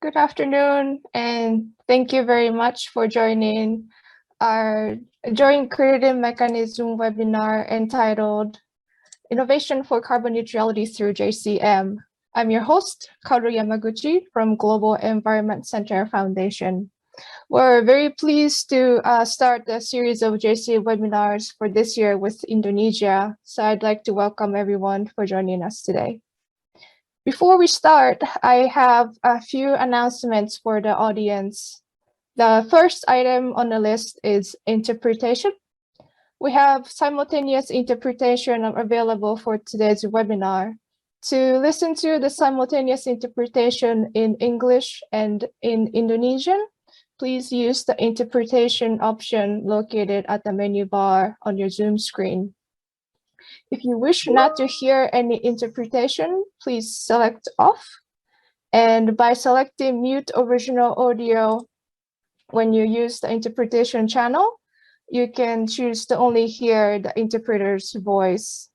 Good afternoon, and thank you very much for joining our Joint Creative Mechanism webinar entitled Innovation for Carbon Neutrality through JCM. I'm your host, Kaoru Yamaguchi from Global Environment Center Foundation. We're very pleased to start the series of JCM webinars for this year with Indonesia. So I'd like to welcome everyone for joining us today. Before we start, I have a few announcements for the audience. The first item on the list is interpretation. We have simultaneous interpretation available for today's webinar. To listen to the simultaneous interpretation in English and in Indonesian, please use the interpretation option located at the menu bar on your Zoom screen. If you wish not to hear any interpretation, please select off. And by selecting mute original audio when you use the interpretation channel, you can choose to only hear the interpreter's voice.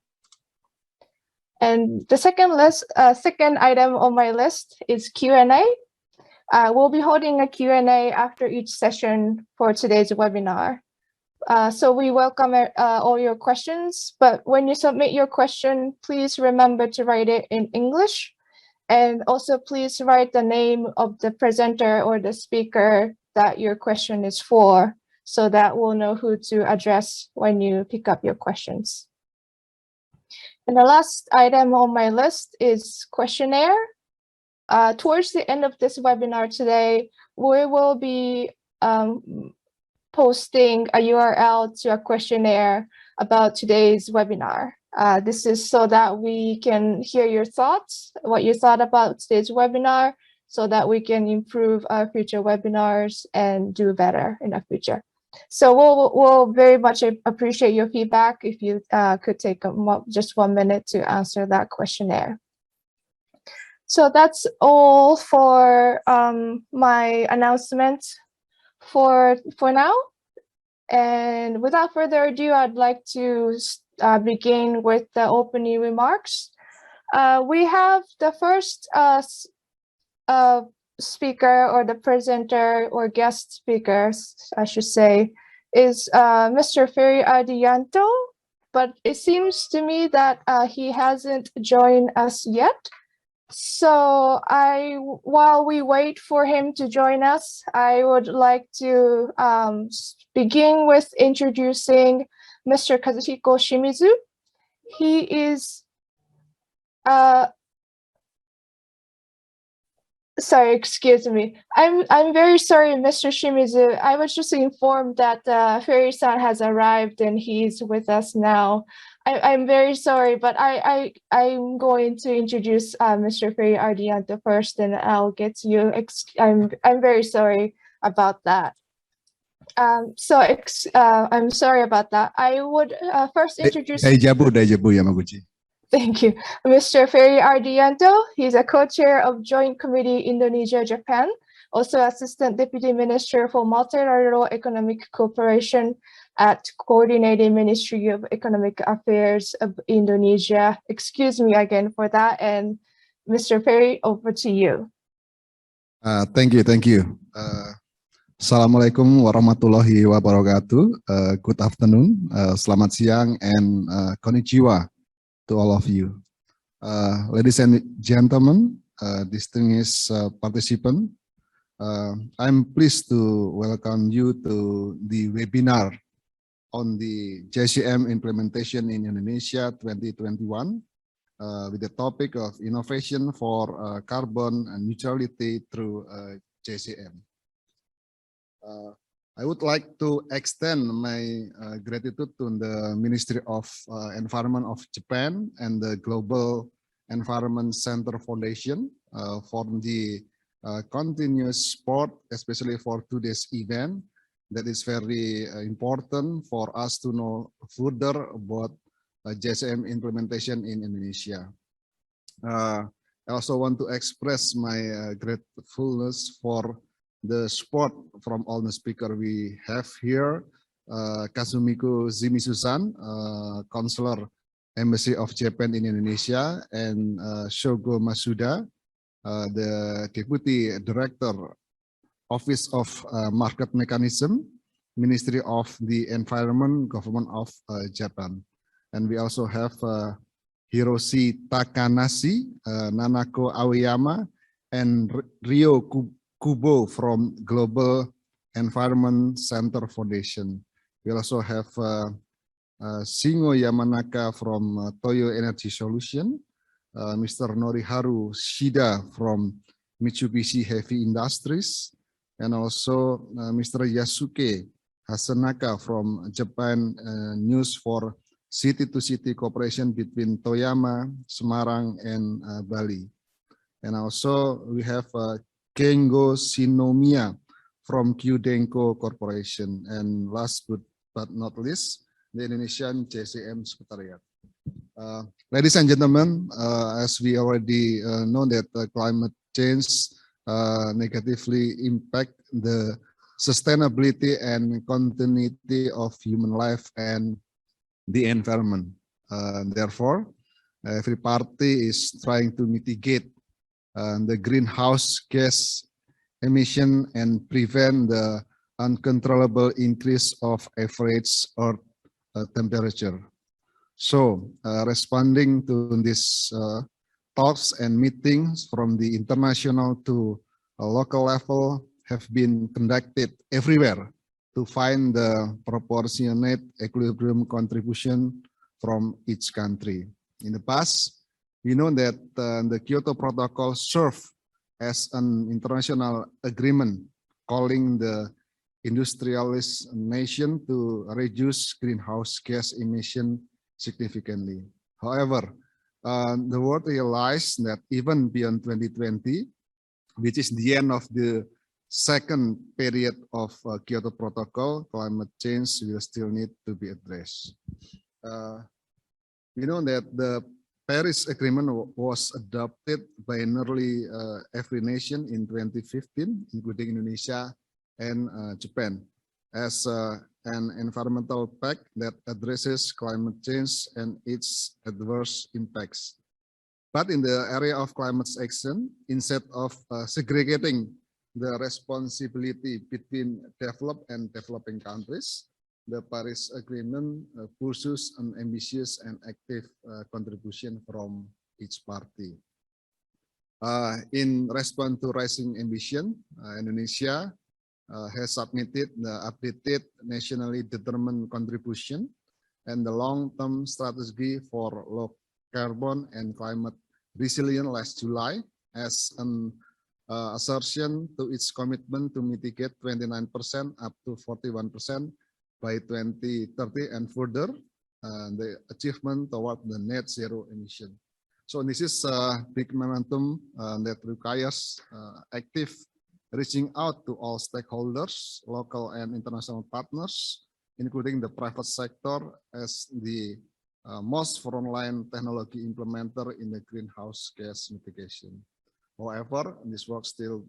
And the second item on my list is Q&A. We'll be holding a Q&A after each session for today's webinar. So we welcome all your questions, but when you submit your question, please remember to write it in English. And also please write the name of the presenter or the speaker that your question is for, so that we'll know who to address when you pick up your questions. And the last item on my list is questionnaire. Towards the end of this webinar today, we will be posting a URL to a questionnaire about today's webinar. This is so that we can hear your thoughts, what you thought about today's webinar, so that we can improve our future webinars and do better in the future. So we'll very much appreciate your feedback if you could take just 1 minute to answer that questionnaire. So that's all for my announcement for now. And without further ado, I'd like to begin with the opening remarks. We have the first speaker, or the presenter or guest speakers, I should say, is Mr. Ferry Ardianto, but it seems to me that he hasn't joined us yet. So while we wait for him to join us, I would like to begin with introducing Mr. Kazuhiko Shimizu. He is, sorry, excuse me. I'm very sorry, Mr. Shimizu. I was just informed that Ferry-san has arrived and he's with us now. I'm very sorry, but I'm going to introduce Mr. Ferry Ardianto first, and I'll get to you. I'm very sorry about that. I'm sorry about that. I would first introduce. Daijabou Yamaguchi. Thank you, Mr. Ferry Ardianto. He's a co-chair of Joint Committee Indonesia-Japan, also Assistant Deputy Minister for Multilateral Economic Cooperation at Coordinating Ministry of Economic Affairs of Indonesia. Excuse me again for that. And Mr. Ferry, over to you. Thank you. Assalamualaikum warahmatullahi wabarakatuh. Good afternoon, selamat siang, and konnichiwa to all of you. Ladies and gentlemen, distinguished participants, I'm pleased to welcome you to the webinar on the JCM implementation in Indonesia 2021 with the topic of innovation for carbon neutrality through JCM. I would like to extend my gratitude to the Ministry of Environment of Japan and the Global Environment Center Foundation for the continuous support, especially for today's event. That is very important for us to know further about JCM implementation in Indonesia. I also want to express my gratefulness for the support from all the speakers we have here. Kazuhiko Shimizu-san, Consular Embassy of Japan in Indonesia, and Shogo Masuda, the Deputy Director, Office of Market Mechanism, Ministry of the Environment, Government of Japan. And we also have Hiroshi Takanashi, Nanako Aoyama, and Ryo Kubo from Global Environment Center Foundation. We also have Shingo Yamanaka from Toyo Energy Solution, Mr. Noriharu Shida from Mitsubishi Heavy Industries, and also Mr. Yasuke Hasanaka from Japan News for City-to-City Cooperation between Toyama, Semarang, and Bali. And also we have Kengo Shinomiya from Qdenko Corporation. And last but not least, the Indonesian JCM Secretariat. Ladies and gentlemen, as we already know that climate change negatively impact the sustainability and continuity of human life and the environment. Therefore, every party is trying to mitigate the greenhouse gas emission and prevent the uncontrollable increase of average Earth temperature. So, responding to these talks and meetings from the international to a local level have been conducted everywhere to find the proportionate equilibrium contribution from each country. In the past, we know that the Kyoto Protocol served as an international agreement calling the industrialist nation to reduce greenhouse gas emission significantly. However, the world realized that even beyond 2020, which is the end of the second period of Kyoto Protocol, climate change will still need to be addressed. We know that the Paris Agreement was adopted by nearly every nation in 2015, including Indonesia and Japan, as an environmental pact that addresses climate change and its adverse impacts. But in the area of climate action, instead of segregating the responsibility between developed and developing countries, the Paris Agreement pursues an ambitious and active contribution from each party. In response to rising ambition, Indonesia has submitted the updated nationally determined contribution and the long-term strategy for low carbon and climate resilient last July as an assertion to its commitment to mitigate 29% up to 41% by 2030 and further the achievement toward the net zero emission. So this is a big momentum that requires active reaching out to all stakeholders, local and international partners, including the private sector as the most frontline technology implementer in the greenhouse gas mitigation. However, this work still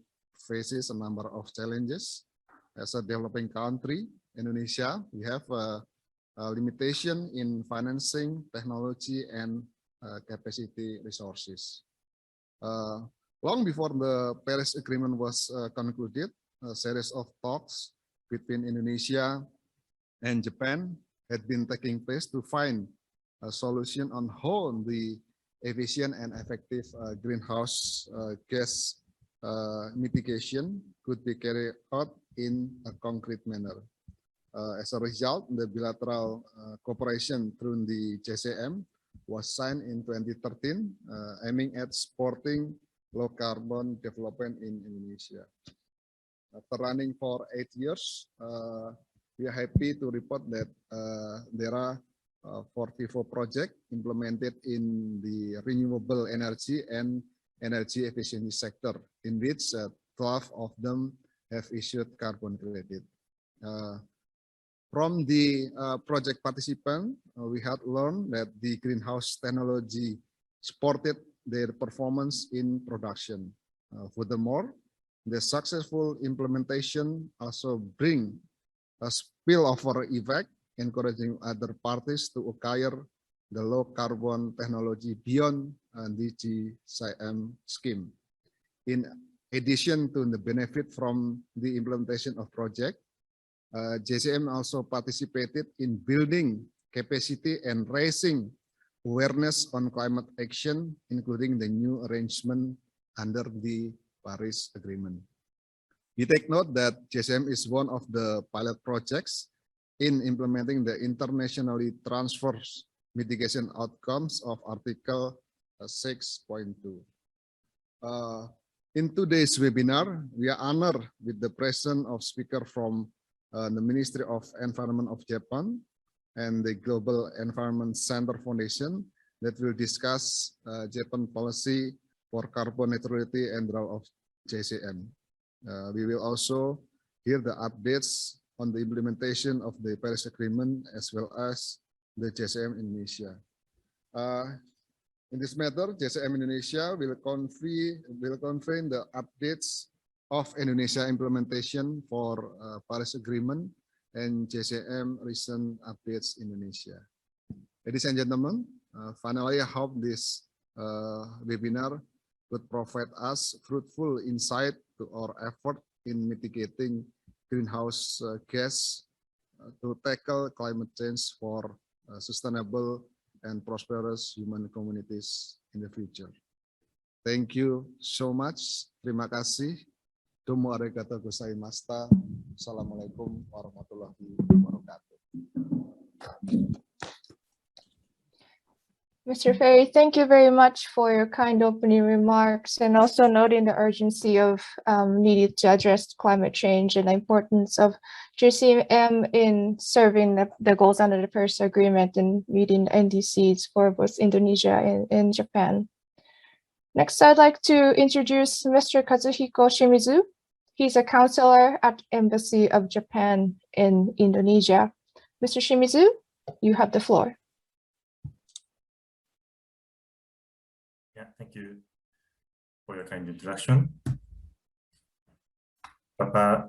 faces a number of challenges. As a developing country, Indonesia, we have a limitation in financing, technology, and capacity resources. Long before the Paris Agreement was concluded, a series of talks between Indonesia and Japan had been taking place to find a solution on how the efficient and effective greenhouse gas mitigation could be carried out in a concrete manner. As a result, the bilateral cooperation through the JCM was signed in 2013, aiming at supporting low carbon development in Indonesia. After running for 8 years, we are happy to report that there are 44 projects implemented in the renewable energy and energy efficiency sector, in which 12 of them have issued carbon credit. From the project participants, we had learned that the greenhouse technology supported their performance in production. Furthermore, the successful implementation also bring a spillover effect, encouraging other parties to acquire the low carbon technology beyond the JCM scheme. In addition to the benefit from the implementation of project, JCM also participated in building capacity and raising awareness on climate action, including the new arrangement under the Paris Agreement. We take note that JCM is one of the pilot projects in implementing the internationally transferred mitigation outcomes of Article 6.2. In today's webinar, we are honored with the presence of speakers from the Ministry of Environment of Japan and the Global Environment Center Foundation that will discuss Japan policy for carbon neutrality and the role of JCM. We will also hear the updates on the implementation of the Paris Agreement as well as the JCM Indonesia. In this matter, JCM Indonesia will convene the updates of Indonesia implementation for Paris Agreement and JCM recent updates in Indonesia. Ladies and gentlemen, finally, I hope this webinar would provide us fruitful insight to our effort in mitigating greenhouse gas to tackle climate change for sustainable and prosperous human communities in the future. Thank you so much. Terima kasih. Domo arigatou gozaimashita. Assalamualaikum warahmatullahi wabarakatuh. Mr. Ferry, thank you very much for your kind opening remarks and also noting the urgency of needed to address climate change and the importance of JCM in serving the goals under the Paris Agreement and meeting NDCs for both Indonesia and Japan. Next, I'd like to introduce Mr. Kazuhiko Shimizu. He's a counselor at Embassy of Japan in Indonesia. Mr. Shimizu, you have the floor. Yeah, thank you for your kind introduction. Papa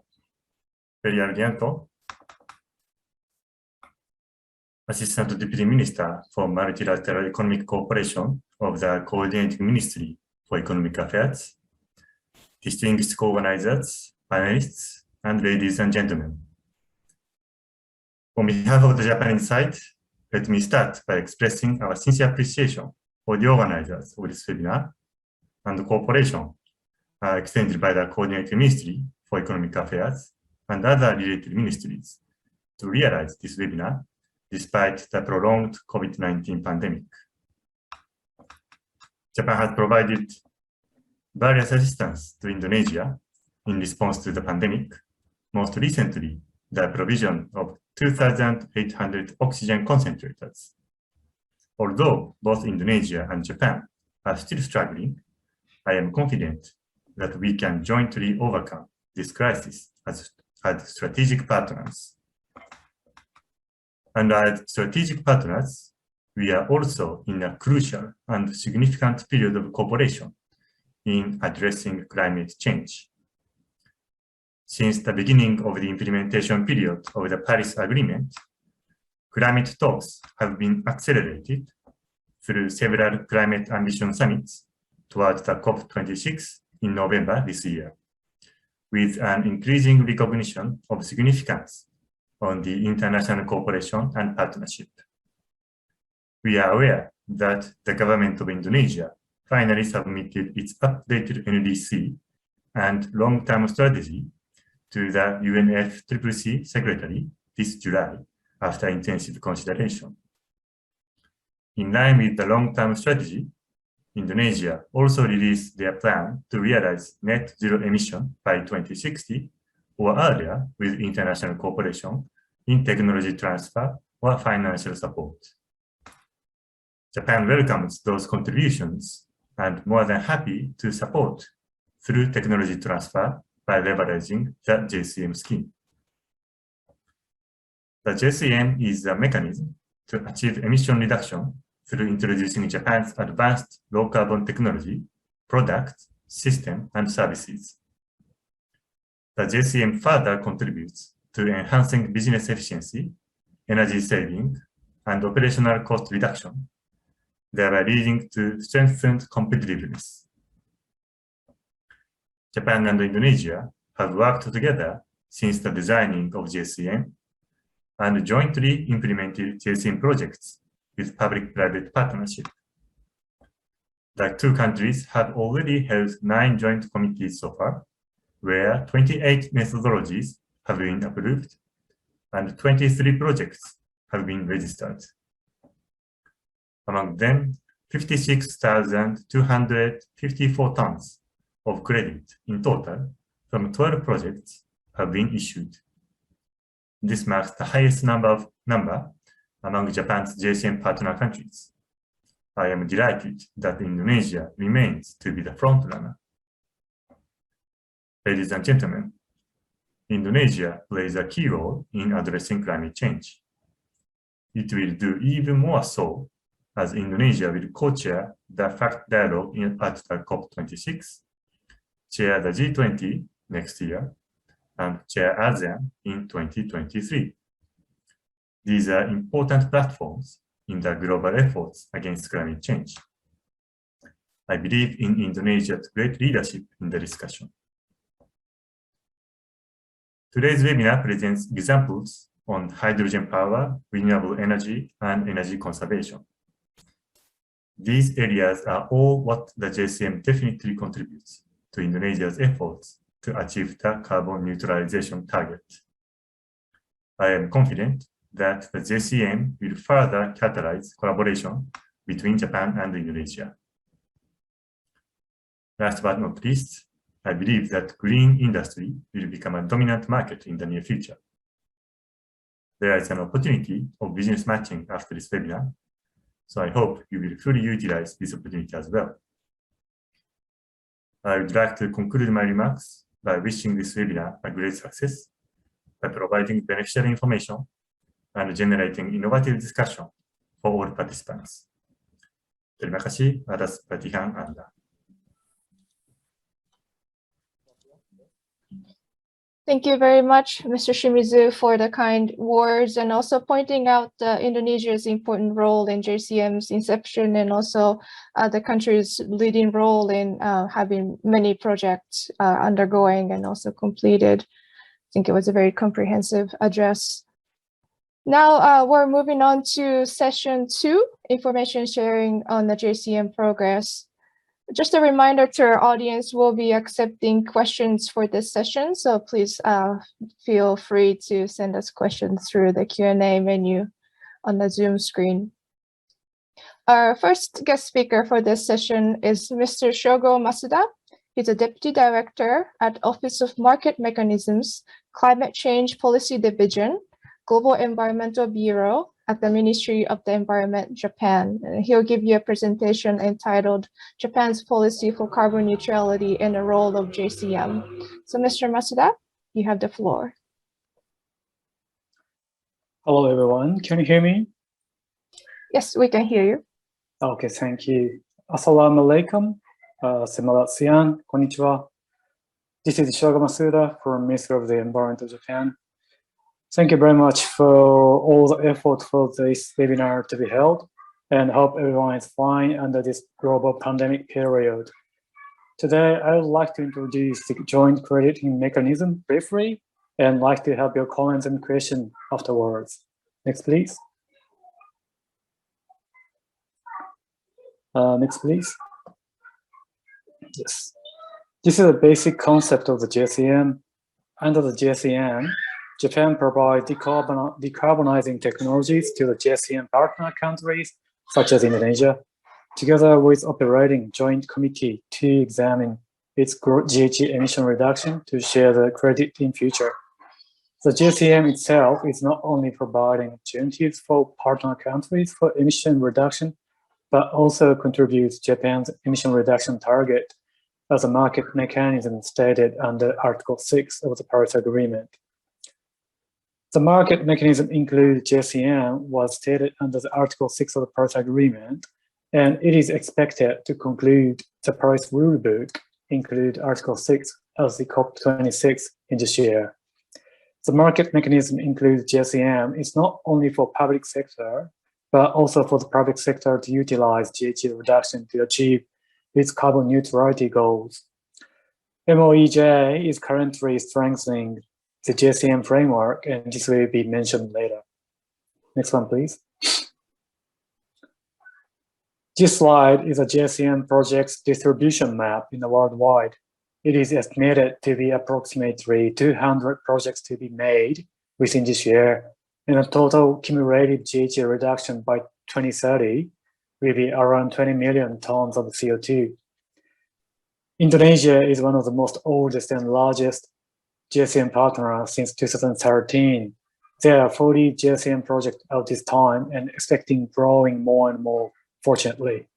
Ferry Ardianto, Assistant Deputy Minister for Multilateral Economic Cooperation of the Coordinating Ministry for Economic Affairs, distinguished co-organizers, panelists, and ladies and gentlemen. On behalf of the Japanese side, let me start by expressing our sincere appreciation for the organizers of this webinar and the cooperation extended by the Coordinating Ministry for Economic Affairs and other related ministries to realize this webinar despite the prolonged COVID-19 pandemic. Japan has provided various assistance to Indonesia in response to the pandemic, most recently the provision of 2,800 oxygen concentrators. Although both Indonesia and Japan are still struggling, I am confident that we can jointly overcome this crisis as strategic partners. And as strategic partners, we are also in a crucial and significant period of cooperation in addressing climate change. Since the beginning of the implementation period of the Paris Agreement, climate talks have been accelerated through several climate ambition summits towards the COP26 in November this year, with an increasing recognition of significance on the international cooperation and partnership. We are aware that the government of Indonesia finally submitted its updated NDC and long-term strategy to the UNFCCC Secretary this July after intensive consideration. In line with the long-term strategy, Indonesia also released their plan to realize net zero emission by 2060 or earlier with international cooperation in technology transfer or financial support. Japan welcomes those contributions and more than happy to support through technology transfer by leveraging the JCM scheme. The JCM is a mechanism to achieve emission reduction through introducing Japan's advanced low-carbon technology, products, system, and services. The JCM further contributes to enhancing business efficiency, energy saving, and operational cost reduction, thereby leading to strengthened competitiveness. Japan and Indonesia have worked together since the designing of JCM and jointly implemented JCM projects with public-private partnership. The two countries have already held 9 joint committees so far, where 28 methodologies have been approved and 23 projects have been registered. Among them, 56,254 tons of credit in total from 12 projects have been issued. This marks the highest number among Japan's JCM partner countries. I am delighted that Indonesia remains to be the frontrunner. Ladies and gentlemen, Indonesia plays a key role in addressing climate change. It will do even more so as Indonesia will co-chair the FACT dialogue at the COP26, chair the G20 next year, and chair ASEAN in 2023. These are important platforms in the global efforts against climate change. I believe in Indonesia's great leadership in the discussion. Today's webinar presents examples on hydrogen power, renewable energy, and energy conservation. These areas are all what the JCM definitely contributes to Indonesia's efforts to achieve the carbon neutralization target. I am confident that the JCM will further catalyze collaboration between Japan and Indonesia. Last but not least, I believe that green industry will become a dominant market in the near future. There is an opportunity of business matching after this webinar, so I hope you will fully utilize this opportunity as well. I would like to conclude my remarks by wishing this webinar a great success by providing beneficial information and generating innovative discussion for all participants. Terima kasih atas perhatian Anda. Thank you very much, Mr. Shimizu, for the kind words and also pointing out Indonesia's important role in JCM's inception and also the country's leading role in having many projects undergoing and also completed. I think it was a very comprehensive address. Now we're moving on to session 2, information sharing on the JCM progress. Just a reminder to our audience, we'll be accepting questions for this session, so please feel free to send us questions through the Q&A menu on the Zoom screen. Our first guest speaker for this session is Mr. Shogo Masuda. He's a Deputy Director at Office of Market Mechanisms, Climate Change Policy Division, Global Environmental Bureau at the Ministry of the Environment, Japan. He'll give you a presentation entitled Japan's Policy for Carbon Neutrality and the Role of JCM. So Mr. Masuda, you have the floor. Hello, everyone. Can you hear me? Yes, we can hear you. Okay, thank you. Assalamu alaikum. Selamat siang. Konnichiwa. This is Shogo Masuda from Ministry of the Environment of Japan. Thank you very much for all the effort for this webinar to be held, and hope everyone is fine under this global pandemic period. Today, I would like to introduce the joint crediting mechanism briefly, and like to have your comments and questions afterwards. Next, please. Next, please. Yes. This is a basic concept of the JCM. Under the JCM, Japan provides decarbonizing technologies to the JCM partner countries, such as Indonesia, together with operating joint committee to examine its GHG emission reduction to share the credit in future. The JCM itself is not only providing opportunities for partner countries for emission reduction, but also contributes Japan's emission reduction target as a market mechanism stated under Article 6 of the Paris Agreement. The market mechanism includes JCM was stated under the Article 6 of the Paris Agreement, and it is expected to conclude the Paris Rulebook, include Article 6 as the COP26 in this year. The market mechanism includes JCM is not only for public sector, but also for the private sector to utilize GHG reduction to achieve its carbon neutrality goals. MOEJ is currently strengthening the JCM framework, and this will be mentioned later. Next one, please. This slide is a JCM project's distribution map in the worldwide. It is estimated to be approximately 200 projects to be made within this year, and a total cumulative GHG reduction by 2030 will be around 20 million tons of CO2. Indonesia is one of the most oldest and largest JCM partners since 2013. There are 40 JCM projects at this time and expecting growing more and more, fortunately.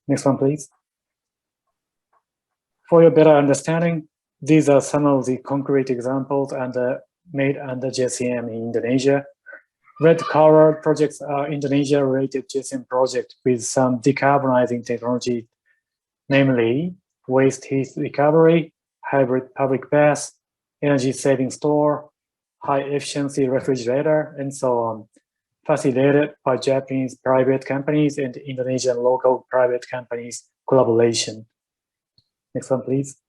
Next one, please. For your better understanding, these are some of the concrete examples made under JCM in Indonesia. Red colored projects are Indonesia-related JCM projects with some decarbonizing technology, namely waste heat recovery, hybrid public bath, energy saving store, high efficiency refrigerator, and so on, facilitated by Japanese private companies and Indonesian local private companies collaboration. Next one, please.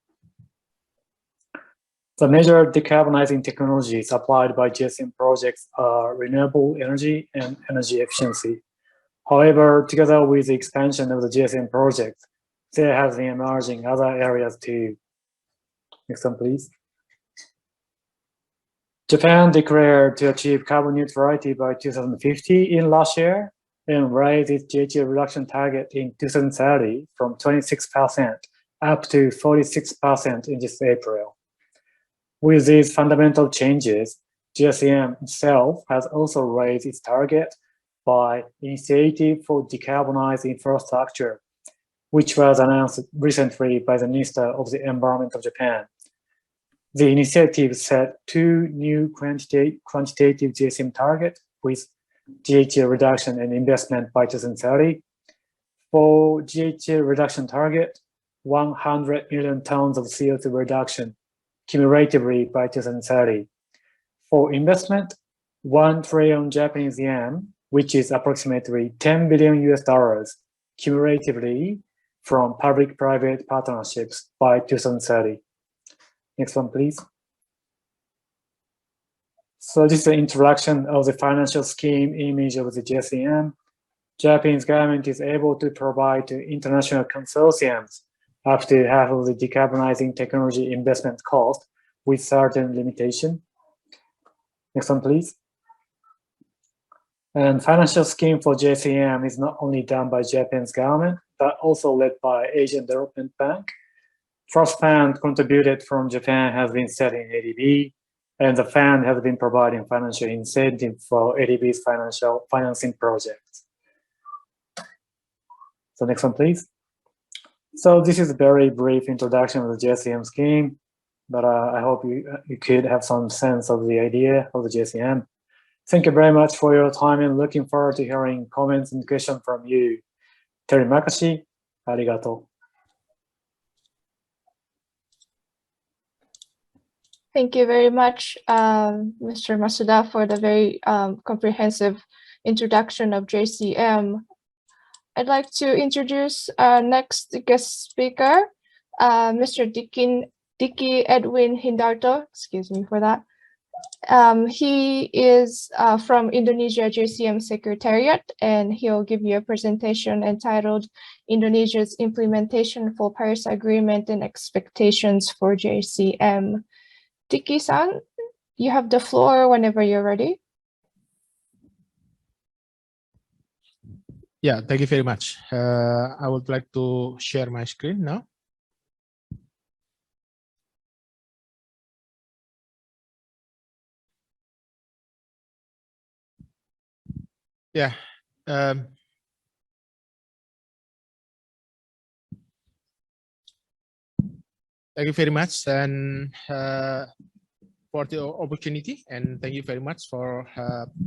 The major decarbonizing technologies applied by JCM projects are renewable energy and energy efficiency. However, together with the expansion of the JCM project, there have been emerging other areas too. Next one, please. Japan declared to achieve carbon neutrality by 2050 in last year and raised its GHG reduction target in 2030 from 26% up to 46% in this April. With these fundamental changes, JCM itself has also raised its target by Initiative for Decarbonized Infrastructure, which was announced recently by the Minister of the Environment of Japan. The initiative set 2 new quantitative JCM targets with GHG reduction and investment by 2030. For GHG reduction target, 100 million tons of CO2 reduction cumulatively by 2030. For investment, 1 trillion Japanese yen, which is approximately $10 billion cumulatively from public-private partnerships by 2030. Next one, please. So this is the introduction of the financial scheme image of the JCM. Japanese government is able to provide to international consortiums up to half of the decarbonizing technology investment cost with certain limitation. Next one, please. And financial scheme for JCM is not only done by Japan's government, but also led by Asian Development Bank. First fund contributed from Japan has been set in ADB, and the fund has been providing financial incentive for ADB's financing projects. So next one, please. So this is a very brief introduction of the JCM scheme, but I hope you could have some sense of the idea of the JCM. Thank you very much for your time and looking forward to hearing comments and questions from you. Terima kasih. Arigato. Thank you very much, Mr. Masuda, for the very comprehensive introduction of JCM. I'd like to introduce our next guest speaker, Mr. Diki Edwin Hindarto. Excuse me for that. He is from Indonesia JCM Secretariat, and he'll give you a presentation entitled Indonesia's Implementation for Paris Agreement and Expectations for JCM. Diki-san, you have the floor whenever you're ready. Yeah, thank you very much. I would like to share my screen now. Yeah. Thank you very much and for the opportunity, and thank you very much for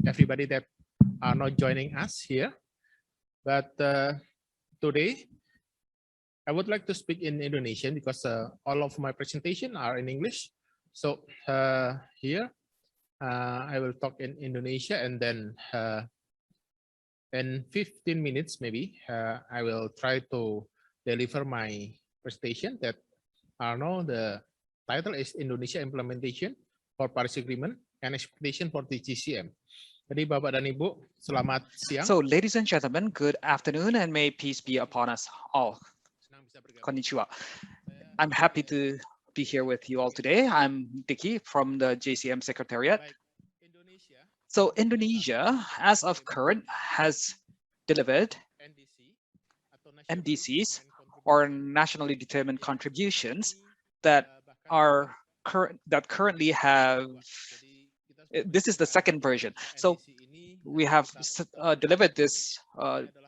everybody that are not joining us here. But today, I would like to speak in Indonesian because all of my presentation are in English. So here, I will talk in Indonesia, and then in 15 minutes, maybe, I will try to deliver my presentation that Arno, the title is Indonesia Implementation for Paris Agreement and Expectation for the JCM. Jadi Bapak dan Ibu, selamat siang. So, ladies and gentlemen, good afternoon, and may peace be upon us all. Konnichiwa. I'm happy to be here with you all today. I'm Dicky from the JCM Secretariat. So, Indonesia, as of current, has delivered NDCs, or nationally determined contributions, that currently have. This is the second version. So we have delivered this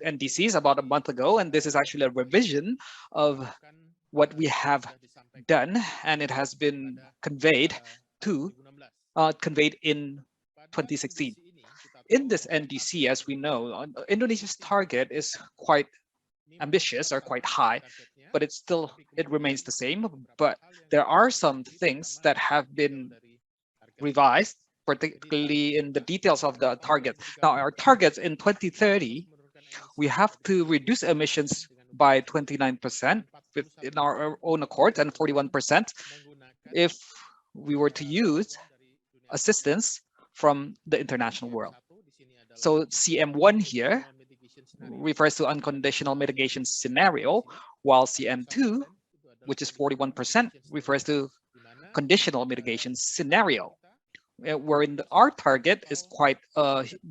NDCs about a month ago, and this is actually a revision of what we have done, and it has been conveyed in 2016. In this NDC, as we know, Indonesia's target is quite ambitious or quite high, but it remains the same. But there are some things that have been revised, particularly in the details of the target. Now, our targets in 2030, we have to reduce emissions by 29% in our own accord, and 41% if we were to use assistance from the international world. So CM1 here refers to unconditional mitigation scenario, while CM2, which is 41%, refers to conditional mitigation scenario. Wherein our target is quite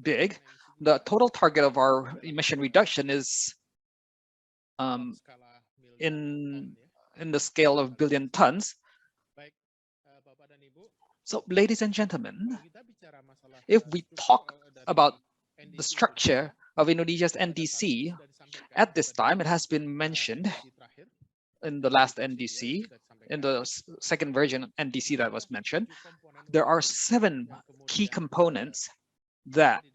big. The total target of our emission reduction is in the scale of billion tons. So, ladies and gentlemen, if we talk about the structure of Indonesia's NDC, at this time, it has been mentioned in the last NDC, in the second version of NDC that was mentioned, there are 7 key components that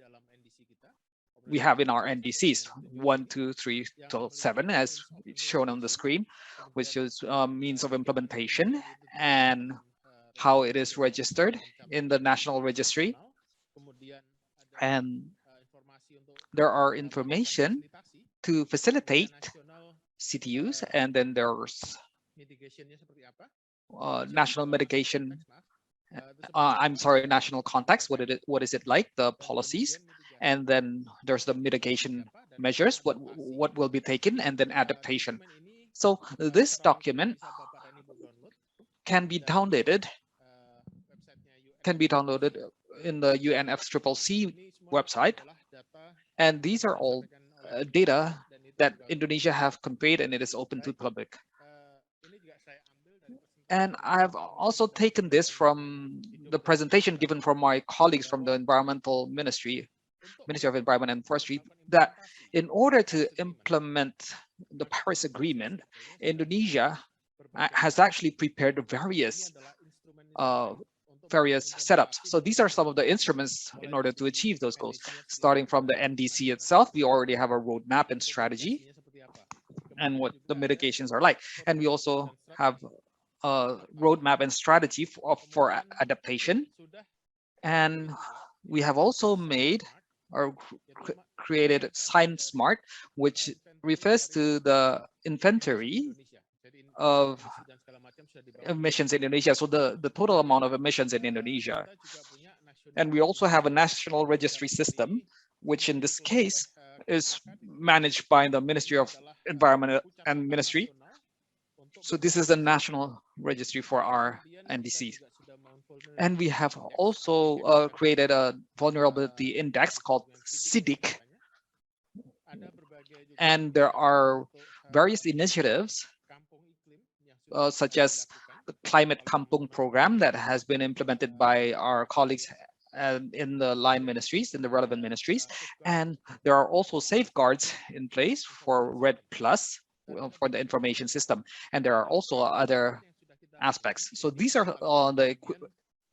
we have in our NDCs, 1, 2, 3 till 7, as shown on the screen, which is means of implementation and how it is registered in the national registry. And there are information to facilitate CTUs, and then there's national mitigation. National context. What is it like? The policies, and then there's the mitigation measures. What will be taken, and then adaptation. So this document can be downloaded in the UNFCCC website, and these are all data that Indonesia have conveyed, and it is open to public. And I've also taken this from the presentation given from my colleagues from the Environmental Ministry of Environment and Forestry, that in order to implement the Paris Agreement, Indonesia has actually prepared various setups. So these are some of the instruments in order to achieve those goals. Starting from the NDC itself, we already have a roadmap and strategy and what the mitigations are like. And we also have a roadmap and strategy for adaptation. And we have also made or created SciSmart, which refers to the inventory of emissions in Indonesia, so the total amount of emissions in Indonesia. And we also have a national registry system, which in this case is managed by the Ministry of Environment and Ministry. So this is the national registry for our NDCs. And we have also created a vulnerability index called SIDIC. And there are various initiatives such as the Climate Kampung program that has been implemented by our colleagues in the line ministries, in the relevant ministries. And there are also safeguards in place for RED Plus for the information system. And there are also other aspects. So these are the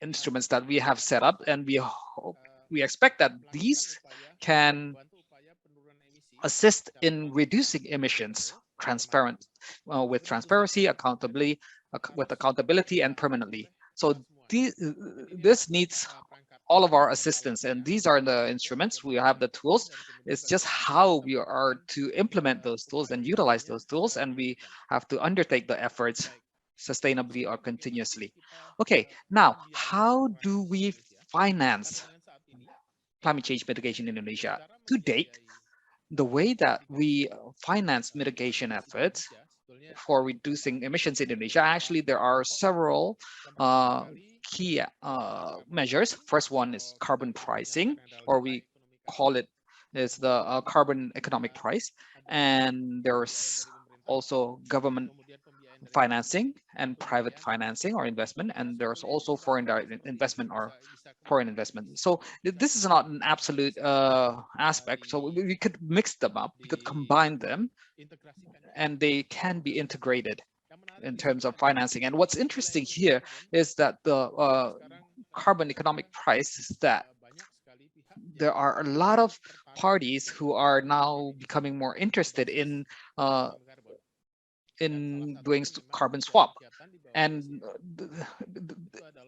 instruments that we have set up, and we expect that these can assist in reducing emissions with transparency, accountability, and permanently. So this needs all of our assistance, and these are the instruments. We have the tools. It's just how we are to implement those tools and utilize those tools, and we have to undertake the efforts sustainably or continuously. Okay, now how do we finance climate change mitigation in Indonesia? To date, the way that we finance mitigation efforts for reducing emissions in Indonesia, actually there are several key measures. First one is carbon pricing, or we call it is the carbon economic price. And there's also government financing and private financing or investment, and there's also foreign direct investment or foreign investment. So this is not an absolute aspect. So we could mix them up, we could combine them, and they can be integrated in terms of financing. And what's interesting here is that the carbon economic price is that there are a lot of parties who are now becoming more interested in doing carbon swap. And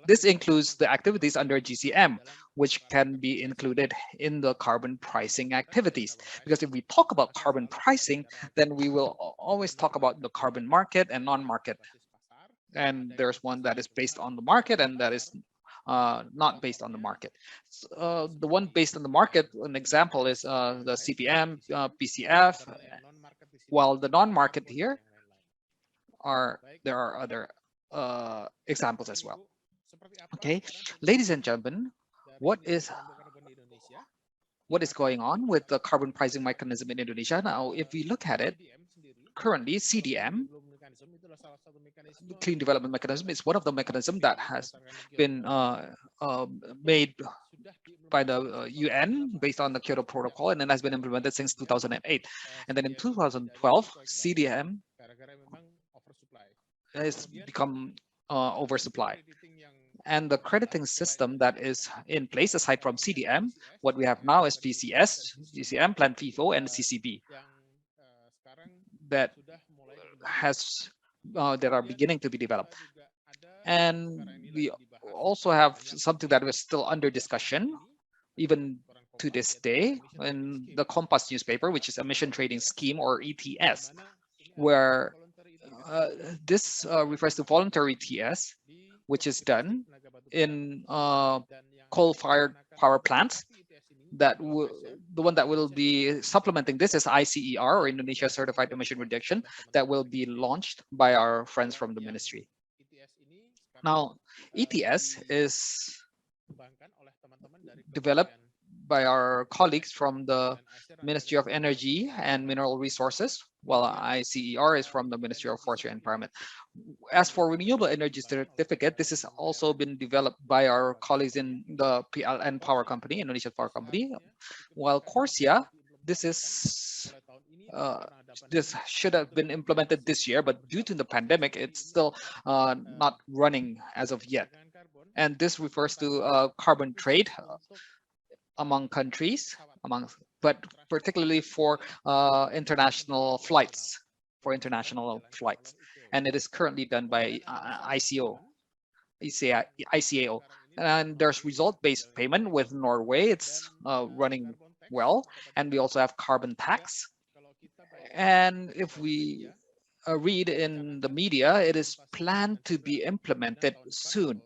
this includes the activities under GCM, which can be included in the carbon pricing activities. Because if we talk about carbon pricing, then we will always talk about the carbon market and non-market. And there's one that is based on the market and that is not based on the market. The one based on the market, an example is the CPM, PCF, while the non-market here there are other examples as well. Okay, ladies and gentlemen, what is going on with the carbon pricing mechanism in Indonesia? Now, if we look at it, currently CDM, the Clean Development Mechanism, is one of the mechanisms that has been made by the UN based on the Kyoto Protocol, and then has been implemented since 2008. And then in 2012, CDM has become oversupply. And the crediting system that is in place, aside from CDM, what we have now is PCS, GCM, Plan FIFO, and CCB that are beginning to be developed. And we also have something that was still under discussion, even to this day, in the Kompas newspaper, which is Emission Trading Scheme, or ETS, where this refers to voluntary TS, which is done in coal-fired power plants. The one that will be supplementing this is ICER, or Indonesia Certified Emission Reduction, that will be launched by our friends from the ministry. Now, ETS is developed by our colleagues from the Ministry of Energy and Mineral Resources, while ICER is from the Ministry of Forestry and Environment. As for renewable energy certificate, this has also been developed by our colleagues in the PLN Power Company, Indonesia Power Company, while Corsia, this should have been implemented this year, but due to the pandemic, it's still not running as of yet. And this refers to carbon trade among countries, but particularly for international flights, and it is currently done by ICAO. And there's result-based payment with Norway. It's running well, and we also have carbon tax. And if we read in the media, it is planned to be implemented soon,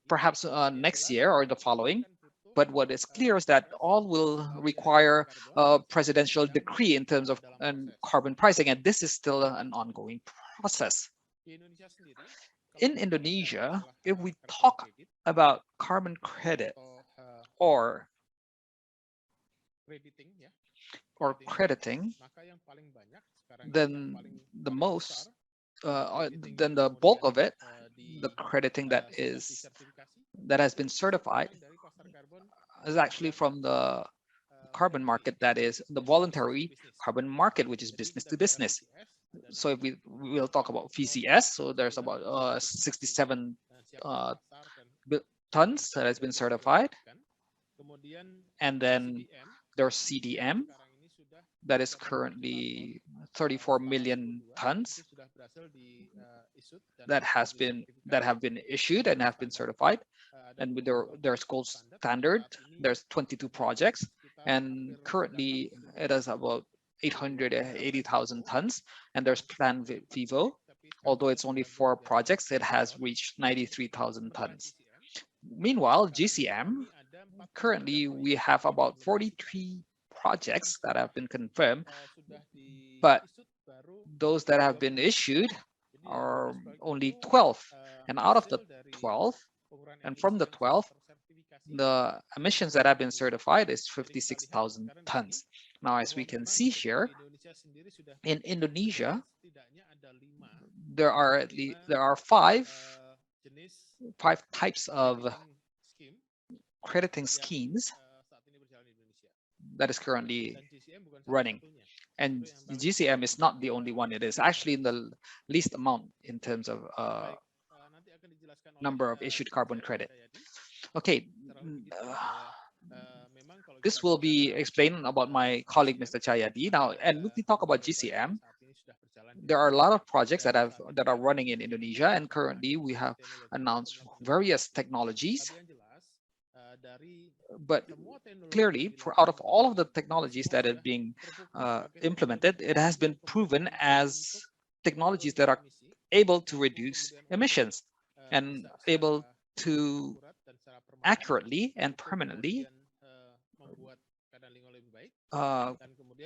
perhaps next year or the following. But what is clear is that all will require a presidential decree in terms of carbon pricing, and this is still an ongoing process. In Indonesia, if we talk about carbon credit or crediting, then the bulk of it, the crediting that has been certified, is actually from the carbon market, that is the voluntary carbon market, which is business to business. So if we will talk about VCS, so there's about 67 tons that has been certified. And then there's CDM, that is currently 34 million tons that have been issued and have been certified. And with there's gold standard, there's 22 projects, and currently it is about 880,000 tons. And there's Plan Vivo, Although it's only 4 projects, it has reached 93,000 tons. Meanwhile, GCM, currently we have about 43 projects that have been confirmed, but those that have been issued are only 12. And out of the 12, and from the 12, the emissions that have been certified is 56,000 tons. Now, as we can see here, in Indonesia, there are five types of crediting schemes that is currently running. And GCM is not the only one. It is actually in the least amount in terms of number of issued carbon credit. Okay, this will be explained about my colleague, Mr. Chayadi. Now, and when we talk about GCM, there are a lot of projects that are running in Indonesia, and currently we have announced various technologies. But clearly, out of all of the technologies that are being implemented, it has been proven as technologies that are able to reduce emissions and able to accurately and permanently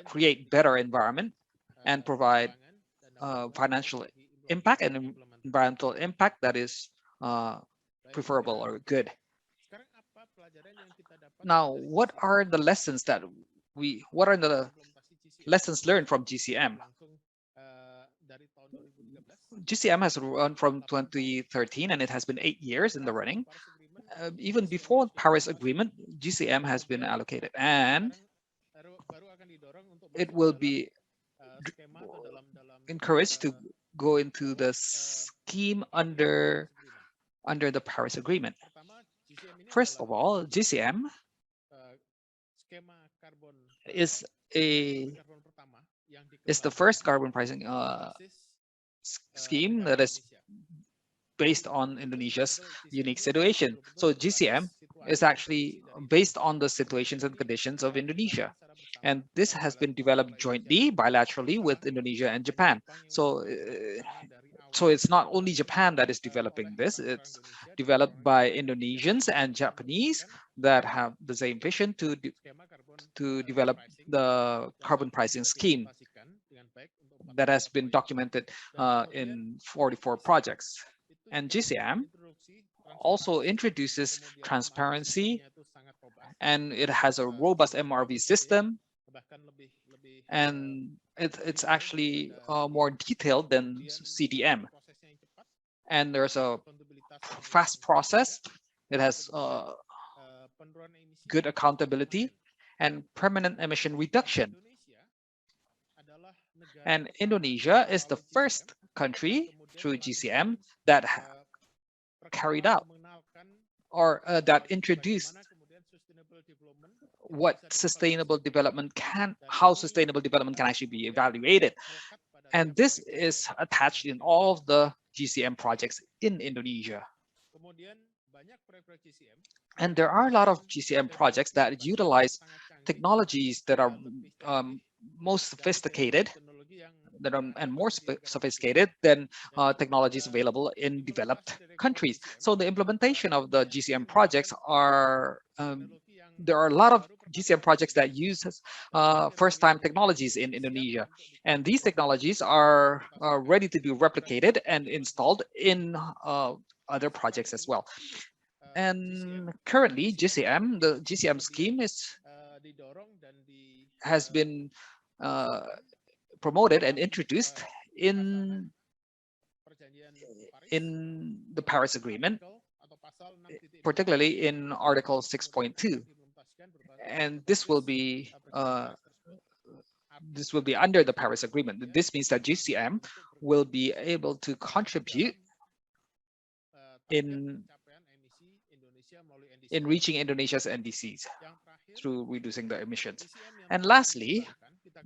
create better environment and provide financial impact and environmental impact that is preferable or good. Now, what are the lessons learned from GCM? GCM has run from 2013 and it has been 8 years in the running. Even before Paris Agreement, GCM has been allocated, and it will be encouraged to go into the scheme under the Paris Agreement. First of all, GCM is the first carbon pricing scheme that is based on Indonesia's unique situation. So GCM is actually based on the situations and conditions of Indonesia. And this has been developed jointly, bilaterally with Indonesia and Japan. So it's not only Japan that is developing this, it's developed by Indonesians and Japanese that have the same vision to develop the carbon pricing scheme that has been documented in 44 projects. And GCM also introduces transparency, and it has a robust MRV system, and it's actually more detailed than CDM. And there's a fast process. It has good accountability and permanent emission reduction. And Indonesia is the first country through GCM that carried out or that introduced how sustainable development can actually be evaluated. And this is attached in all of the GCM projects in Indonesia. And there are a lot of GCM projects that utilize technologies that are most sophisticated and more sophisticated than technologies available in developed countries. So the implementation of the GCM projects are there are a lot of GCM projects that use first-time technologies in Indonesia, and these technologies are ready to be replicated and installed in other projects as well. And currently, the GCM scheme has been promoted and introduced in the Paris Agreement, particularly in Article 6.2, and this will be under the Paris Agreement. This means that GCM will be able to contribute in reaching Indonesia's NDCs through reducing the emissions. And lastly,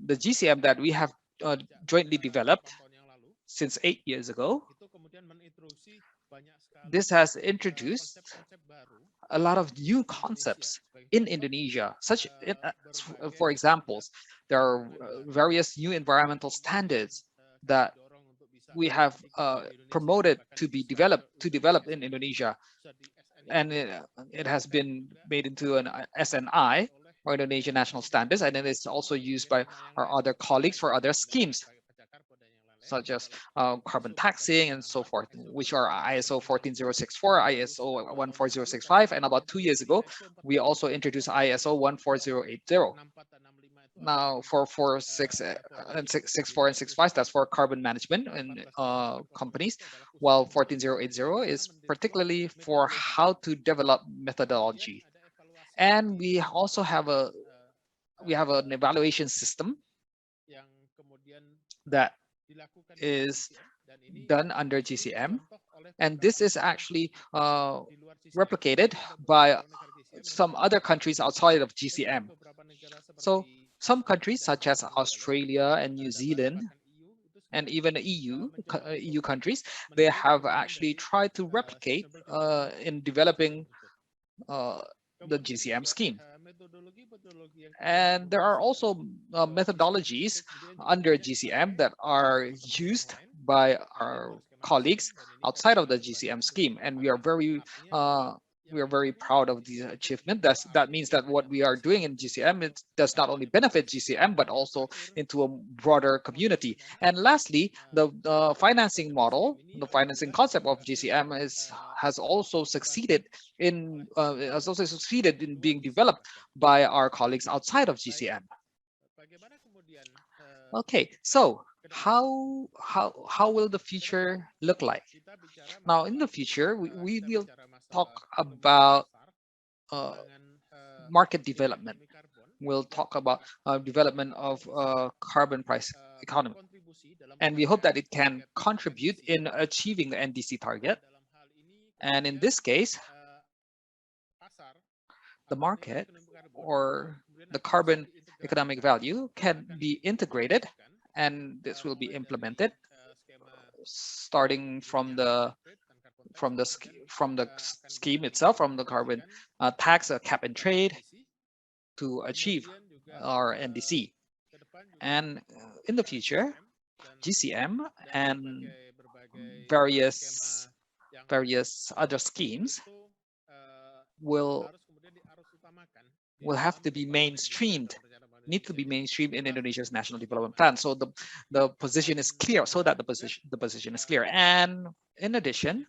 the GCM that we have jointly developed since 8 years ago, this has introduced a lot of new concepts in Indonesia, for examples, there are various new environmental standards that we have promoted to be developed in Indonesia, and it has been made into an SNI, or Indonesian National Standards, and it is also used by our other colleagues for other schemes, such as carbon taxing and so forth, which are ISO 14064, ISO 14065, and about 2 years ago, we also introduced ISO 14080. Now for 64 and 65, that's for carbon management in companies, while 14080 is particularly for how to develop methodology. And we also have an evaluation system that is done under GCM, and this is actually replicated by some other countries outside of GCM. So some countries such as Australia and New Zealand, and even EU countries, they have actually tried to replicate in developing the GCM scheme. And there are also methodologies under GCM that are used by our colleagues outside of the GCM scheme, and we are very proud of the achievement. That means that what we are doing in GCM, it does not only benefit GCM but also into a broader community. And lastly, the financing model, the financing concept of GCM has also succeeded in being developed by our colleagues outside of GCM. Okay, so how will the future look like? Now, in the future, we will talk about market development. We'll talk about development of carbon price economy, and we hope that it can contribute in achieving the NDC target. And in this case, the market or the carbon economic value can be integrated, and this will be implemented starting from the scheme itself, from the carbon tax, cap and trade, to achieve our NDC. And in the future, GCM and various other schemes will have to be mainstreamed, need to be mainstreamed in Indonesia's national development plan. So the position is clear, so that the position is clear. And in addition,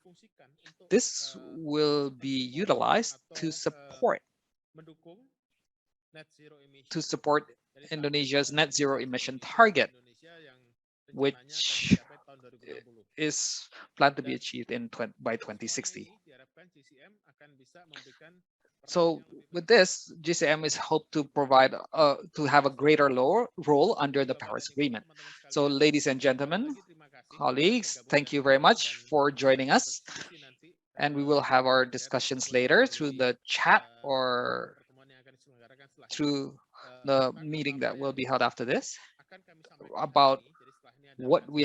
this will be utilized to support Indonesia's net zero emission target, which is planned to be achieved by 2060. So with this, GCM is hoped to provide to have a greater role under the Paris Agreement. So ladies and gentlemen, colleagues, thank you very much for joining us. And we will have our discussions later through the chat or through the meeting that will be held after this about what we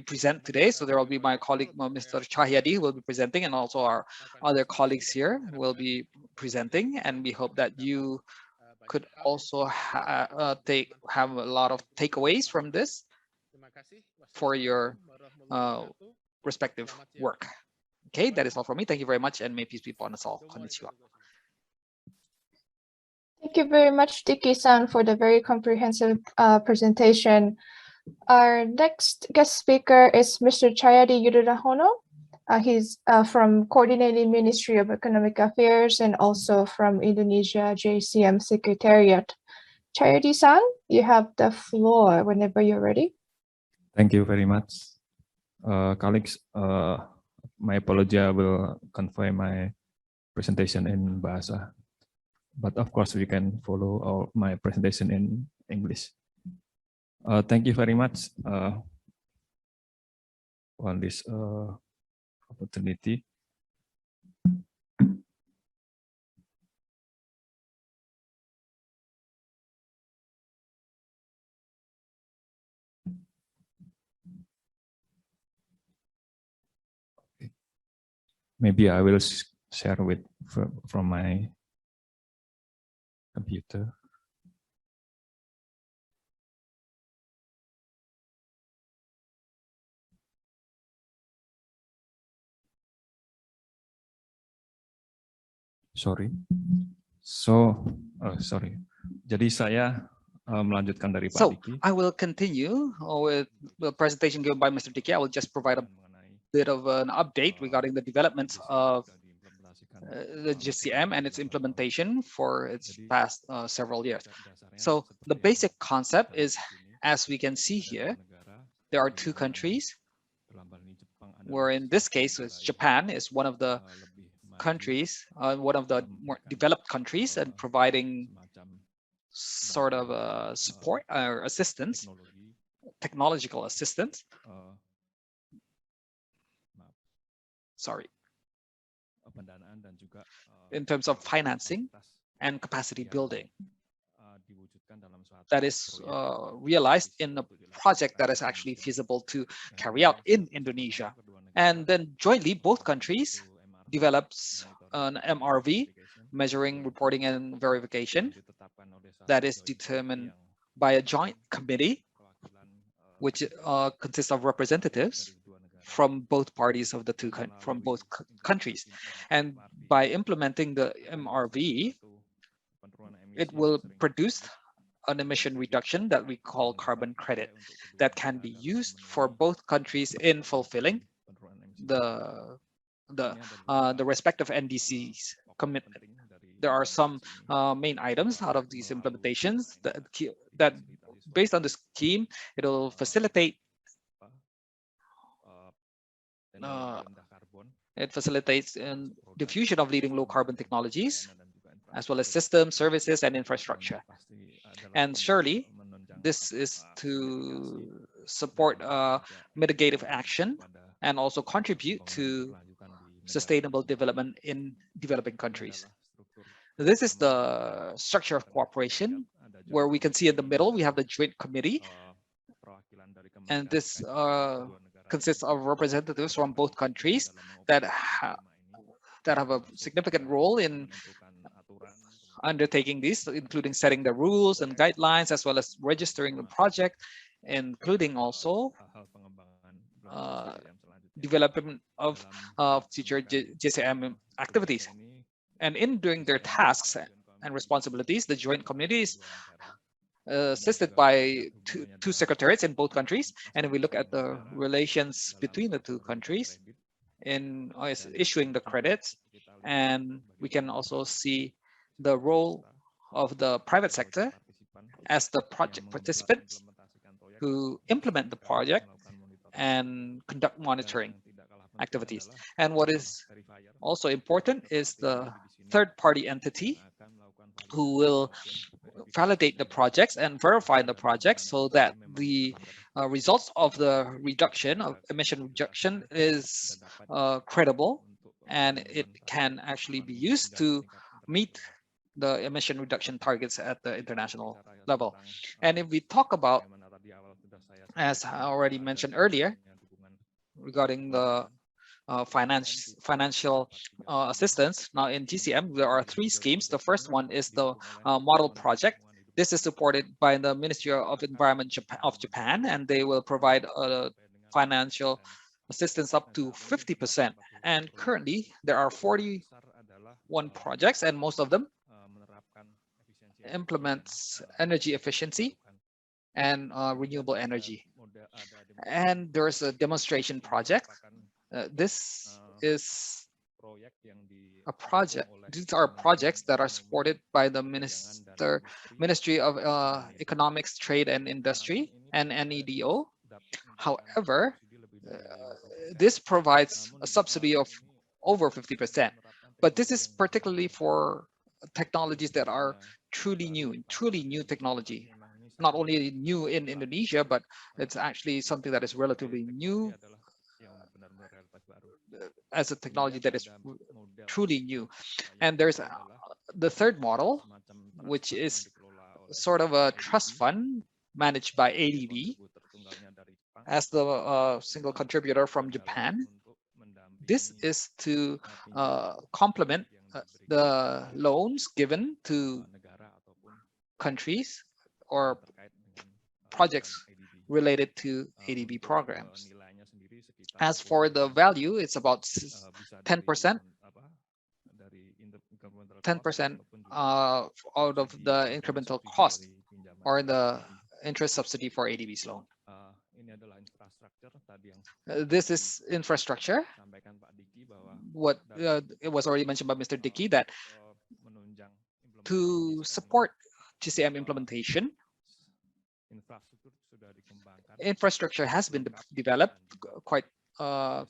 present today. So there will be my colleague, Mr. Chahyadi, who will be presenting, and also our other colleagues here will be presenting. And we hope that you could also have a lot of takeaways from this for your respective work. Okay, that is all from me. Thank you very much, and may peace be upon us all. Konnichiwa. Thank you very much, Diki-san, for the very comprehensive presentation. Our next guest speaker is Mr. Chayadi Yudhirahono. He's from Coordinating Ministry of Economic Affairs and also from Indonesia JCM Secretariat. Chayadi-san, you have the floor whenever you're ready. Thank you very much. Colleagues, my apology, I will convey my presentation in Bahasa. But of course, we can follow my presentation in English. Thank you very much on this opportunity. Maybe I will share from my computer. Sorry. So, sorry. Jadi saya melanjutkan dari Pak So Diki. I will continue with the presentation given by Mr. Diki. I will just provide a bit of an update regarding the developments of the JCM and its implementation for its past several years. So the basic concept is, as we can see here, there are two countries, where in this case, Japan is one of the countries, one of the more developed countries, and providing sort of support or assistance, technological assistance. Sorry. In terms of financing and capacity building. That is realized in a project that is actually feasible to carry out in Indonesia. And then jointly, both countries develops an MRV, measuring, reporting, and verification, that is determined by a joint committee, which consists of representatives from both parties of the from both countries. And by implementing the MRV, it will produce an emission reduction that we call carbon credit that can be used for both countries in fulfilling the respective NDC's commitment. There are some main items out of these implementations that based on the scheme, it will facilitate it facilitates in diffusion of leading low carbon technologies, as well as systems, services, and infrastructure. And surely, this is to support mitigative action and also contribute to sustainable development in developing countries. This is the structure of cooperation, where we can see in the middle, we have the joint committee. And this consists of representatives from both countries that have a significant role in undertaking these, including setting the rules and guidelines, as well as registering the project, including also development of future JCM activities. And in doing their tasks and responsibilities, the joint committee is assisted by two secretariats in both countries. And if we look at the relations between the two countries in issuing the credits, and we can also see the role of the private sector as the project participants who implement the project and conduct monitoring activities. And what is also important is the third-party entity who will validate the projects and verify the projects so that the results of the reduction of emission reduction is credible, and it can actually be used to meet the emission reduction targets at the international level. And if we talk about, as I already mentioned earlier, regarding the financial assistance. Now in GCM, there are three schemes. The first one is the model project. This is supported by the Ministry of Environment of Japan, and they will provide financial assistance up to 50%. And currently, there are 41 projects, and most of them implements energy efficiency and renewable energy. And there is a demonstration project. This is a project. These are projects that are supported by the Ministry of Economics, Trade and Industry and NEDO. However, this provides a subsidy of over 50%. But this is particularly for technologies that are truly new technology. Not only new in Indonesia, but it's actually something that is relatively new as a technology that is truly new. And there's the third model, which is sort of a trust fund managed by ADB as the single contributor from Japan. This is to complement the loans given to countries or projects related to ADB programs. As for the value, it's about 10% 10% out of the incremental cost or the interest subsidy for ADB's loan. This is infrastructure. What it was already mentioned by Mr. Dickey that to support JCM implementation, infrastructure has been developed quite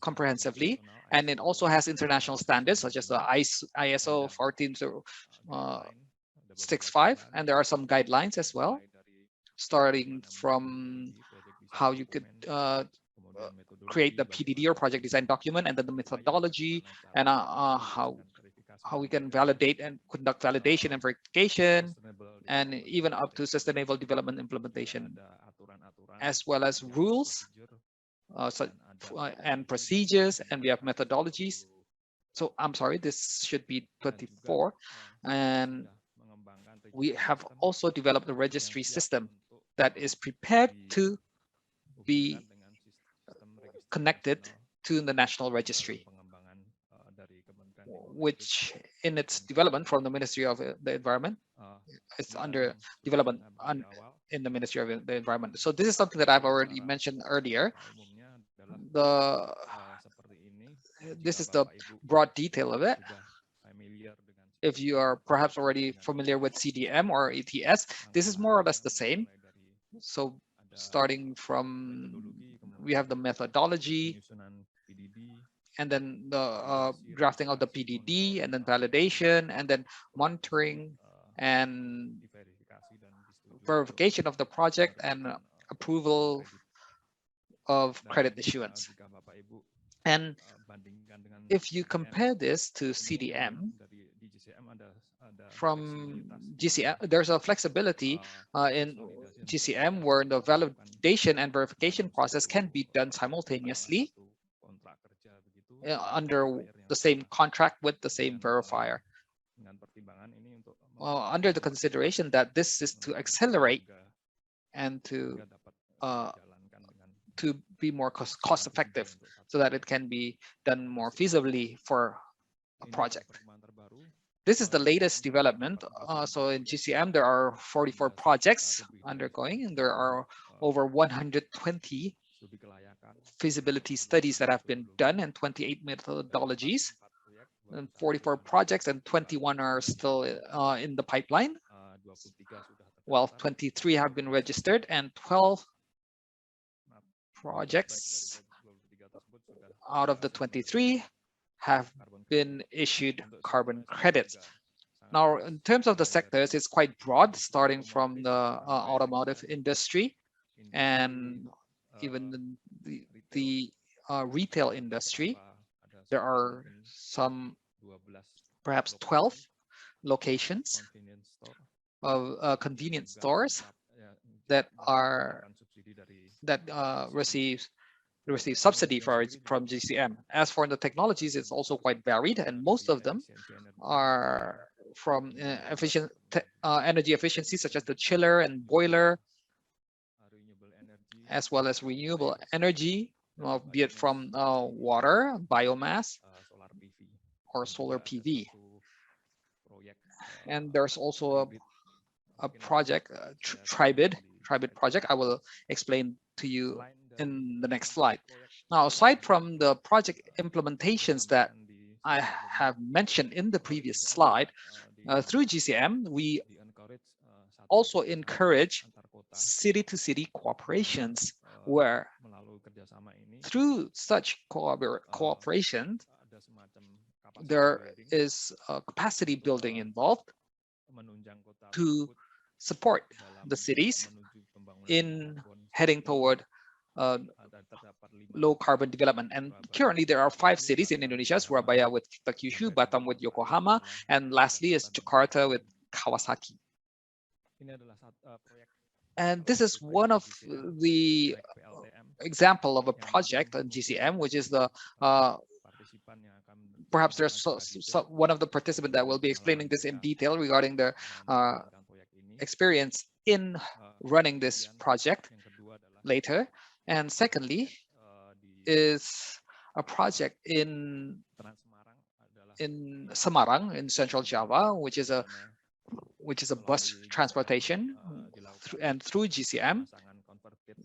comprehensively, and it also has international standards such as the ISO 14065, and there are some guidelines as well, starting from how you could create the PDD or project design document, and then the methodology, and how we can validate and conduct validation and verification, and even up to sustainable development implementation, as well as rules and procedures, and we have methodologies. So I'm sorry, this should be 24. And we have also developed a registry system that is prepared to be connected to the national registry, which in its development from the Ministry of the Environment, it's under development in the Ministry of the Environment. So this is something that I've already mentioned earlier. This is the broad detail of it. If you are perhaps already familiar with CDM or ETS, this is more or less the same. So starting from, we have the methodology, and then the drafting of the PDD, and then validation, and then monitoring and verification of the project, and approval of credit issuance. And if you compare this to CDM, from JCM, there's a flexibility in JCM where the validation and verification process can be done simultaneously under the same contract with the same verifier. Under the consideration that this is to accelerate and to be more cost effective, so that it can be done more feasibly for a project. This is the latest development. So in JCM, there are 44 projects undergoing, and there are over 120 feasibility studies that have been done, and 28 methodologies, and 44 projects, and 21 are still in the pipeline, while 23 have been registered, and 12 projects out of the 23 have been issued carbon credits. Now, in terms of the sectors, it's quite broad, starting from the automotive industry, and even the retail industry. There are some, perhaps 12 locations of convenience stores that receive subsidy from JCM. As for the technologies, it's also quite varied, and most of them are from energy efficiency, such as the chiller and boiler, as well as renewable energy, be it from water, biomass, or solar PV. And there's also a project, Tribid project. I will explain to you in the next slide. Now, aside from the project implementations that I have mentioned in the previous slide, through JCM, we also encourage city-to-city cooperations, where through such cooperation, there is a capacity building involved to support the cities in heading toward low carbon development. And currently there are 5 cities in Indonesia: Surabaya with Kyushu, Batam with Yokohama, and lastly is Jakarta with Kawasaki. And this is one of the example of a project on JCM, which is the perhaps there's one of the participants that will be explaining this in detail regarding their experience in running this project later. And secondly is a project in in Semarang in Central Java, which is a bus transportation, and through GCM,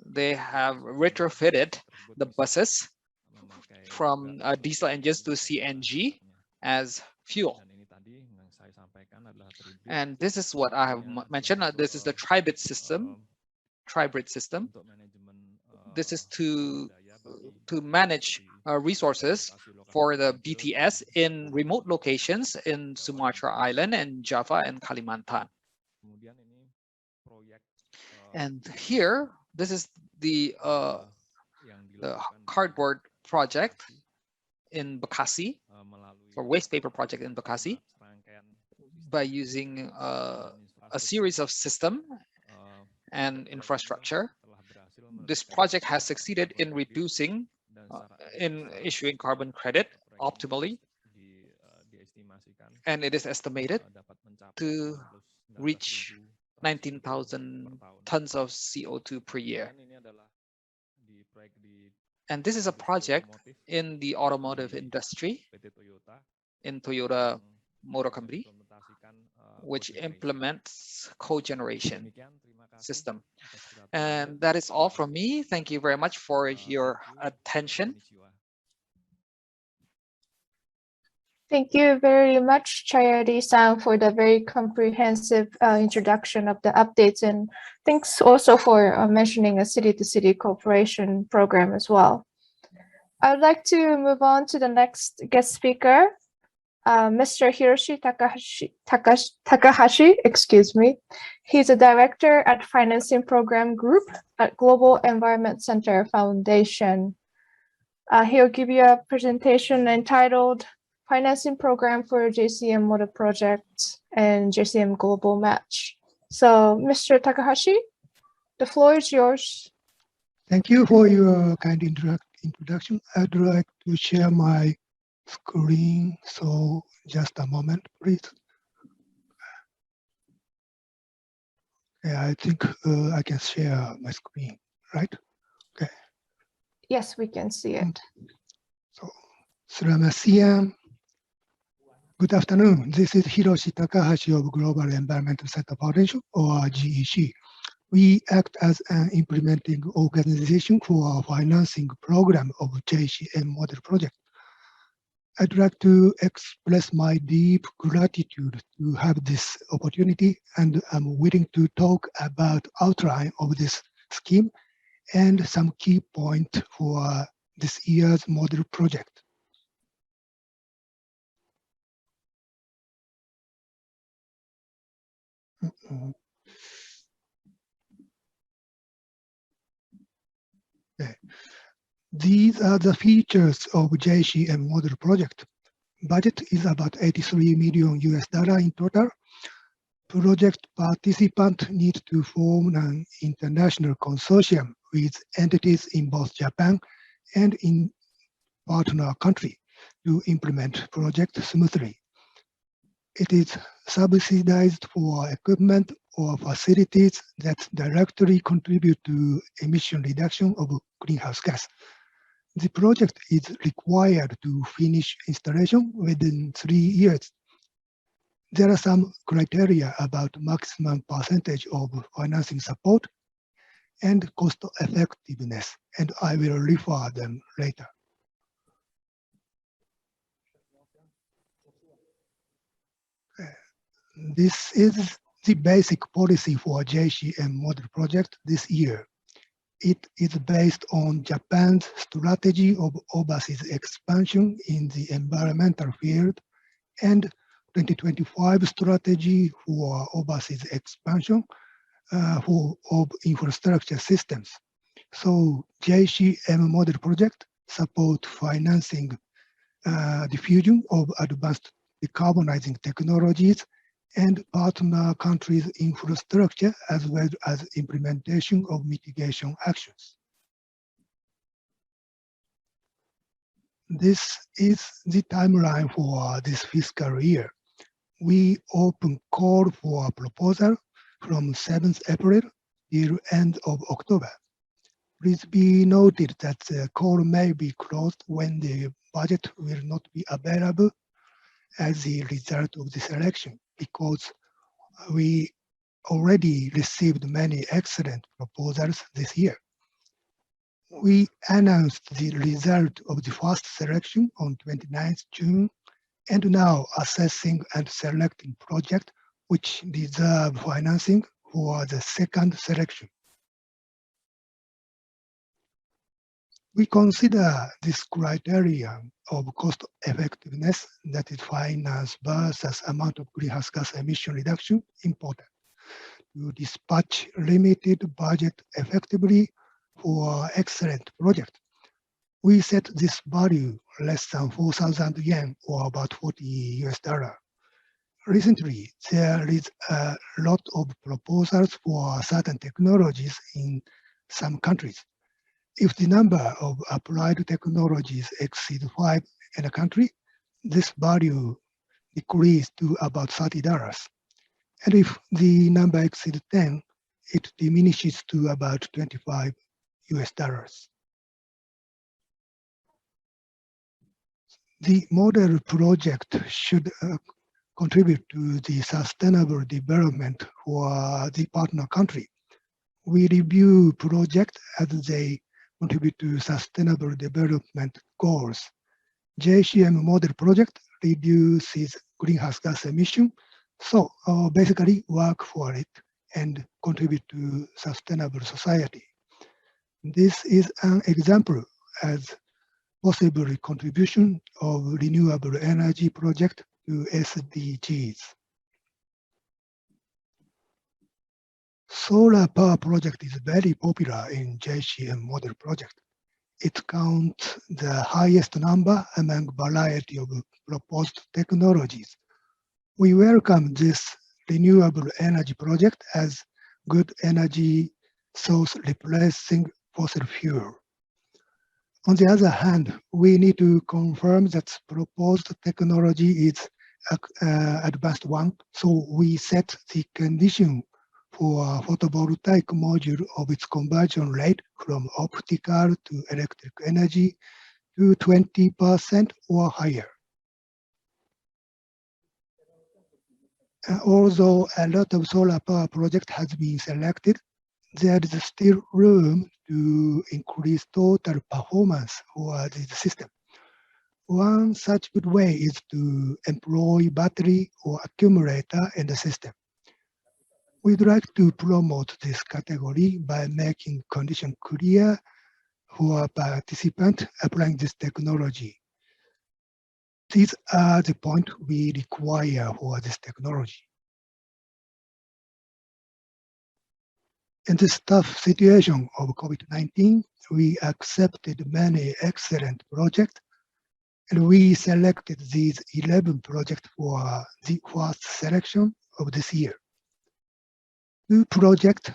they have retrofitted the buses from diesel engines to CNG as fuel. And this is what I have mentioned. This is the Tribrid system. This is to manage resources for the BTS in remote locations in Sumatra Island and Java and Kalimantan. And here, this is the cardboard project in Bekasi, or waste paper project in Bekasi, by using a series of system and infrastructure. This project has succeeded in reducing, in issuing carbon credit optimally, and it is estimated to reach 19,000 tons of CO2 per year. And this is a project in the automotive industry, in Toyota Motor Company, which implements cogeneration system. And that is all from me. Thank you very much for your attention. Thank you very much, Chayadi-san, for the very comprehensive introduction of the updates, and thanks also for mentioning a city-to-city cooperation program as well. I'd like to move on to the next guest speaker, Mr. Hiroshi Takahashi, excuse me. He's a director at Financing Program Group at Global Environment Center Foundation. He'll give you a presentation entitled Financing Program for JCM Model Projects and JCM Global Match. So, Mr. Takahashi, the floor is yours. Thank you for your kind introduction. I'd like to share my screen. So just a moment, please. Yeah, I think I can share my screen, right? Okay. Yes, we can see it. So, selamat siang. Good afternoon. This is Hiroshi Takahashi of Global Environmental Center Foundation, or GEC. We act as an implementing organization for a financing program of JCM Model Project. I'd like to express my deep gratitude to have this opportunity, and I'm willing to talk about outline of this scheme and some key points for this year's model project. Okay. These are the features of JCM Model Project. Budget is about 83 million US dollar in total. Project participants need to form an international consortium with entities in both Japan and in partner country to implement project smoothly. It is subsidized for equipment or facilities that directly contribute to emission reduction of greenhouse gas. The project is required to finish installation within 3 years. There are some criteria about maximum percentage of financing support and cost effectiveness, and I will refer them later. This is the basic policy for JCM Model Project this year. It is based on Japan's strategy of overseas expansion in the environmental field and 2025 strategy for overseas expansion of infrastructure systems. So JCM Model Project support financing diffusion of advanced decarbonizing technologies and partner countries' infrastructure, as well as implementation of mitigation actions. This is the timeline for this fiscal year. We open call for a proposal from 7th April till end of October. Please be noted that the call may be closed when the budget will not be available, as the result of this election because we already received many excellent proposals this year. We announced the result of the first selection on 29th June and now assessing and selecting projects which deserve financing for the second selection. We consider this criterion of cost effectiveness, that is finance versus amount of greenhouse gas emission reduction, important to dispatch limited budget effectively for excellent project. We set this value less than 4,000 yen or about $40. Recently, there is a lot of proposals for certain technologies in some countries. If the number of applied technologies exceeds 5 in a country, this value decreases to about $30. And if the number exceeds 10, it diminishes to about $25. The model project should contribute to the sustainable development for the partner country. We review projects as they contribute to sustainable development goals. JCM Model Project reduces greenhouse gas emission, so basically work for it and contribute to sustainable society. This is an example as possible contribution of renewable energy project to SDGs. Solar power project is very popular in JCM Model Project. It counts the highest number among variety of proposed technologies. We welcome this renewable energy project as good energy source replacing fossil fuel. On the other hand, we need to confirm that proposed technology is advanced one, so we set the condition for photovoltaic module of its conversion rate from optical to electric energy to 20% or higher. Although a lot of solar power project has been selected, there is still room to increase total performance for this system. One such good way is to employ battery or accumulator in the system. We'd like to promote this category by making conditions clear for participants applying this technology. These are the points we require for this technology. In this tough situation of COVID-19, we accepted many excellent projects, and we selected these 11 projects for the first selection of this year. 2 projects,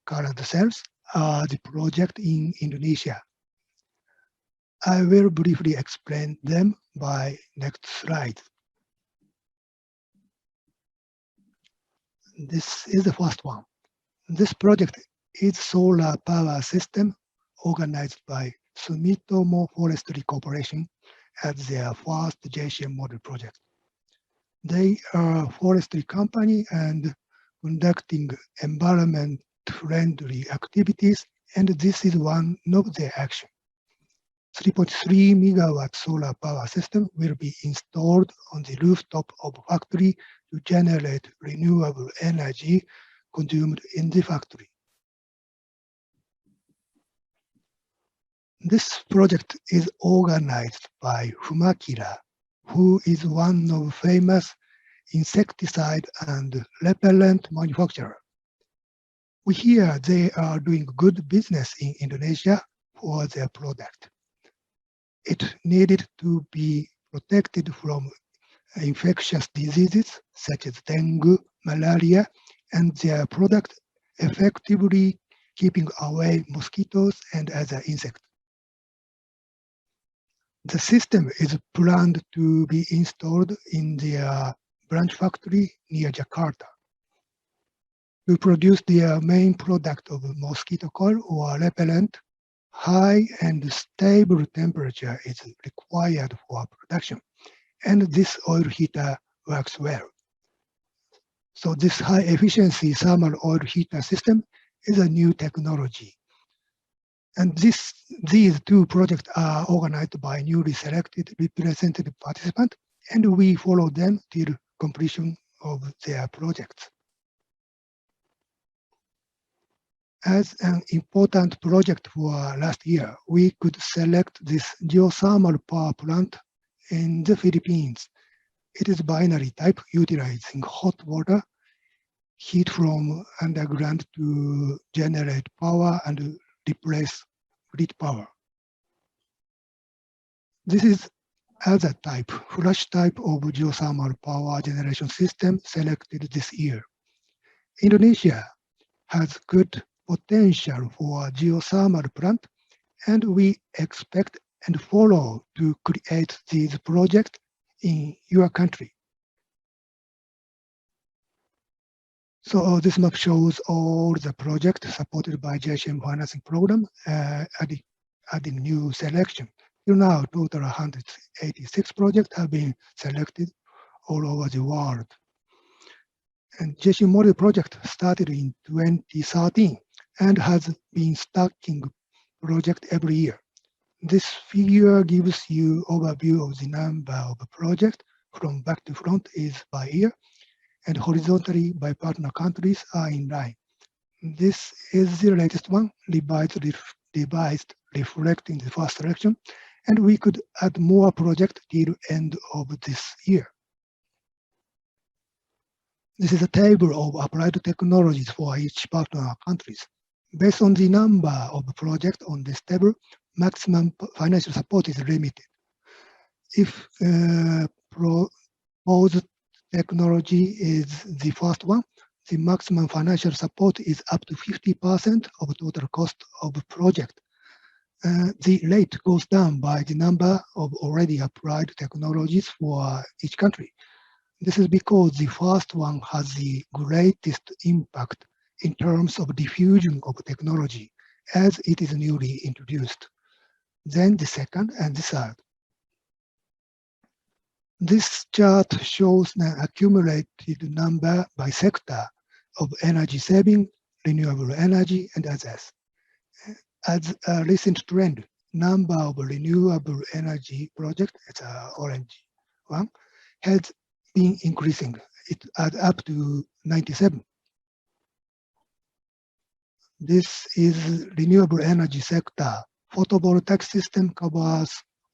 current sales, are the project in Indonesia. I will briefly explain them by next slide. This is the first one. This project is solar power system organized by Sumitomo Forestry Corporation as their first JCM model project. They are a forestry company and conducting environment-friendly activities, and this is one of their actions. 3.3 megawatt solar power system will be installed on the rooftop of factory to generate renewable energy consumed in the factory. This project is organized by Fumakira, who is one of famous insecticide and repellent manufacturer. We hear they are doing good business in Indonesia for their product. It needed to be protected from infectious diseases such as dengue, malaria, and their product effectively keeping away mosquitoes and other insects. The system is planned to be installed in their branch factory near Jakarta. To produce their main product of mosquito coil or repellent, high and stable temperature is required for production, and this oil heater works well. So this high efficiency thermal oil heater system is a new technology. And these two projects are organized by newly selected representative participants, and we follow them till completion of their projects. As an important project for last year, we could select this geothermal power plant in the Philippines. It is binary type, utilizing hot water, heat from underground to generate power and replace grid power. This is other type, flash type of geothermal power generation system selected this year. Indonesia has good potential for geothermal plant, and we expect and follow to create these projects in your country. So this map shows all the projects supported by JCM financing program, adding new selection. Till now, total 186 projects have been selected all over the world. And JCM Model Project started in 2013 and has been stacking project every year. This figure gives you overview of the number of projects from back to front is by year, and horizontally by partner countries are in line. This is the latest one, revised reflecting the first selection, and we could add more projects till end of this year. This is a table of applied technologies for each partner countries. Based on the number of projects on this table, maximum financial support is limited. If proposed technology is the first one, the maximum financial support is up to 50% of total cost of the project. The rate goes down by the number of already applied technologies for each country. This is because the first one has the greatest impact in terms of diffusion of technology, as it is newly introduced. Then the second and the third. This chart shows the accumulated number by sector of energy saving, renewable energy, and others. As a recent trend, number of renewable energy projects, it's an orange one, has been increasing. It adds up to 97. This is renewable energy sector. Photovoltaic system covers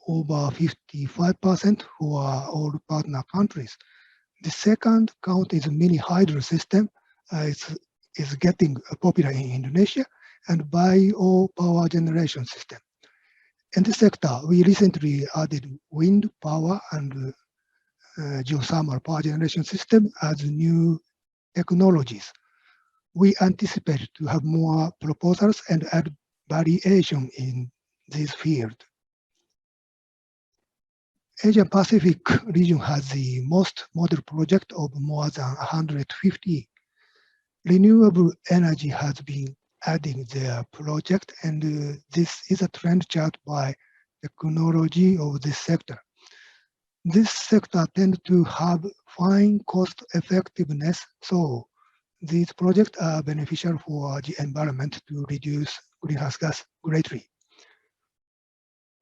over 55% for all partner countries. The second count is mini hydro system. It's getting popular in Indonesia, and bio power generation system. In this sector, we recently added wind power and geothermal power generation system as new technologies. We anticipate to have more proposals and add variation in this field. Asia Pacific region has the most model project of more than 150. Renewable energy has been adding their project, and this is a trend chart by technology of this sector. This sector tends to have fine cost effectiveness, so these projects are beneficial for the environment to reduce greenhouse gas greatly.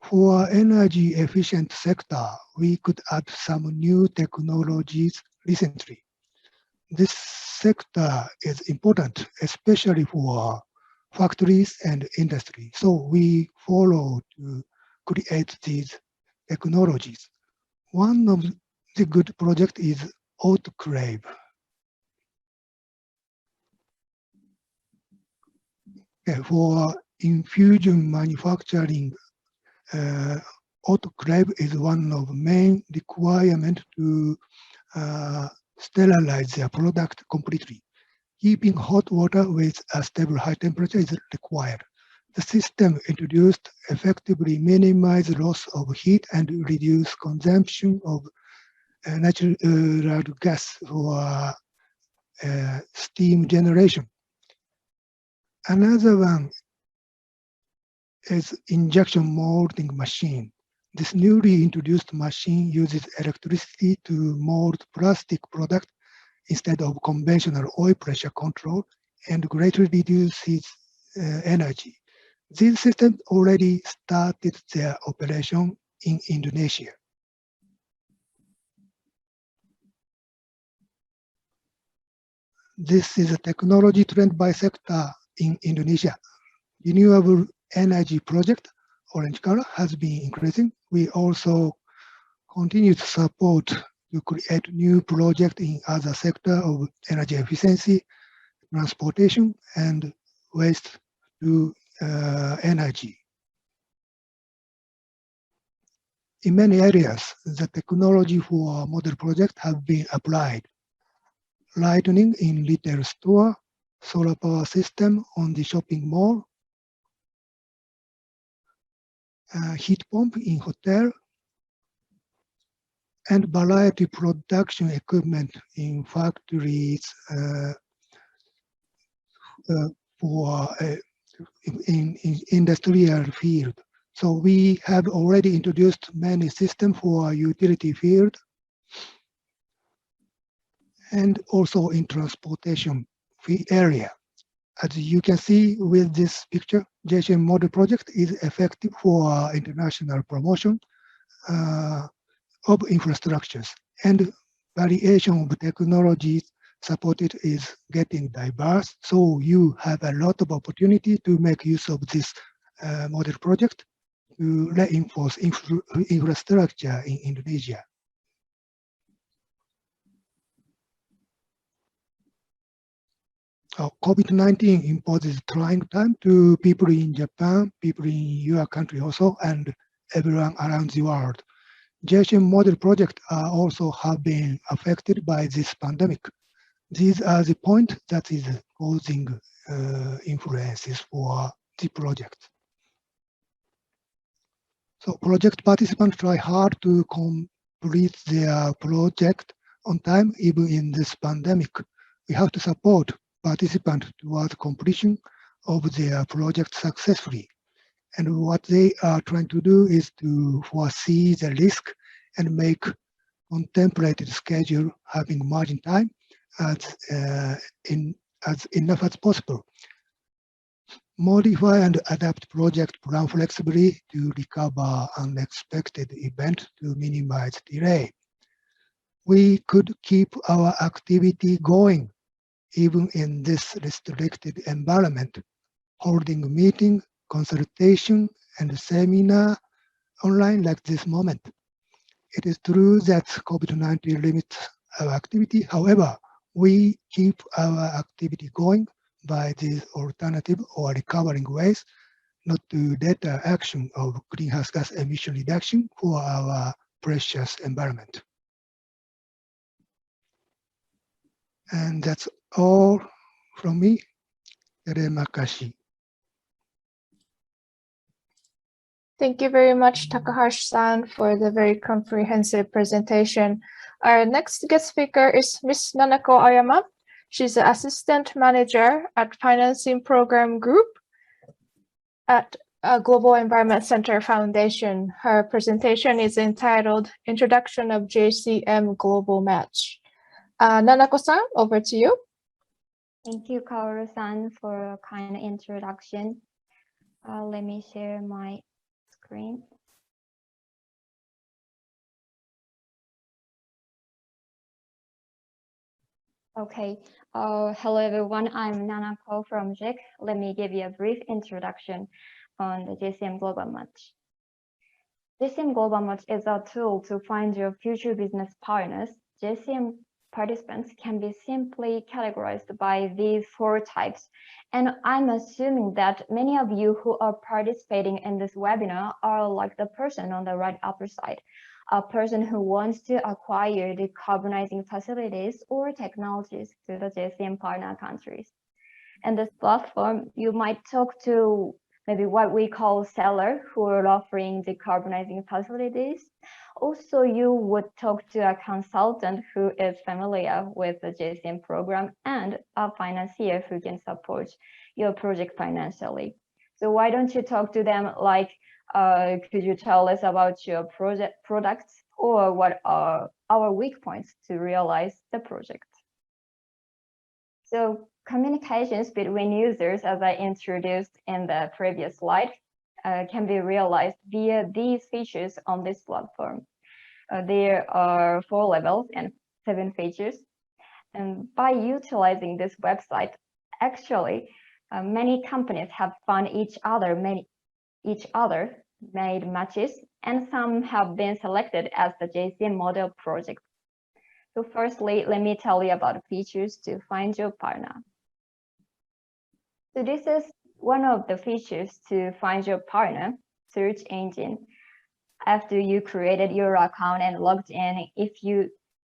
For energy efficient sector, we could add some new technologies recently. This sector is important, especially for factories and industry. So we follow to create these technologies. One of the good project is Autoclave. For infusion manufacturing, Autoclave is one of the main requirements to sterilize their product completely. Keeping hot water with a stable high temperature is required. The system introduced effectively minimize loss of heat and reduce consumption of natural gas for steam generation. Another one is injection molding machine. This newly introduced machine uses electricity to mold plastic product instead of conventional oil pressure control and greatly reduces energy. These systems already started their operation in Indonesia. This is a technology trend by sector in Indonesia. Renewable energy project, orange color, has been increasing. We also continue to support to create new projects in other sector of energy efficiency, transportation, and waste to energy. In many areas, the technology for model project have been applied. Lighting in retail store, solar power system on the shopping mall, heat pump in hotel, and variety production equipment in factories for in industrial field. So we have already introduced many systems for utility field and also in transportation area. As you can see with this picture, JCM Model Project is effective for international promotion of infrastructures, and variation of technologies supported is getting diverse. So you have a lot of opportunity to make use of this model project to reinforce infrastructure in Indonesia. COVID-19 imposes trying time to people in Japan, people in your country also, and everyone around the world. JCM model projects also have been affected by this pandemic. These are the points that is causing influences for the project. So project participants try hard to complete their project on time, even in this pandemic. We have to support participants towards completion of their project successfully. And what they are trying to do is to foresee the risk and make contemplated schedule having margin time as enough as possible. Modify and adapt project plan flexibly to recover unexpected event to minimize delay. We could keep our activity going even in this restricted environment, holding a meeting, consultation, and seminar online like this moment. It is true that COVID-19 limits our activity. However, we keep our activity going by these alternative or recovering ways, not to deter action of greenhouse gas emission reduction for our precious environment. And that's all from me. Terima kasih. Thank you very much, Takahashi-san, for the very comprehensive presentation. Our next guest speaker is Ms. Nanako Oyama. She's the Assistant Manager at Financing Program Group at Global Environment Center Foundation. Her presentation is entitled Introduction of JCM Global Match. Nanako-san, over to you. Thank you, Kaoru-san, for a kind introduction. Let me share my screen. Okay. Hello, everyone. I'm Nanako from JIC. Let me give you a brief introduction on the JCM Global Match. JCM Global Match is a tool to find your future business partners. JCM participants can be simply categorized by these 4 types. And I'm assuming that many of you who are participating in this webinar are like the person on the right upper side, a person who wants to acquire decarbonizing facilities or technologies to the JCM partner countries. In this platform, you might talk to maybe what we call seller who are offering decarbonizing facilities. Also, you would talk to a consultant who is familiar with the JCM program and a financier who can support your project financially. So why don't you talk to them like Could you tell us about your products or what are our weak points to realize the project? So communications between users, as I introduced in the previous slide, can be realized via these features on this platform. There are 4 levels and 7 features. And by utilizing this website, actually, many companies have found each other, made matches, and some have been selected as the JCM Model Project. So firstly, let me tell you about features to find your partner. So this is one of the features to find your partner, search engine. After you created your account and logged in, if you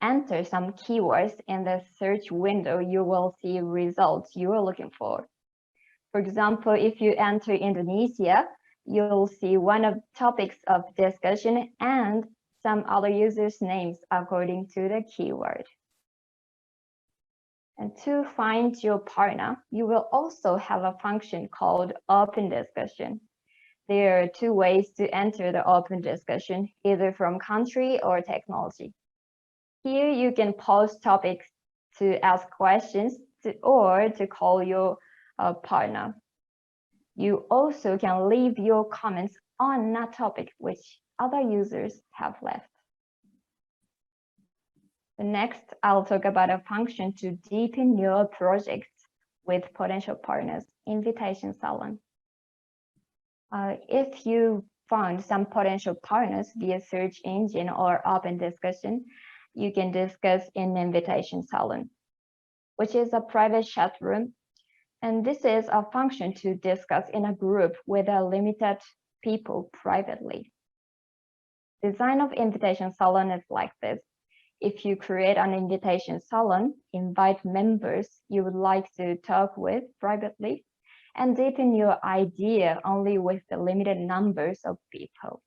enter some keywords in the search window, you will see results you are looking for. For example, if you enter Indonesia, you'll see one of topics of discussion and some other users' names according to the keyword. And to find your partner, you will also have a function called open discussion. There are 2 ways to enter the open discussion, either from country or technology. Here you can post topics to ask questions or to call your partner. You also can leave your comments on that topic which other users have left. Next, I'll talk about a function to deepen your projects with potential partners, invitation salon. If you found some potential partners via search engine or open discussion, you can discuss in invitation salon, which is a private chat room. And this is a function to discuss in a group with a limited people privately. Design of invitation salon is like this. If you create an invitation salon, invite members you would like to talk with privately, and deepen your idea only with the limited numbers of people.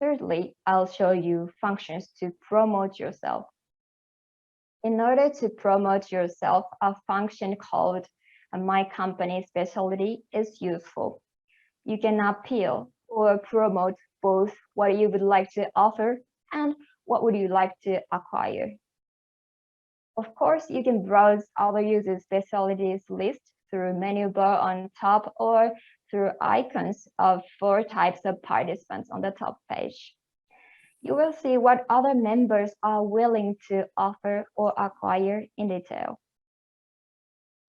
Thirdly, I'll show you functions to promote yourself. In order to promote yourself, a function called My Company Specialty is useful. You can appeal or promote both what you would like to offer and what would you like to acquire. Of course, you can browse other users' specialties list through menu bar on top or through icons of 4 types of participants on the top page. You will see what other members are willing to offer or acquire in detail.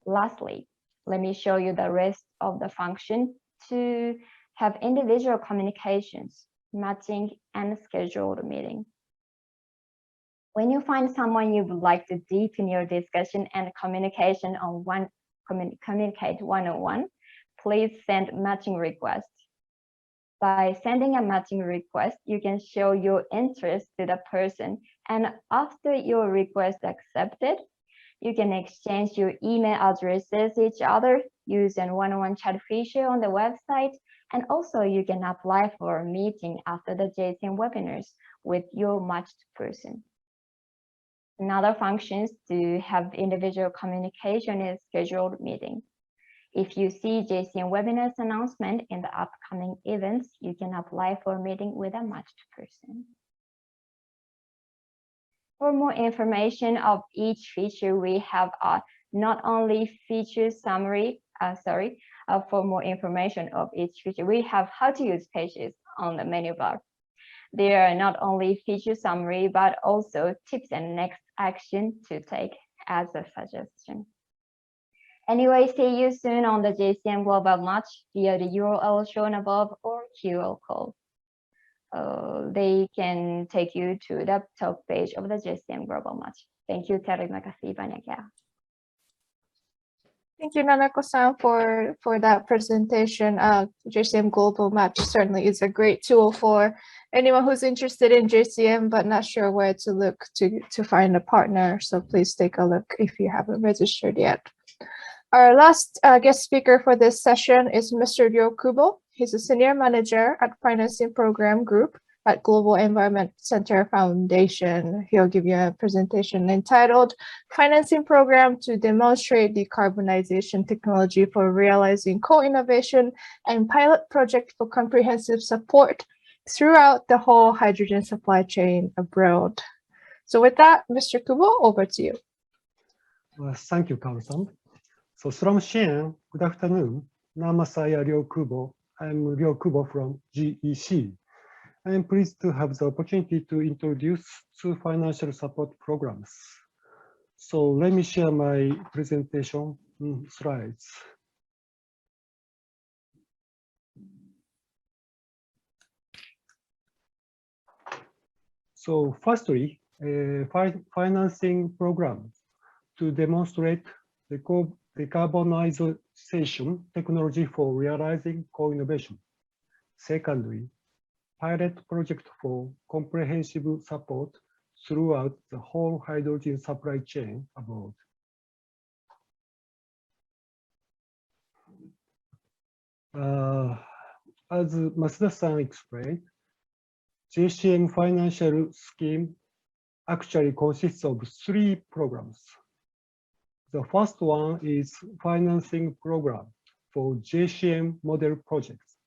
Lastly, let me show you the rest of the function to have individual communications, matching, and scheduled meeting. When you find someone you would like to deepen your discussion and communication on communicate one-on-one, please send matching request. By sending a matching request, you can show your interest to the person, and after your request accepted, you can exchange your email addresses each other, use a one-on-one chat feature on the website, and also you can apply for a meeting after the JCM webinars with your matched person. Another functions to have individual communication is scheduled meeting. If you see JCM webinars announcement in the upcoming events, you can apply for a meeting with a matched person. For more information of each feature, we have not only feature summary, for more information of each feature, we have how to use pages on the menu bar. There are not only feature summary, but also tips and next action to take as a suggestion. Anyway, see you soon on the JCM Global Match via the URL shown above or QR code. They can take you to the top page of the JCM Global Match. Thank you. Terima kasih banyak ya. Thank you, Nanako-san, for that presentation. JCM Global Match certainly is a great tool for anyone who's interested in JCM but not sure where to look to find a partner. So please take a look if you haven't registered yet. Our last guest speaker for this session is Mr. Ryo Kubo. He's a senior manager at Financing Program Group at Global Environment Center Foundation. He'll give you a presentation entitled Financing Program to Demonstrate Decarbonization Technology for Realizing Co-Innovation and Pilot Project for Comprehensive Support throughout the whole hydrogen supply chain abroad. So with that, Mr. Kubo, over to you. Thank you, Carl-san. So from Shien, good afternoon. Namasaya Ryo Kubo. I'm Ryo Kubo from GEC. I am pleased to have the opportunity to introduce two financial support programs. So let me share my presentation slides. So firstly, a financing program to demonstrate the decarbonization technology for realizing co-innovation. Secondly, pilot project for comprehensive support throughout the whole hydrogen supply chain abroad. As Masuda-san explained, JCM financial scheme actually consists of three programs. The first one is financing program for JCM Model Projects.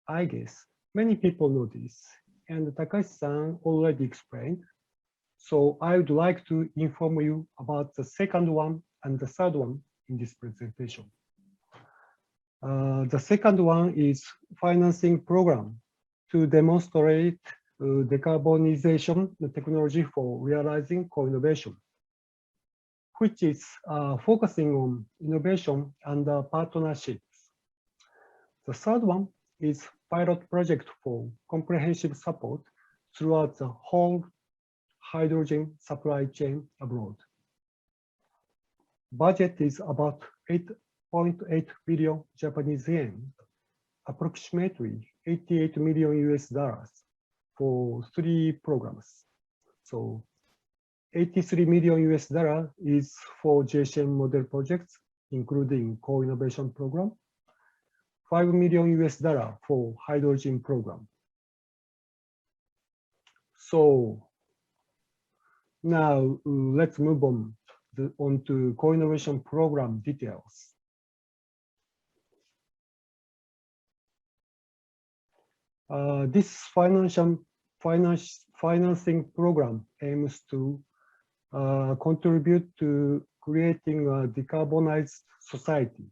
I guess many people know this, and Takashi-san already explained. So I would like to inform you about the second one and the third one in this presentation. The second one is financing program to demonstrate decarbonization technology for realizing co-innovation, which is focusing on innovation and partnerships. The third one is pilot project for comprehensive support throughout the whole hydrogen supply chain abroad. Budget is about 8.8 billion Japanese yen, approximately $88 million for three programs. So $83 million is for JCM Model Projects, including co-innovation program, $5 million for hydrogen program. So now let's move on to co-innovation program details. This financing program aims to contribute to creating a decarbonized society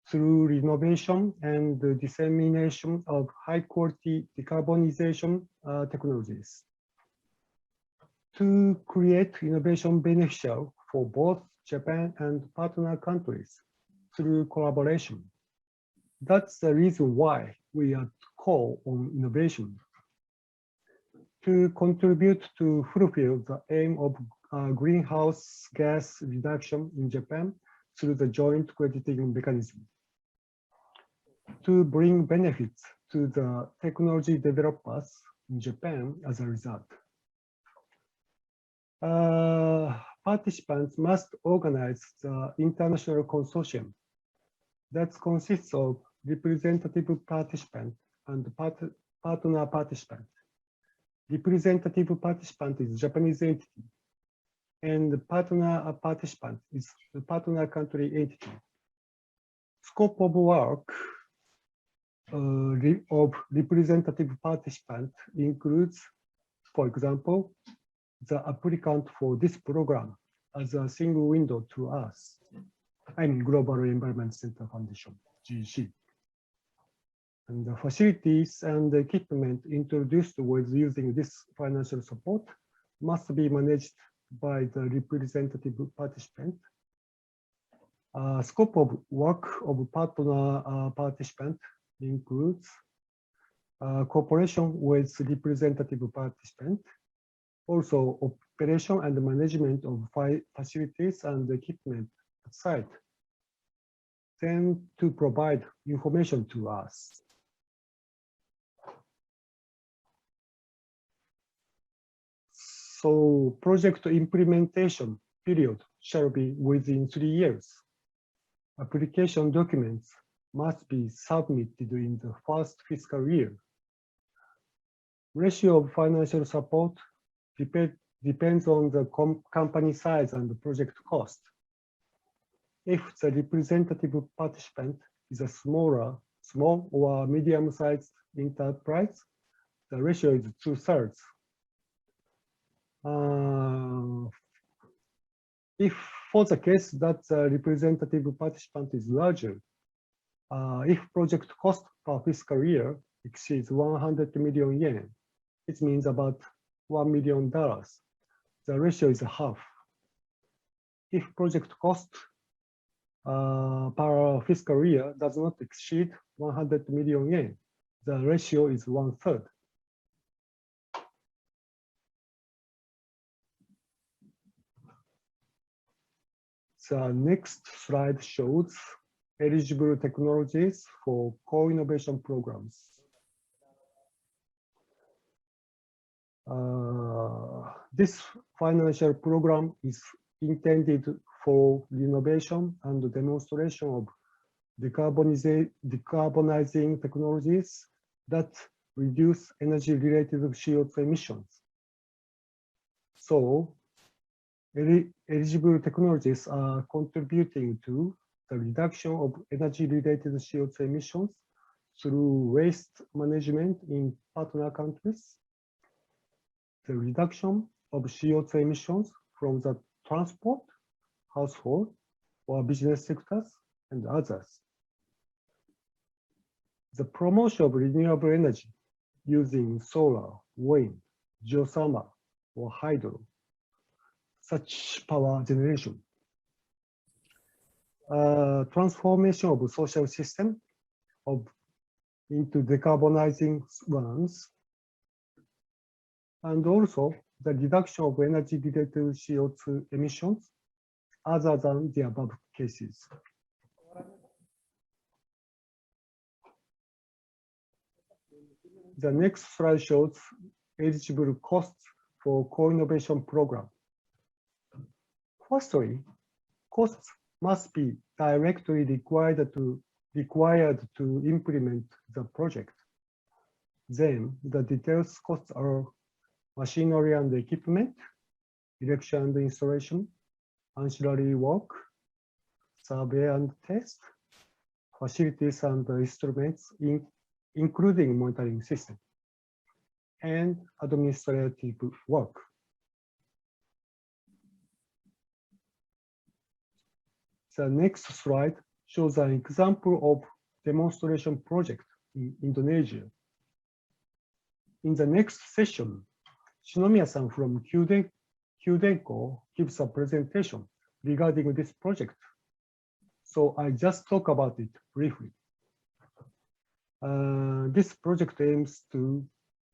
through renovation and the dissemination of high-quality decarbonization technologies to create innovation beneficial for both Japan and partner countries through collaboration. That's the reason why we are call on innovation to contribute to fulfill the aim of greenhouse gas reduction in Japan through the joint crediting mechanism, to bring benefits to the technology developers in Japan as a result. Participants must organize the international consortium that consists of representative participant and partner participant. Representative participant is Japanese entity, and the partner participant is the partner country entity. Scope of work of representative participant includes, for example, the applicant for this program as a single window to us. I mean, Global Environment Center Foundation, GEC. And the facilities and the equipment introduced with using this financial support must be managed by the representative participant. Scope of work of partner participant includes cooperation with representative participant, also operation and management of facilities and equipment at site, then to provide information to us. So project implementation period shall be within 3 years. Application documents must be submitted in the first fiscal year. ratio of financial support depends on the company size and the project cost. If the representative participant is a small or medium-sized enterprise, the ratio is 2/3. If for the case that the representative participant is larger, if project cost per fiscal year exceeds 100 million yen, it means about $1 million. The ratio is half. If project cost per fiscal year does not exceed 100 million yen, the ratio is 1/3. The next slide shows eligible technologies for co-innovation programs. This financial program is intended for innovation and demonstration of decarbonizing technologies that reduce energy-related CO2 emissions. So, eligible technologies are contributing to the reduction of energy-related CO2 emissions through waste management in partner countries, the reduction of CO2 emissions from the transport, household, or business sectors, and others. The promotion of renewable energy using solar, wind, geothermal, or hydro, such power generation. Transformation of social system into decarbonizing ones, and also the reduction of energy-related CO2 emissions other than the above cases. The next slide shows eligible costs for co-innovation program. Firstly, costs must be directly required to implement the project. Then the details costs are machinery and equipment, erection and installation, ancillary work, survey and test, facilities and instruments, including monitoring system, and administrative work. The next slide shows an example of demonstration project in Indonesia. In the next session, Shinomiya-san from Kengo gives a presentation regarding this project. So I just talk about it briefly. This project aims to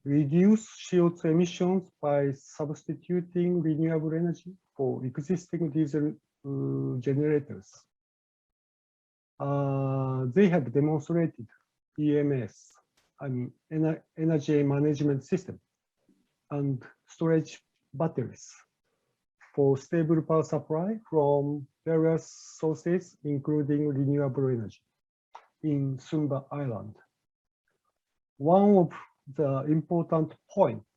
reduce CO2 emissions by substituting renewable energy for existing diesel generators. They have demonstrated EMS, energy management system, and storage batteries for stable power supply from various sources, including renewable energy in Sumba Island. One of the important points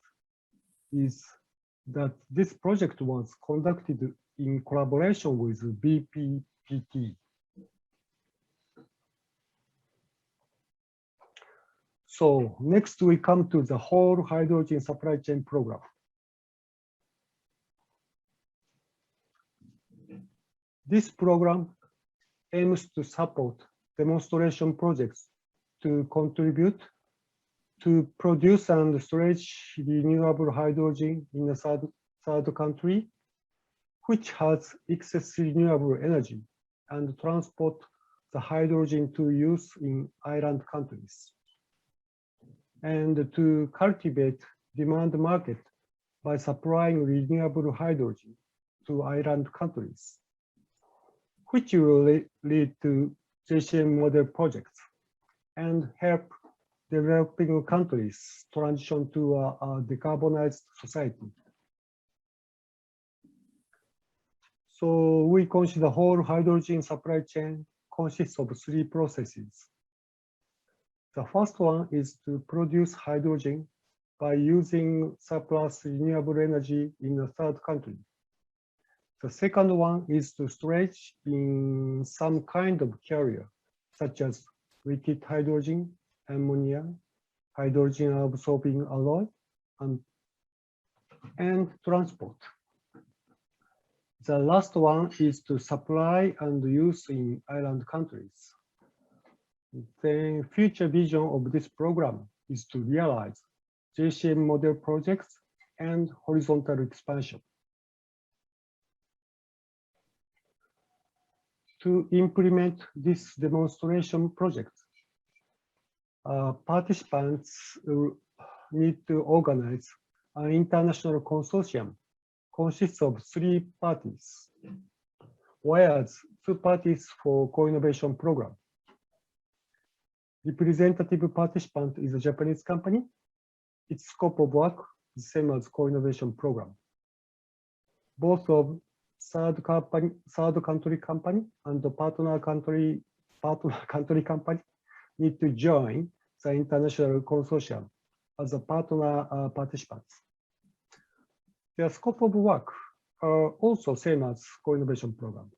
is that this project was conducted in collaboration with BPPT. So next we come to the whole hydrogen supply chain program. This program aims to support demonstration projects to contribute to produce and storage renewable hydrogen in a third country, which has excess renewable energy, and transport the hydrogen to use in island countries, and to cultivate demand market by supplying renewable hydrogen to island countries, which will lead to JCM model projects and help developing countries transition to a decarbonized society. So we consider whole hydrogen supply chain consists of 3 processes. The first one is to produce hydrogen by using surplus renewable energy in a third country. The second one is to storage in some kind of carrier, such as liquid hydrogen, ammonia, hydrogen absorbing alloy, and transport. The last one is to supply and use in island countries. The future vision of this program is to realize JCM model projects and horizontal expansion. To implement this demonstration project, participants need to organize an international consortium consists of 3 parties, whereas 2 parties for co-innovation program. Representative participant is a Japanese company. Its scope of work is same as co-innovation program. Both of third country company and the partner country company need to join the international consortium as a partner participants. Their scope of work are also same as co-innovation program.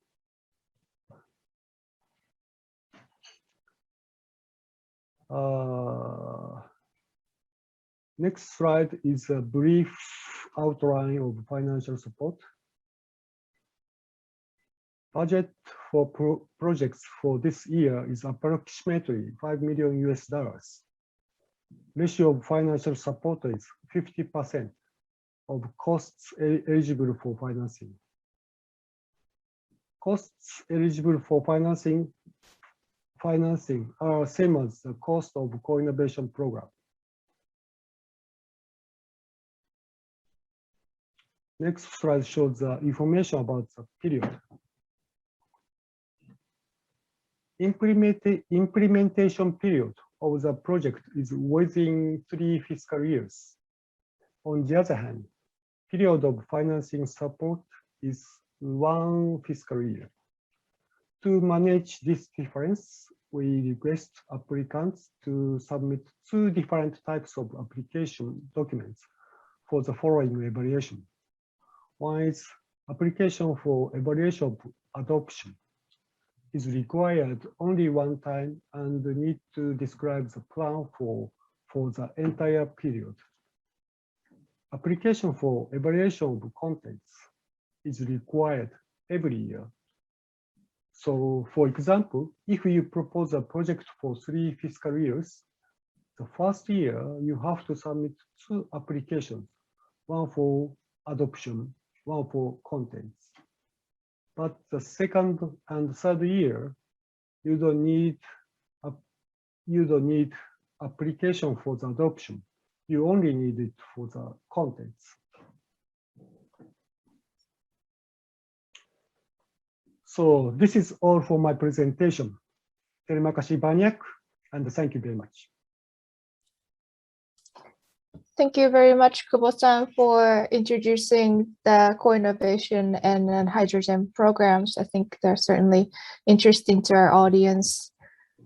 Next slide is a brief outline of financial support. Budget for projects for this year is approximately $5 million. Ratio of financial support is 50% of costs eligible for financing. Costs eligible for financing are same as the cost of co-innovation program. Next slide shows the information about the period. Implementation period of the project is within 3 fiscal years. On the other hand, period of financing support is 1 fiscal year. To manage this difference, we request applicants to submit 2 different types of application documents for the following evaluation. One is application for evaluation of adoption. Is required only 1 time and need to describe the plan for the entire period. Application for evaluation of contents is required every year. So, for example, if you propose a project for 3 fiscal years, the first year you have to submit 2 applications, 1 for adoption, 1 for contents. But the second and third year, you don't need application for the adoption. You only need it for the contents. So this is all for my presentation. Terima kasih banyak, and thank you very much. Thank you very much, Kubo-san, for introducing the co-innovation and then hydrogen programs. I think they're certainly interesting to our audience.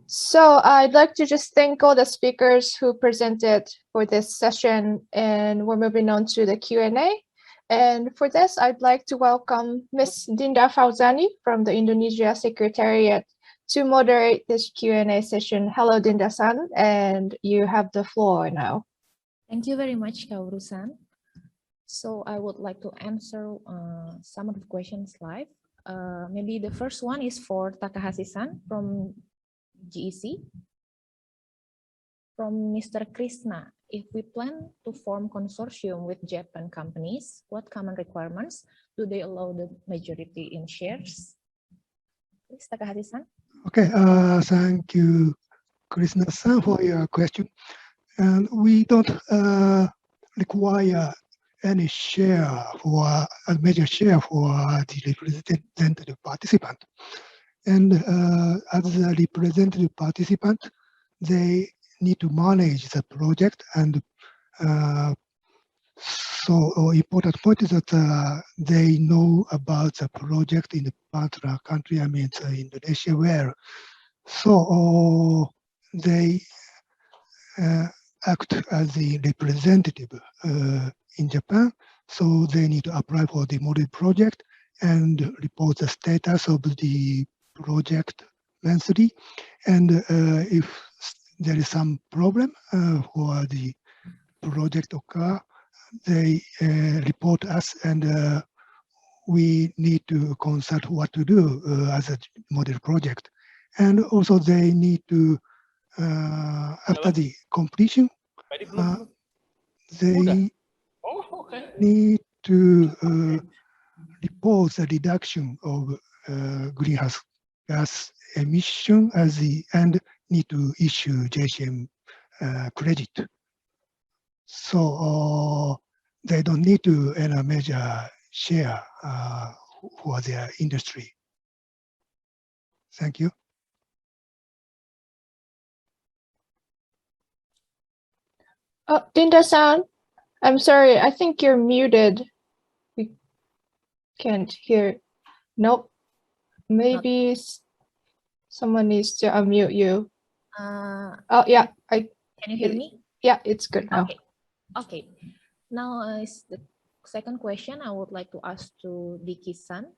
So I'd like to just thank all the speakers who presented for this session, and we're moving on to the Q&A. And for this, I'd like to welcome Ms. Dinda Fauzani from the Indonesia Secretariat to moderate this Q&A session. Hello, Dinda-san, and you have the floor now. Thank you very much, Kaoru-san. So I would like to answer some of the questions live. Maybe the first one is for Takahashi-san from GEC. From Mr. Krishna, if we plan to form consortium with Japan companies, what common requirements do they allow the majority in shares? Please, Takahashi-san. Okay, thank you, Krishna-san, for your question. And we don't require any share for a major share for the representative participant. And as a representative participant, they need to manage the project. And so important point is that they know about the project in the partner country, I mean Indonesia, where so they act as the representative in Japan. So they need to apply for the model project and report the status of the project monthly. And if there is some problem for the project occur, they report us, and we need to consult what to do as a model project. And also they need to, after the completion, they need to report the reduction of greenhouse gas emission and need to issue JCM credit. So they don't need to measure share for their industry. Thank you. Oh, Dinda-san, I'm sorry, I think you're muted. We can't hear. Nope. Maybe someone needs to unmute you. Oh, yeah. Can you hear me? Yeah, it's good now. Okay. Okay. Now is the second question I would like to ask to Diki-san.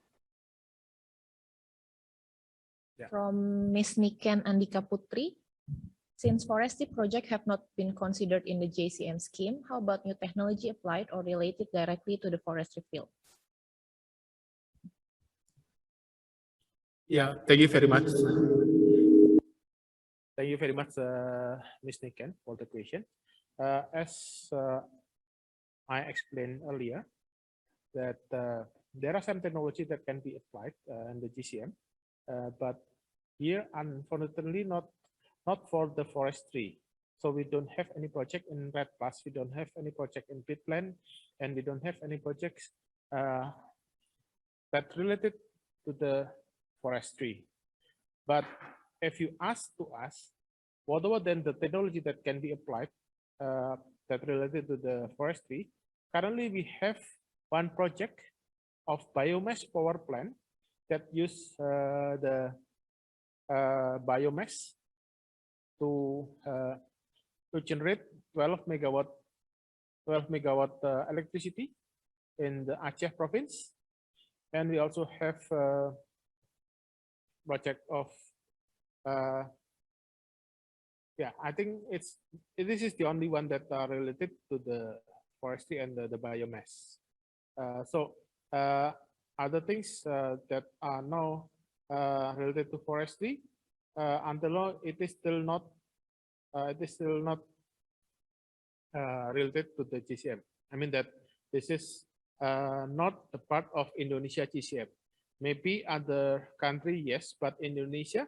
From Ms. Niken Andika Putri. Since forestry projects have not been considered in the JCM scheme, how about new technology applied or related directly to the forestry field? Yeah, thank you very much. Thank you very much, Ms. Niken, for the question. As I explained earlier, that there are some technology that can be applied in the GCM, but here, unfortunately, not for the forestry. So we don't have any project in Red Plus, we don't have any project in peatland, and we don't have any projects that related to the forestry. But if you ask to us, what about then the technology that can be applied that related to the forestry? Currently, we have one project of biomass power plant that use the biomass to generate 12 megawatt electricity in the Aceh province, and we also have a project of yeah, I think this is the only one that are related to the forestry and the biomass. So other things that are now related to forestry, until now it is still not related to the GCM. I mean that this is not a part of Indonesia GCM. Maybe other country, yes, but Indonesia,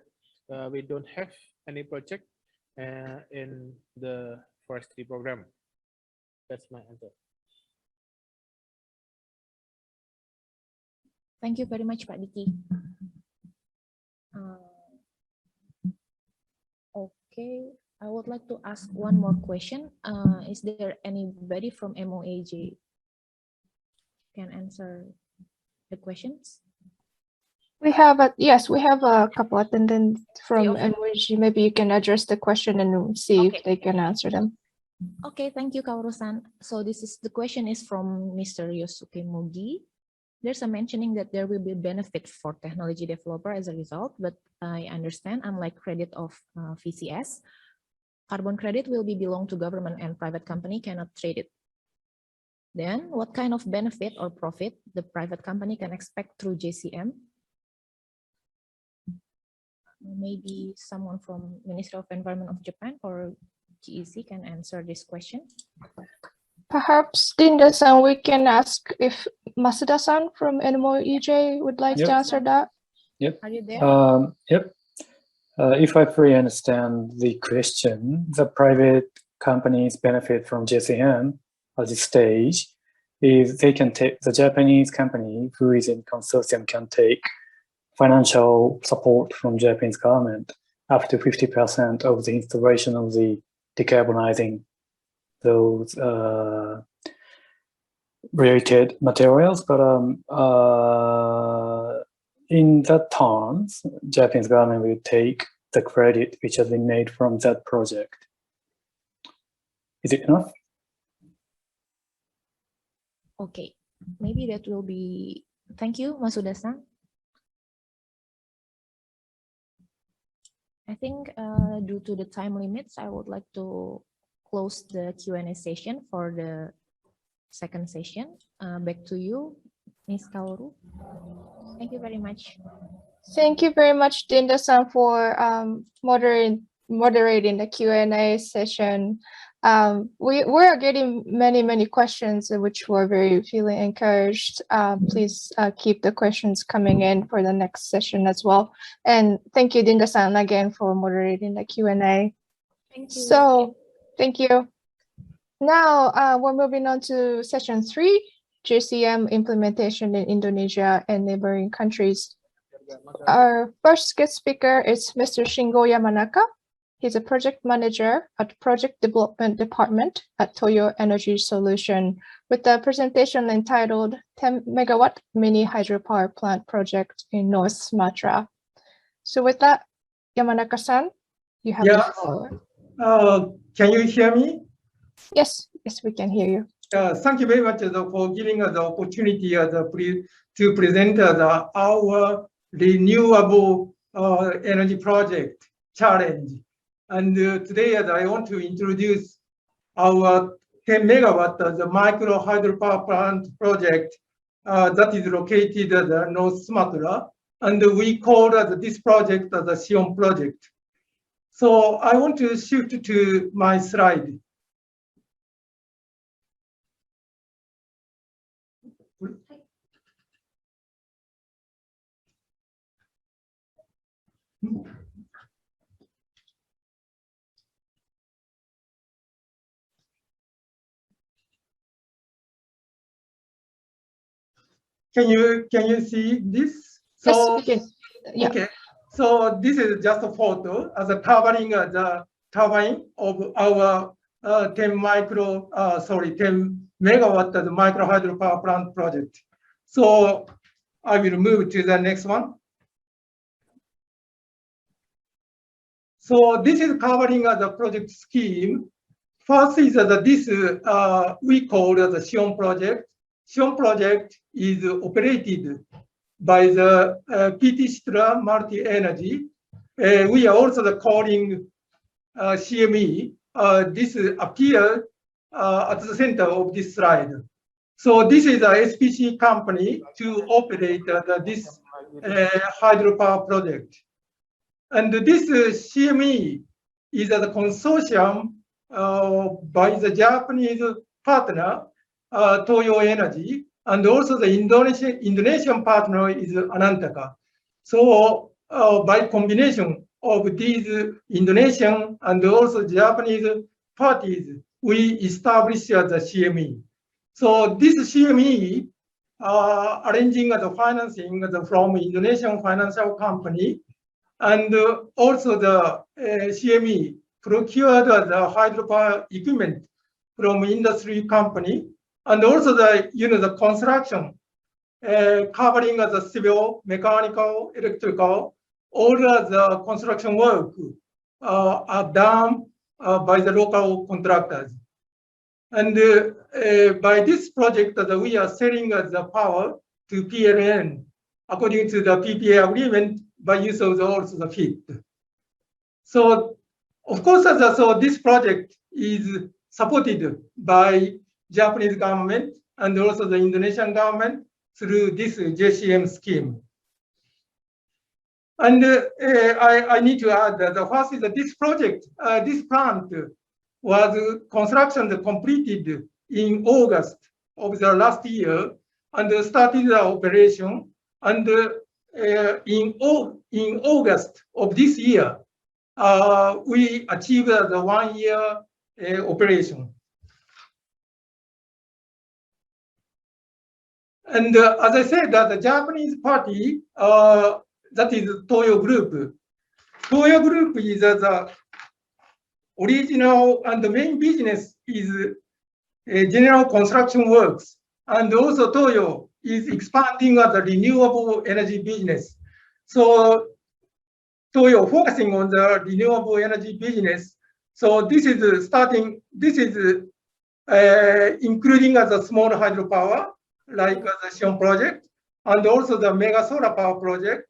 we don't have any project in the forestry program. That's my answer. Thank you very much, Pak Diki. Okay, I would like to ask one more question. Is there anybody from MOEJ can answer the questions? We have yes, we have a couple attendants from MOEJ. Maybe you can address the question and see if they can answer them. Okay, thank you, Kaoru-san. So the question is from Mr. Yosuke Mugi. There's a mentioning that there will be benefit for technology developer as a result, but I understand, unlike credit of VCS, carbon credit will be belong to government and private company cannot trade it. Then what kind of benefit or profit the private company can expect through JCM? Maybe someone from Ministry of Environment of Japan or GEC can answer this question. Perhaps Dinda-san, we can ask if Masuda-san from MOEJ would like to answer that. Yep. Are you there? Yep. If I fully understand the question, the private companies benefit from JCM at this stage is they can take, the Japanese company who is in consortium can take financial support from Japanese government up to 50% of the installation of the decarbonizing those related materials, but in that terms, Japanese government will take the credit which has been made from that project. Is it enough? Okay, maybe that will be, thank you, Masuda-san. I think due to the time limits, I would like to close the Q&A session for the second session. Back to you, Ms. Kaoru. Thank you very much. Thank you very much, Dinda-san, for moderating the Q&A session. We are getting many questions, which we're very feeling encouraged. Please keep the questions coming in for the next session as well. And thank you, Dinda-san, again for moderating the Q&A. Thank you. So, thank you. Now we're moving on to session 3, JCM implementation in Indonesia and neighboring countries. Our first guest speaker is Mr. Shingo Yamanaka. He's a project manager at Project Development Department at Toyo Energy Solution with a presentation entitled 10 Megawatt Mini Hydropower Plant Project in North Sumatra. So with that, Yamanaka-san, you have the floor. Can you hear me? Yes, we can hear you. Thank you very much for giving us the opportunity to present our renewable energy project challenge. And today I want to introduce our 10 megawatt the micro hydropower plant project that is located at North Sumatra. And we call this project the Sion project. So I want to shift to my slide. Can you see this? So, yes, we can. Yeah. Okay. So this is just a photo as a covering the turbine of our 10 megawatt the micro hydropower plant project. So I will move to the next one. So this is covering the project scheme. First is this we call the Sion project. Sion project is operated by the PT Citra Multi Energy. We are also calling CME. This appears at the center of this slide. So this is a SPC company to operate this hydropower project. And this CME is a consortium by the Japanese partner, Toyo Energy, and also the Indonesian partner is Anantaka. So by combination of these Indonesian and also Japanese parties, we established the CME. So this CME arranging the financing from Indonesian financial company, and also the CME procured the hydropower equipment from industry company, and also the construction covering the civil, mechanical, electrical, all the construction work are done by the local contractors. And by this project, we are selling the power to PLN according to the PPA agreement by use of also the FIT. So, of course, so this project is supported by Japanese government and also the Indonesian government through this JCM scheme. And I need to add that the first is that this project, this plant was construction completed in August of the last year and started the operation. And in August of this year, we achieved the 1 year operation. And as I said, that the Japanese party, that is Toyo Group. Toyo Group is the original and the main business is general construction works. And also Toyo is expanding the renewable energy business. So Toyo focusing on the renewable energy business So this is starting. This is including as a small hydropower, like the Sion project, and also the mega solar power project,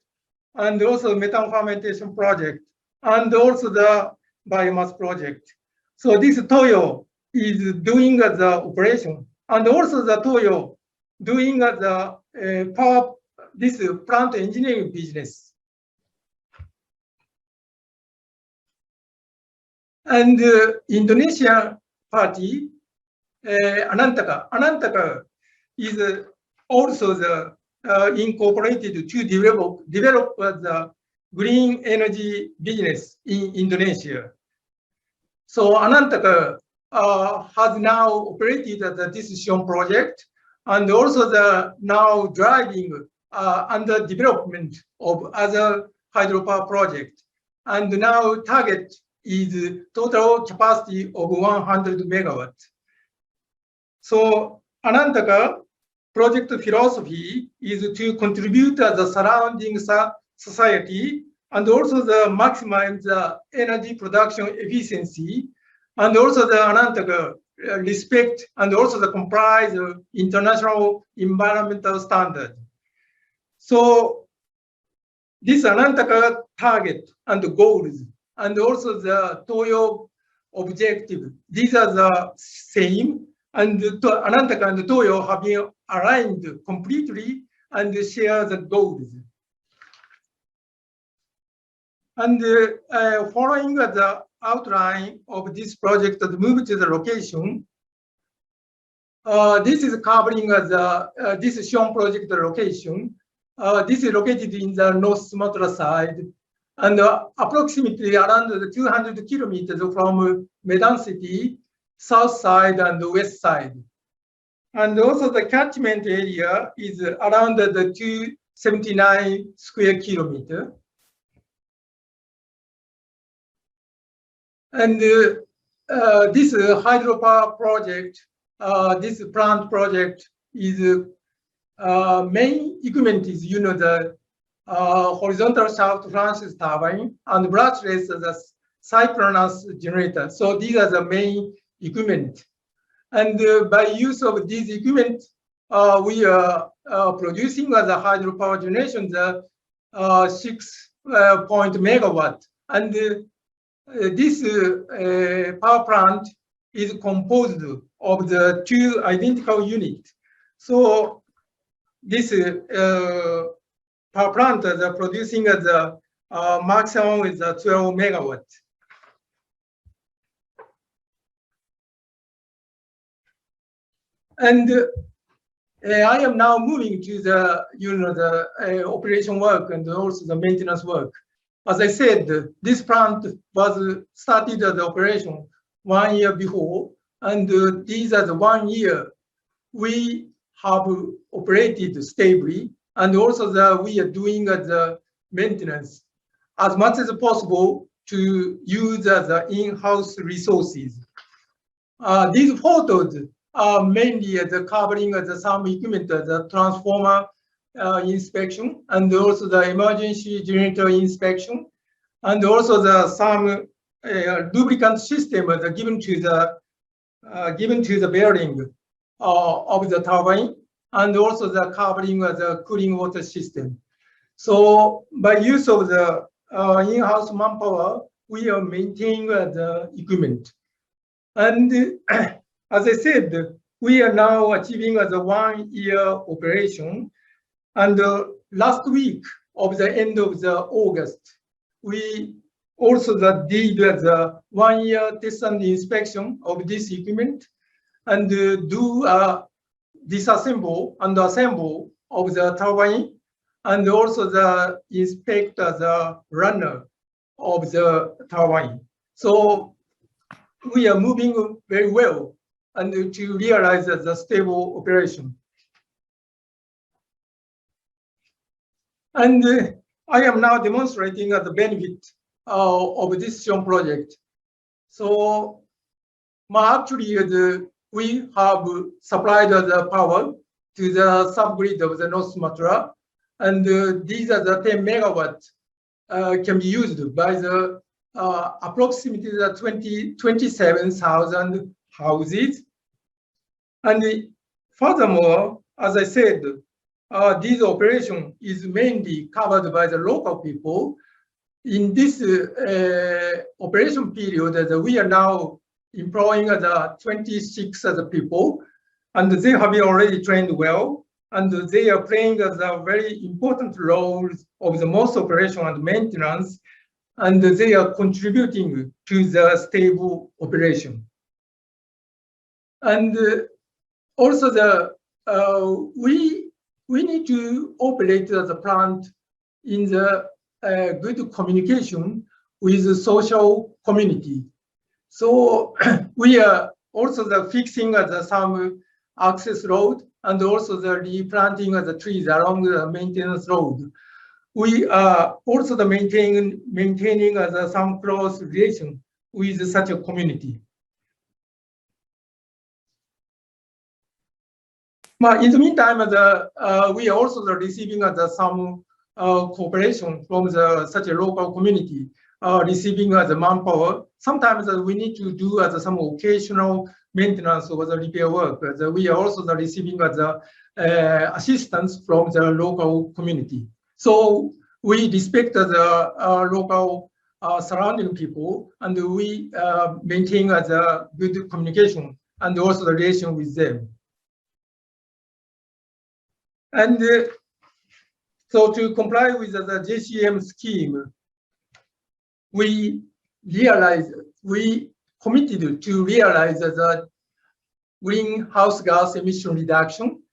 and also methane fermentation project, and also the biomass project. So this Toyo is doing the operation, and also the Toyo doing the power, this plant engineering business. And Indonesian party, Anantaka is also the incorporated to develop the green energy business in Indonesia. So Anantaka has now operated the decision project, and also the now driving under development of other hydropower project. And now target is total capacity of 100 megawatts. So Anantaka project philosophy is to contribute to the surrounding society, and also the maximize the energy production efficiency, and also the Anantaka respect and also the comprise of international environmental standard. So this Anantaka target and goals, and also the Toyo objective, these are the same, and Anantaka and Toyo have been aligned completely and share the goals. And following the outline of this project to move to the location, this is covering this is shown project location. This is located in the North Sumatra side, and approximately around 200 kilometers from Medan City, south side and the west side. And also the catchment area is around the 279 square kilometer. And this hydropower project, this plant project is main equipment is, the horizontal shaft Francis turbine and brushless the synchronous generator. So these are the main equipment. And by use of these equipment, we are producing the hydropower generation, the 6 megawatt. And this power plant is composed of the 2 identical units. So this power plant is producing the maximum is 12 megawatt. And I am now moving to the the operation work and also the maintenance work. As I said, this plant was started the operation 1 year before, and these are the 1 year we have operated stably, and also we are doing the maintenance as much as possible to use the in-house resources. These photos are mainly covering some equipment, the transformer inspection, and also the emergency generator inspection, and also some lubricant system given to the bearing of the turbine, and also the covering the cooling water system. So by use of the in-house manpower, we are maintaining the equipment. And as I said, we are now achieving the 1 year operation. And last week of the end of the August, we also did the 1 year test and inspection of this equipment, and do disassemble and assemble of the turbine, and also inspect the runner of the turbine. So we are moving very well and to realize the stable operation. And I am now demonstrating the benefit of this Sion project. So actually, we have supplied the power to the subgrid of the North Sumatra, and these are the 10 megawatts can be used by the approximately 27,000 houses. And furthermore, as I said, this operation is mainly covered by the local people. In this operation period, we are now employing the 26 people, and they have been already trained well, and they are playing a very important role of the most operation and maintenance, and they are contributing to the stable operation. And also we need to operate the plant in the good communication with the social community. So we are also fixing some access road and also the replanting of the trees along the maintenance road. We are also maintaining some close relation with such a community. In the meantime, we are also receiving some cooperation from such a local community, receiving the manpower. Sometimes we need to do some occasional maintenance of the repair work. We are also receiving the assistance from the local community. So we respect the local surrounding people, and we maintain the good communication and also the relation with them. And so to comply with the JCM scheme, we committed to realize the greenhouse gas emission reduction.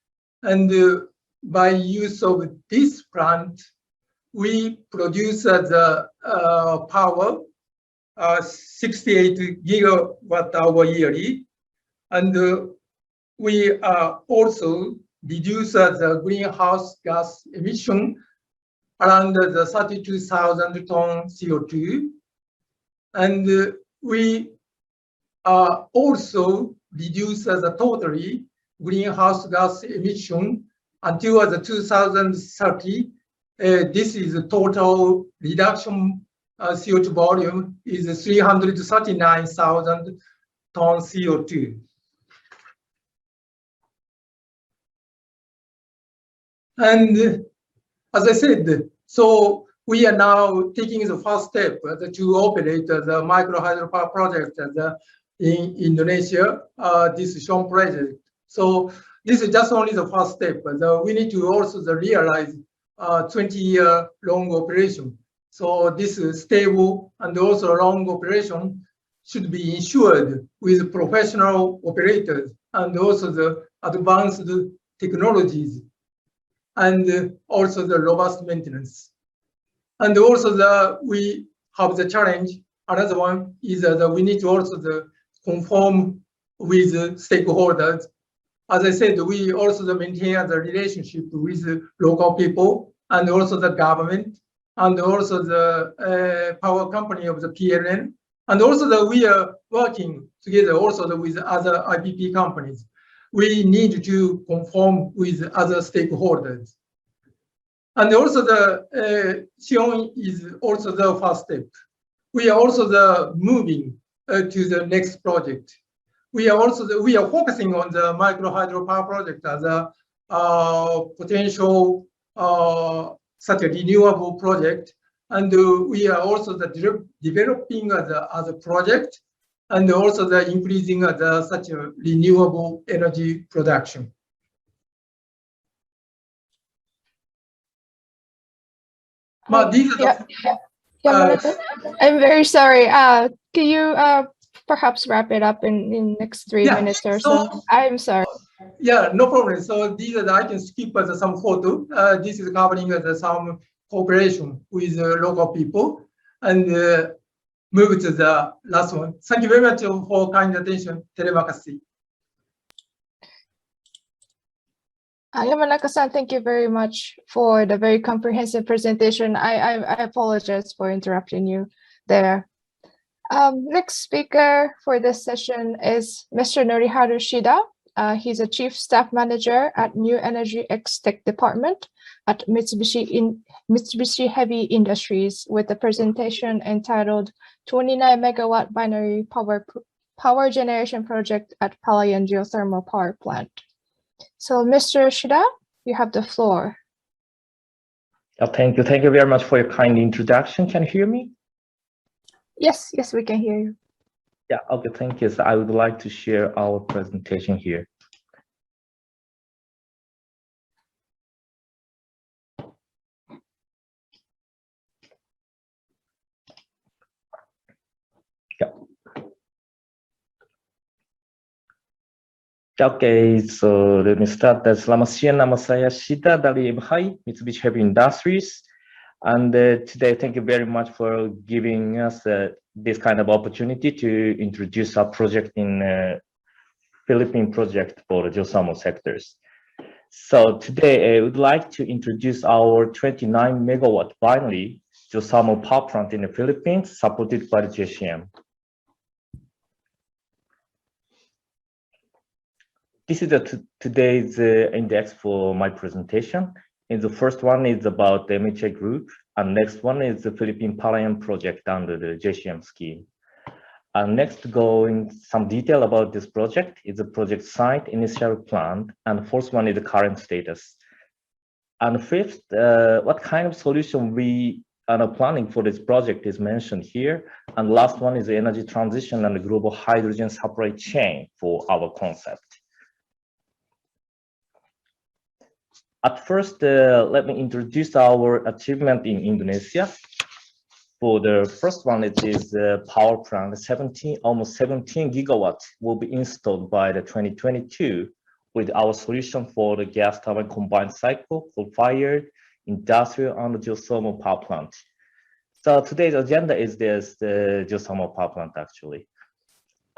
And by use of this plant, we produce the power 68 gigawatt hour yearly. And we also reduce the greenhouse gas emission around the 32,000 tons CO2. And we also reduce the totally greenhouse gas emission until the 2030. This is the total reduction CO2 volume is 339,000 tons CO2. And as I said, so we are now taking the first step to operate the micro hydropower project in Indonesia, this shown project. So this is just only the first step. We need to also realize 20-year long operation. So this stable and also long operation should be ensured with professional operators and also the advanced technologies, and also the robust maintenance. And also we have the challenge. Another one is that we need to also conform with stakeholders. As I said, we also maintain the relationship with local people and also the government and also the power company of the PLN. And also we are working together also with other IPP companies. We need to conform with other stakeholders. And also Sion is also the first step. We are also moving to the next project. We are focusing on the micro hydropower project as a potential such a renewable project, and we are also developing as a project, and also increasing such a renewable energy production. I'm very sorry. Can you perhaps wrap it up in next 3 minutes or so? I'm sorry. Yeah, no problem. So these are I can skip some photo. This is covering some cooperation with local people, and move to the last one. Thank you very much for kind attention. Terma City. Yamanaka-san, thank you very much for the very comprehensive presentation. I apologize for interrupting you there. Next speaker for this session is Mr. Noriharu Shida He's a Chief Staff Manager at New Energy X-Tech Department at Mitsubishi Heavy Industries with a presentation entitled 29 Megawatt Binary Power Generation Project at Palayan Geothermal Power Plant. So Mr. Shida, you have the floor. Thank you. Thank you very much for your kind introduction. Can you hear me? Yes, we can hear you. Yeah, okay, thank you. So I would like to share our presentation here. Yeah. Okay, so let me start. Selamat siang, nama saya Shida dari MHI, Mitsubishi Heavy Industries. And today, thank you very much for giving us this kind of opportunity to introduce our project in Philippine project for the geothermal sectors. So today, I would like to introduce our 29 megawatt binary geothermal power plant in the Philippines, supported by the JCM. This is today's index for my presentation. And the first one is about the MOEJ group, and next one is the Philippine Palayan project under the JCM scheme. And next, go in some detail about this project is the project site, initial plan, and fourth one is the current status. And fifth, what kind of solution we are planning for this project is mentioned here. And last one is the energy transition and the global hydrogen supply chain for our concept. At first, let me introduce our achievement in Indonesia. For the first one, it is a power plant, almost 17 gigawatts will be installed by the 2022 with our solution for the gas turbine combined cycle, coal-fired, industrial, and geothermal power plant. So today's agenda is this, the geothermal power plant actually.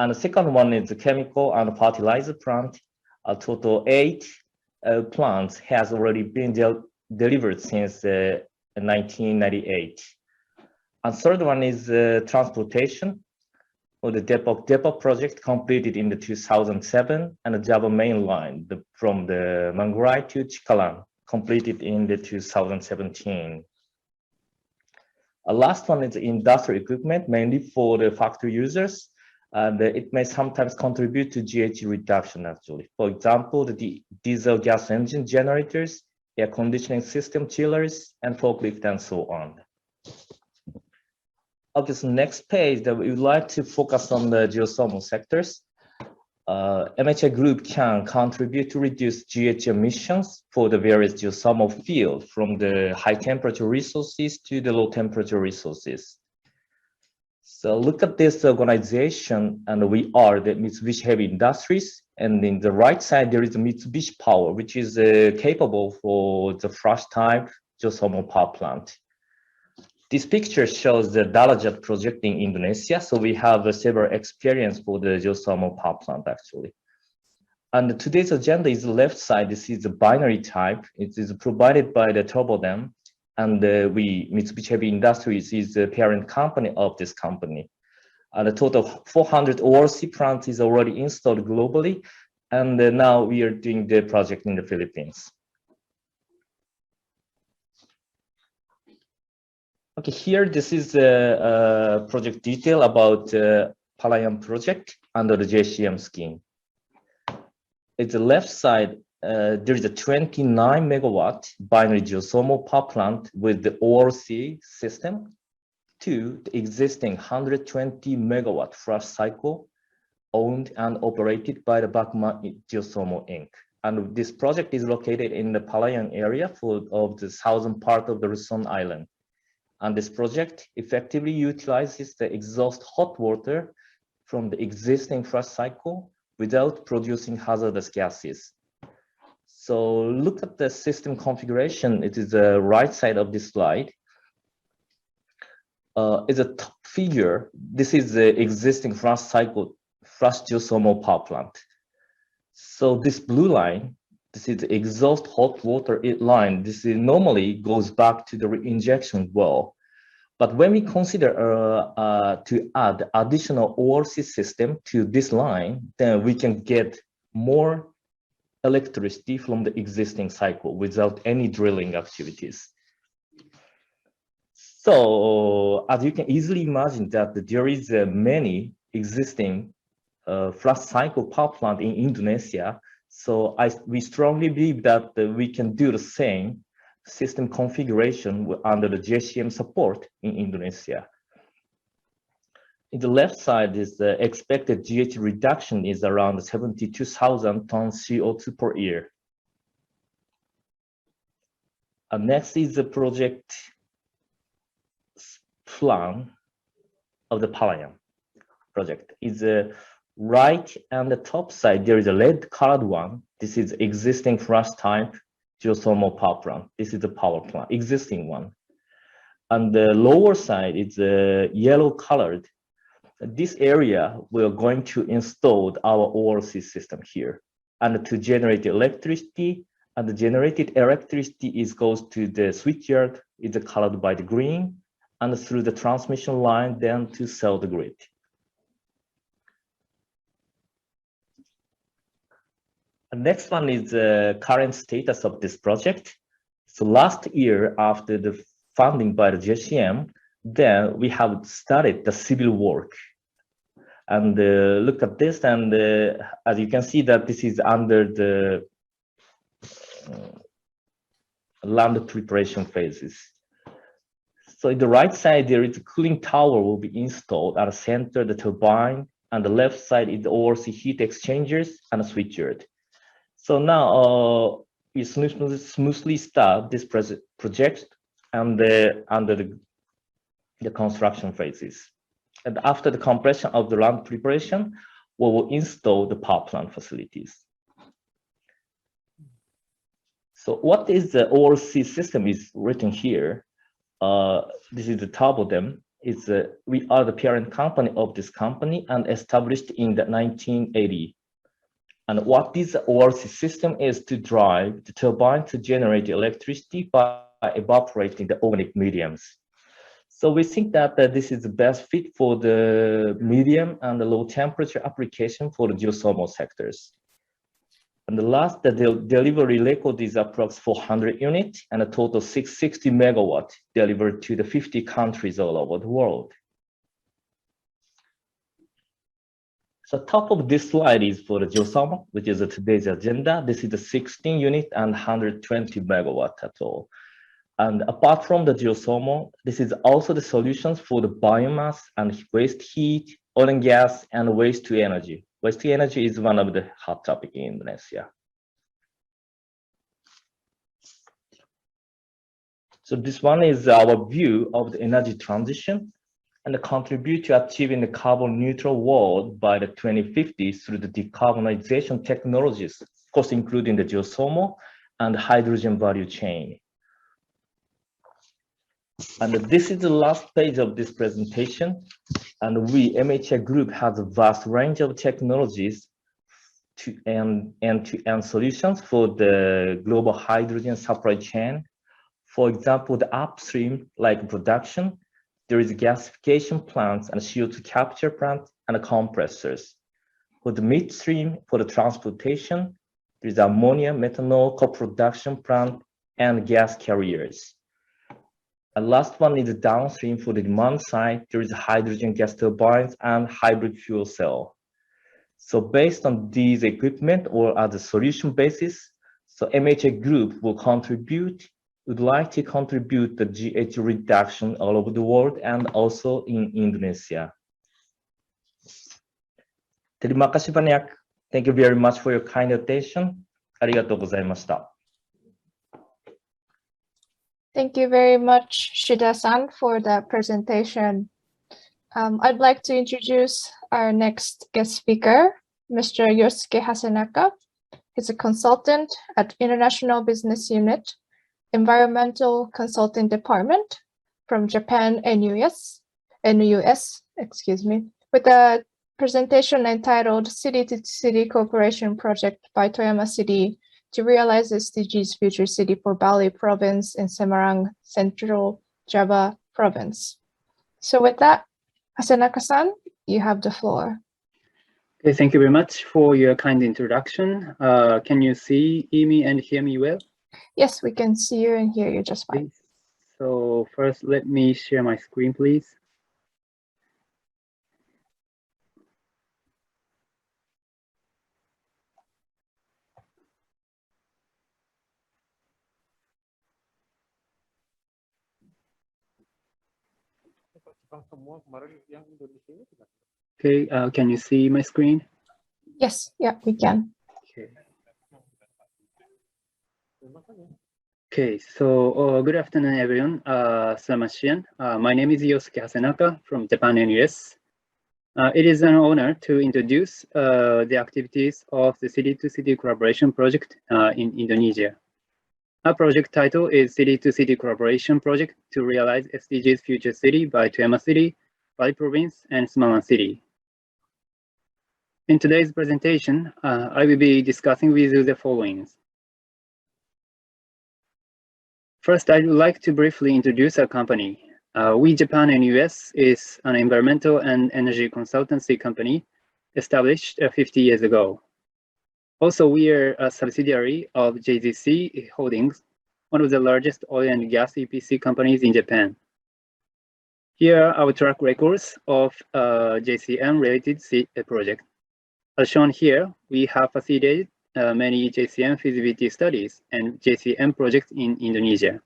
And the second one is the chemical and fertilizer plant. A total 8 plants has already been delivered since 1998. And third one is transportation, or the depot project completed in the 2007, and the Java main line from the Manggarai to Cikarang completed in the 2017. Last one is industrial equipment, mainly for the factory users. And it may sometimes contribute to GHG reduction actually. For example, the diesel gas engine generators, air conditioning system chillers, and forklift and so on. Okay, so next page that we would like to focus on the geothermal sectors. MOEJ group can contribute to reduce GHG emissions for the various geothermal fields from the high temperature resources to the low temperature resources. So look at this organization, and we are the Mitsubishi Heavy Industries, and in the right side there is a Mitsubishi Power, which is capable for the first-time geothermal power plant. This picture shows the Darajat project in Indonesia, so we have several experience for the geothermal power plant actually. And today's agenda is the left side. This is the binary type. It is provided by the Turbo Dam. And Mitsubishi Heavy Industries is the parent company of this company. And a total of 400 ORC plants is already installed globally. And now we are doing the project in the Philippines. Okay, here this is the project detail about Palayan project under the JCM scheme. It's the left side. There is a 29 megawatt binary geothermal power plant with the ORC system to the existing 120 megawatt flash cycle owned and operated by the Bakma Geothermal Inc. And this project is located in the Palayan area of the southern part of the Luzon Island. And this project effectively utilizes the exhaust hot water from the existing flash cycle without producing hazardous gases. So look at the system configuration. It is the right side of this slide. It's a top figure. This is the existing flash cycle, flash geothermal power plant. So this blue line, this is the exhaust hot water line. This normally goes back to the injection well. But when we consider to add additional ORC system to this line, then we can get more electricity from the existing cycle without any drilling activities. So as you can easily imagine that there is many existing flat cycle power plant in Indonesia. So we strongly believe that we can do the same system configuration under the JCM support in Indonesia. In the left side is the expected GHG reduction is around 72,000 tons CO2 per year. And next is the project plan of the Palayam project. Is right on the top side, there is a red colored one. This is existing flash type geothermal power plant. This is the power plant, existing one. And the lower side is yellow colored. This area, we're going to install our ORC system here. And to generate electricity, and the generated electricity goes to the switchyard, is colored by the green, and through the transmission line, then to sell the grid. The next one is the current status of this project. So last year, after the funding by the JCM, then we have started the civil work. And look at this, and as you can see that this is under the land preparation phases. So in the right side, there is a cooling tower will be installed at the center, the turbine, and the left side is the ORC heat exchangers and a switchyard. So now we smoothly start this project and under the construction phases. And after the completion of the land preparation, we will install the power plant facilities. So what is the ORC system is written here. This is the top of them. We are the parent company of this company and established in the 1980. And what this ORC system is to drive the turbine to generate electricity by evaporating the organic mediums. So we think that this is the best fit for the medium and the low temperature application for the geothermal sectors. And the last, the delivery record is approx 400 units and a total 660 megawatt delivered to the 50 countries all over the world. So top of this slide is for the geothermal, which is today's agenda. This is the 16 unit and 120 megawatt at all. And apart from the geothermal, this is also the solutions for the biomass and waste heat, oil and gas, and waste to energy. Waste to energy is one of the hot topics in Indonesia. So this one is our view of the energy transition and contribute to achieving the carbon neutral world by the 2050 through the decarbonization technologies, of course, including the geothermal and hydrogen value chain. And this is the last page of this presentation. And we, MHI Group, has a vast range of technologies to end-to-end solutions for the global hydrogen supply chain. For example, the upstream, like production, there is gasification plants and CO2 capture plants and compressors. For the midstream, for the transportation, there is ammonia, methanol, co-production plant, and gas carriers. And last one is the downstream for the demand side. There is hydrogen gas turbines and hybrid fuel cell. So based on these equipment or as a solution basis, so MHI Group would like to contribute the GHG reduction all over the world and also in Indonesia. Terima kasih banyak. Thank you very much for your kind attention. Arigatou gozaimashita. Thank you very much, Shida-san, for that presentation. I'd like to introduce our next guest speaker, Mr. Yosuke Hasenaka. He's a consultant at International Business Unit, Environmental Consulting Department from Japan and US, with a presentation entitled City-to-City Cooperation Project by Terma City to realize SDGs Future City for Bali Province in Semarang, Central Java Province. So with that, Hasenaka-san, you have the floor. Okay, thank you very much for your kind introduction. Can you see me and hear me well? Yes, we can see you and hear you just fine. So first, let me share my screen, please. Okay, can you see my screen? Yes, yeah, we can. Okay, so good afternoon, everyone. Samashian. My name is Yosuke Hasenaka from Japan and US. It is an honor to introduce the activities of the City-to-City Collaboration Project in Indonesia. Our project title is City-to-City Collaboration Project to realize SDGs Future City by Terma City, Bali Province, and Semarang City. In today's presentation, I will be discussing with you the following. First, I'd like to briefly introduce our company. We Japan and US is an environmental and energy consultancy company established 50 years ago. Also, we are a subsidiary of JCC Holdings, one of the largest oil and gas EPC companies in Japan. Here are our track records of JCM-related projects. As shown here, we have facilitated many JCM feasibility studies and JCM projects in Indonesia.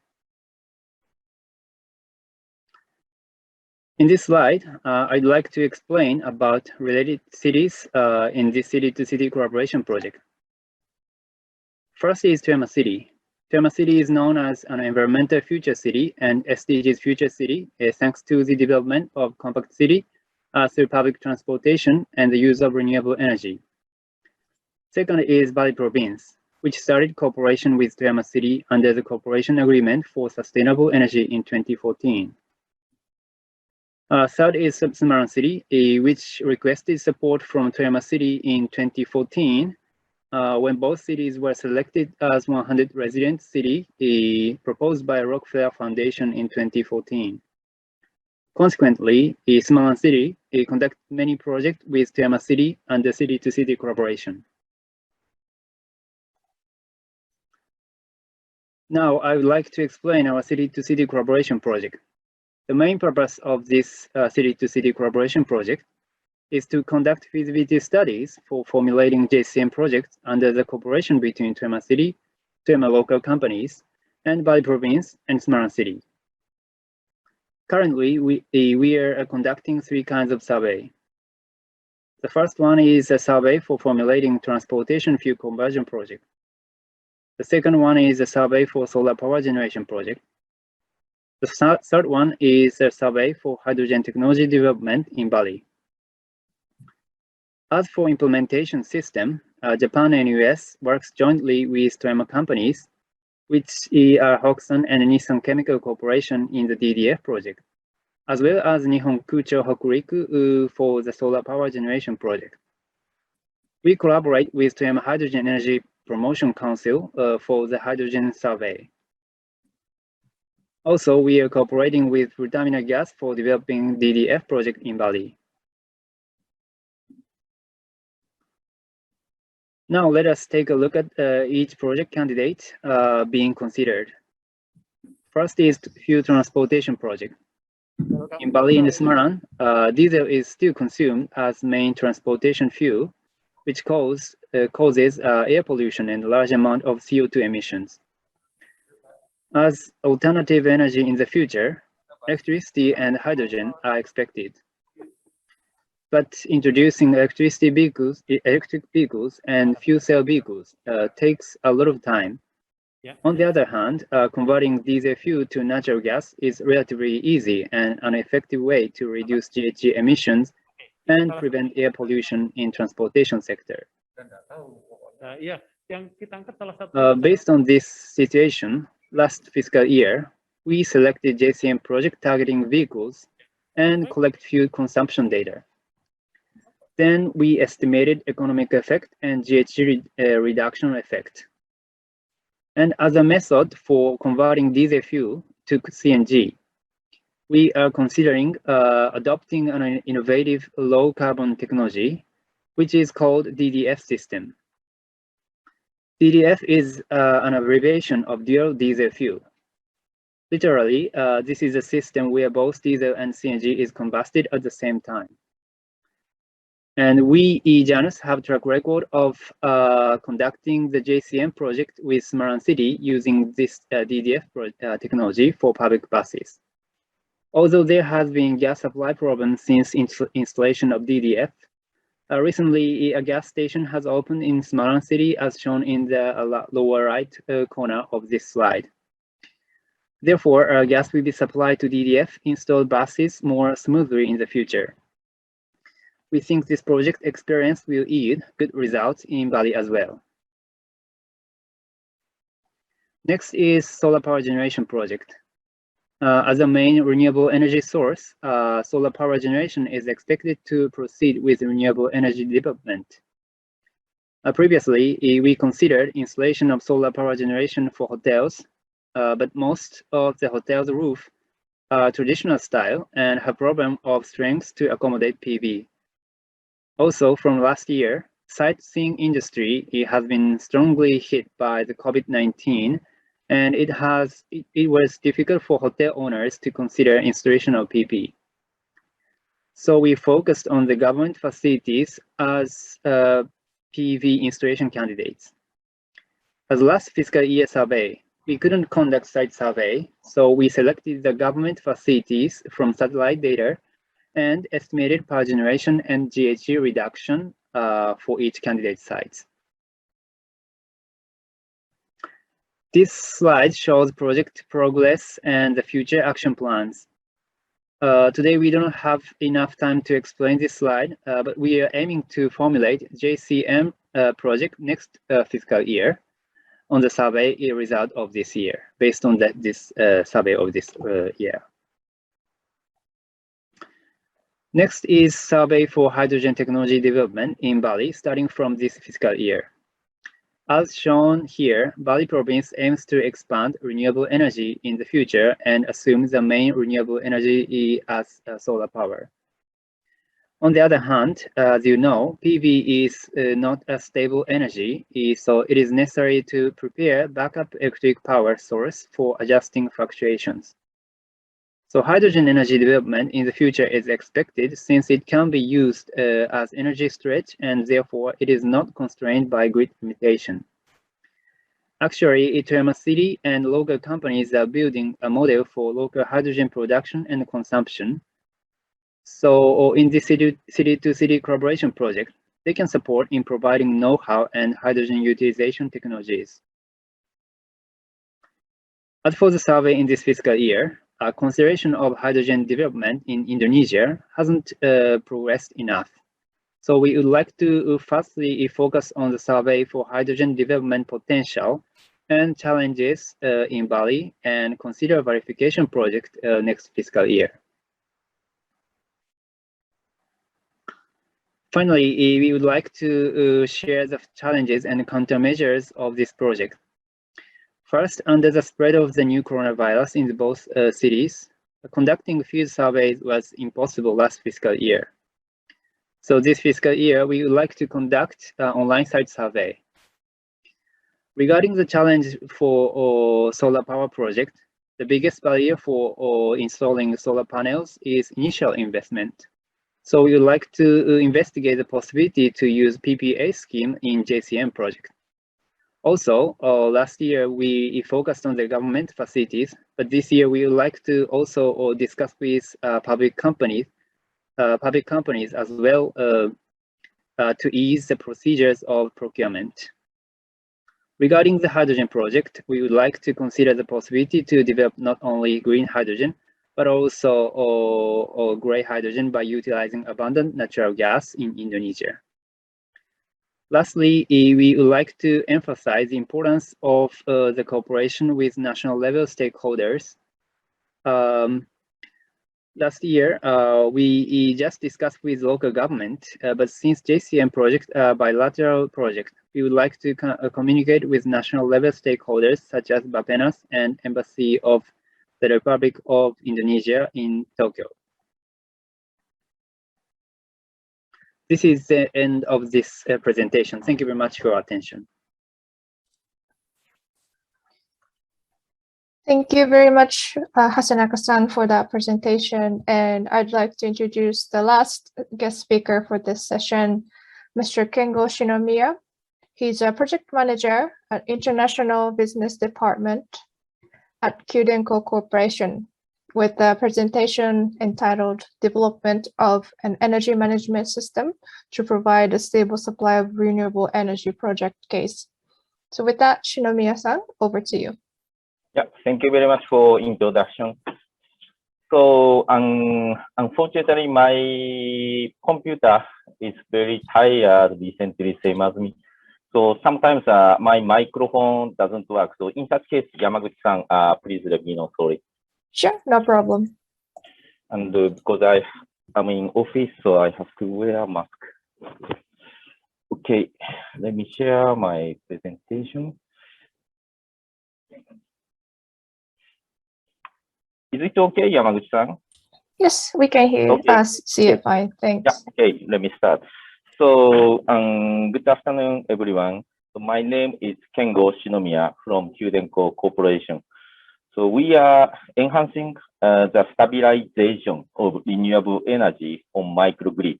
In this slide, I'd like to explain about related cities in this city-to-city collaboration project. First is Terma City. Terma City is known as an environmental future city and SDGs future city thanks to the development of compact city through public transportation and the use of renewable energy. Second is Bali Province, which started cooperation with Terma City under the Cooperation Agreement for Sustainable Energy in 2014. Third is Semarang City, which requested support from Terma City in 2014 when both cities were selected as 100 resident city proposed by Rockefeller Foundation in 2014. Consequently, Semarang City conducted many projects with Terma City under city-to-city collaboration. Now, I would like to explain our city-to-city collaboration project. The main purpose of this city-to-city collaboration project is to conduct feasibility studies for formulating JCM projects under the cooperation between Terma City, Terma local companies, and Bali Province and Semarang City. Currently, we are conducting three kinds of survey. The first one is a survey for formulating transportation fuel conversion project. The second one is a survey for solar power generation project. The third one is a survey for hydrogen technology development in Bali. As for implementation system, Japan and US works jointly with Terma companies, which are Hokusan and Nissan Chemical Corporation in the DDF project, as well as Nihon Kucho Hokuriku for the solar power generation project. We collaborate with Terma Hydrogen Energy Promotion Council for the hydrogen survey. Also, we are cooperating with Terminal Gas for developing DDF project in Bali. Now, let us take a look at each project candidate being considered. First is fuel transportation project. In Bali and Semarang, diesel is still consumed as main transportation fuel, which causes air pollution and large amount of CO2 emissions. As alternative energy in the future, electricity and hydrogen are expected. But introducing electric vehicles and fuel cell vehicles takes a lot of time. On the other hand, converting diesel fuel to natural gas is relatively easy and an effective way to reduce GHG emissions and prevent air pollution in transportation sector. Based on this situation, last fiscal year, we selected JCM project targeting vehicles and collect fuel consumption data. Then we estimated economic effect and GHG reduction effect. And as a method for converting diesel fuel to CNG, we are considering adopting an innovative low carbon technology which is called DDF system. DDF is an abbreviation of dual diesel fuel. Literally, this is a system where both diesel and CNG is combusted at the same time. And we, Janus, have track record of conducting the JCM project with Smart City using this DDF technology for public buses. Although there has been gas supply problem since installation of DDF, recently a gas station has opened in Smart City as shown in the lower right corner of this slide. Therefore, gas will be supplied to DDF installed buses more smoothly in the future. We think this project experience will yield good results in Bali as well. Next is solar power generation project. As a main renewable energy source, solar power generation is expected to proceed with renewable energy development. Previously, we considered installation of solar power generation for hotels, but most of the hotel's roof are traditional style and have problem of strength to accommodate PV. Also, from last year, sightseeing industry has been strongly hit by the COVID-19, and it was difficult for hotel owners to consider installation of PV. So we focused on the government facilities as PV installation candidates. As last fiscal year survey, we couldn't conduct site survey, so we selected the government facilities from satellite data and estimated power generation and GHG reduction for each candidate site. This slide shows project progress and the future action plans. Today we don't have enough time to explain this slide, but we are aiming to formulate JCM project next fiscal year on the survey result of this year, based on this survey of this year. Next is survey for hydrogen technology development in Bali, starting from this fiscal year. As shown here, Bali province aims to expand renewable energy in the future and assumes the main renewable energy as solar power. On the other hand, as you know, PV is not a stable energy, so it is necessary to prepare backup electric power source for adjusting fluctuations. So hydrogen energy development in the future is expected since it can be used as energy storage and therefore it is not constrained by grid limitation. Actually, Terma City and local companies are building a model for local hydrogen production and consumption. So in this city-to-city collaboration project, they can support in providing know-how and hydrogen utilization technologies. As for the survey in this fiscal year, consideration of hydrogen development in Indonesia hasn't progressed enough. So we would like to firstly focus on the survey for hydrogen development potential and challenges in Bali and consider verification project next fiscal year. Finally, we would like to share the challenges and countermeasures of this project. First, under the spread of the new coronavirus in both cities, conducting field surveys was impossible last fiscal year. So this fiscal year, we would like to conduct an online site survey. Regarding the challenge for solar power project, the biggest barrier for installing solar panels is initial investment. So we would like to investigate the possibility to use PPA scheme in JCM project. Also, last year we focused on the government facilities, but this year we would like to also discuss with public companies as well to ease the procedures of procurement. Regarding the hydrogen project, we would like to consider the possibility to develop not only green hydrogen, but also gray hydrogen by utilizing abundant natural gas in Indonesia. Lastly, we would like to emphasize the importance of the cooperation with national level stakeholders. Last year, we just discussed with local government, but since JCM project bilateral project, we would like to communicate with national level stakeholders such as Bapenas and Embassy of the Republic of Indonesia in Tokyo. This is the end of this presentation. Thank you very much for your attention. Thank you very much, Hasanaka-san, for that presentation. And I'd like to introduce the last guest speaker for this session, Mr. Kengo Shinomiya. He's a project manager at International Business Department at Kyudenko Corporation, with a presentation entitled Development of an Energy Management System to Provide a Stable Supply of Renewable Energy Project Case. So with that, Shinomiya-san, over to you. Yeah, thank you very much for introduction. So unfortunately, my computer is very tired recently, same as me. So sometimes my microphone doesn't work. So in such case, Yamaguchi-san, please let me know. Sorry. Sure, no problem. And because I'm in office, so I have to wear a mask. Okay, let me share my presentation. Is it okay, Yamaguchi-san? Yes, we can hear us, see it fine. Thanks. Yeah, okay, let me start. So, good afternoon, everyone. So my name is Kengo Shinomiya from Kyudenko Corporation. So we are enhancing the stabilization of renewable energy on microgrid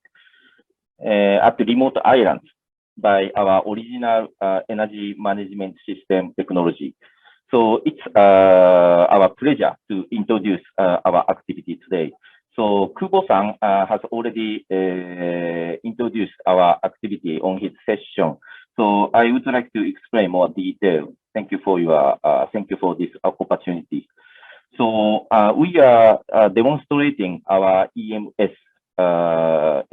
at remote islands by our original energy management system technology. So it's our pleasure to introduce our activity today. So Kubo-san has already introduced our activity on his session. So I would like to explain more detail. Thank you for this opportunity. So we are demonstrating our EMS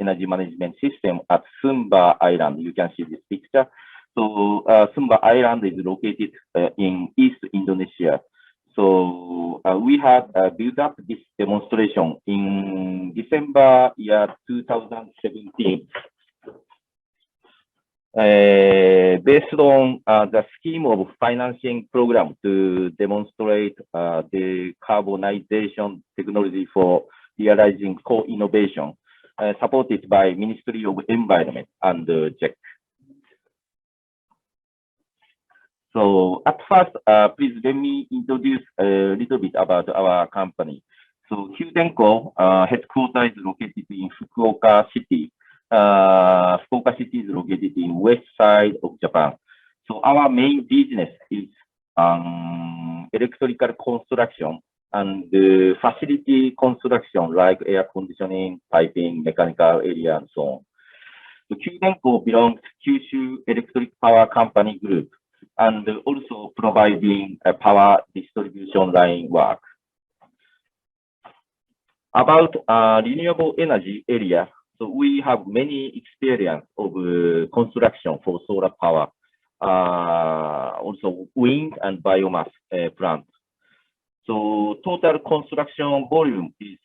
energy management system at Sumba Island. You can see this picture. So Sumba Island is located in East Indonesia. So we had built up this demonstration in December year 2017. Based on the scheme of financing program to demonstrate the decarbonization technology for realizing co-innovation, supported by Ministry of Environment and JEC. So at first, please let me introduce a little bit about our company. So Kyudenko headquarters is located in Fukuoka City. Fukuoka City is located in west side of Japan. So our main business is electrical construction and facility construction like air conditioning, piping, mechanical area, and so on. So Kyudenko belongs to Kyushu Electric Power Company Group, and also providing a power distribution line work. About renewable energy area, so we have many experience of construction for solar power, also wind and biomass plants. So total construction volume is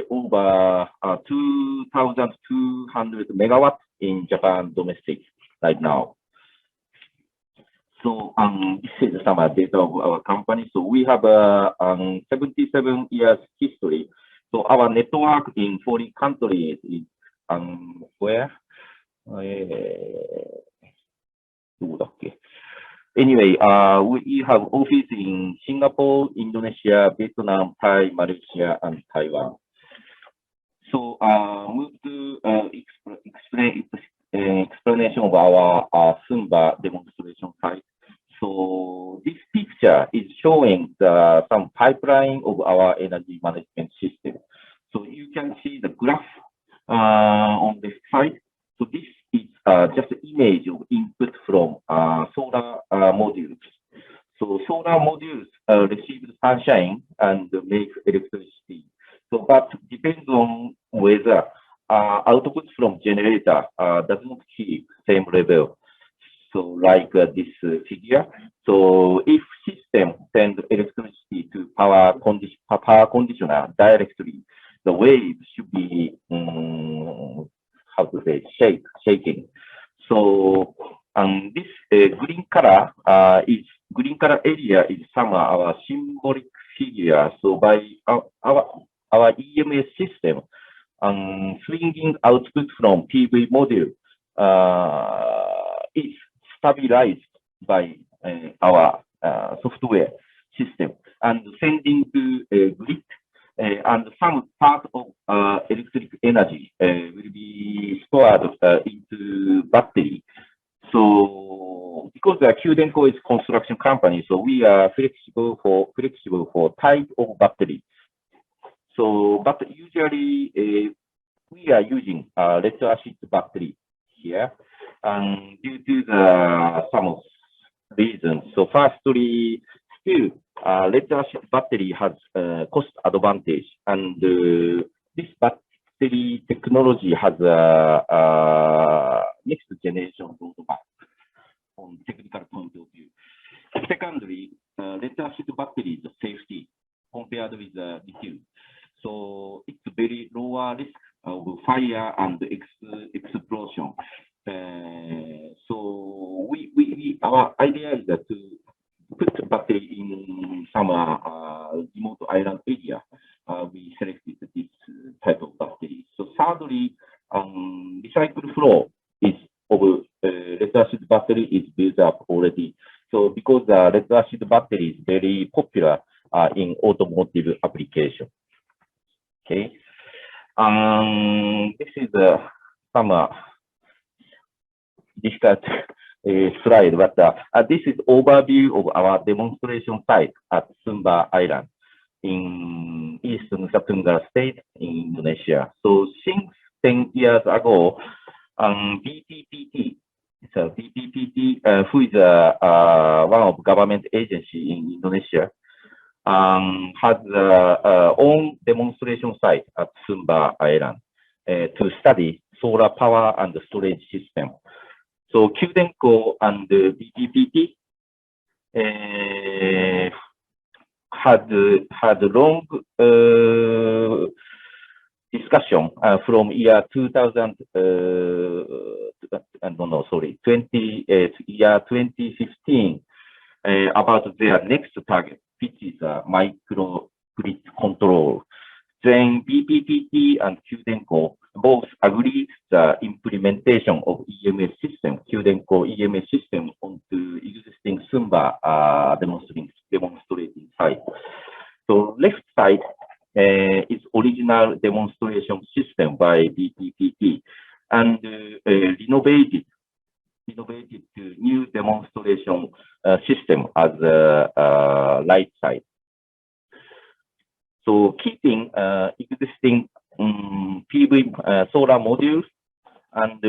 over 2,200 megawatts in Japan domestic right now. So this is some data of our company. So we have a 77 years history. So our network in foreign countries is where? Anyway, we have office in Singapore, Indonesia, Vietnam, Thai, Malaysia, and Taiwan. So move to explanation of our Sumba demonstration site. So this picture is showing some pipeline of our energy management system. So you can see the graph on the side. So this is just an image of input from solar modules. So solar modules receive sunshine and make electricity. So, but depends on whether output from generator does not keep same level. So like this figure. So if system sends electricity to power conditioner directly, the wave should be how to say shaking. So this green color area is some our symbolic figure. So by our EMS system, swinging output from PV module is stabilized by our software system and sending to a grid, and some part of electric energy will be stored into battery. So because Kyudenko is a construction company, so we are flexible for type of battery. So, but usually we are using lead acid battery here, and due to some reasons. So, firstly, still lead acid battery has cost advantage, and this battery technology has a next generation roadmap from technical point of view. Secondly, lead acid battery is safety compared with lithium. So it's very lower risk of fire and explosion. So our idea is that to put battery in some remote island area. We selected this type of battery. So thirdly, recycle flow is of lead acid battery is built up already. So because the lead acid battery is very popular in automotive application. Okay, this is some difficult slide, but this is overview of our demonstration site at Sumba Island in Eastern Nusa Tenggara State in Indonesia. So since 10 years ago, BPPT, so BPPT, who is one of government agency in Indonesia, has own demonstration site at Sumba Island to study solar power and storage system. So Kyudenko and BPPT had long discussion from year 2015 about their next target, which is microgrid control. Then BPPT and Kyudenko both agreed the implementation of EMS system, Kyudenko EMS system, onto existing Sumba demonstrating site. So left side is original demonstration system by BPPT and renovated to new demonstration system as a right side. So keeping existing PV solar modules and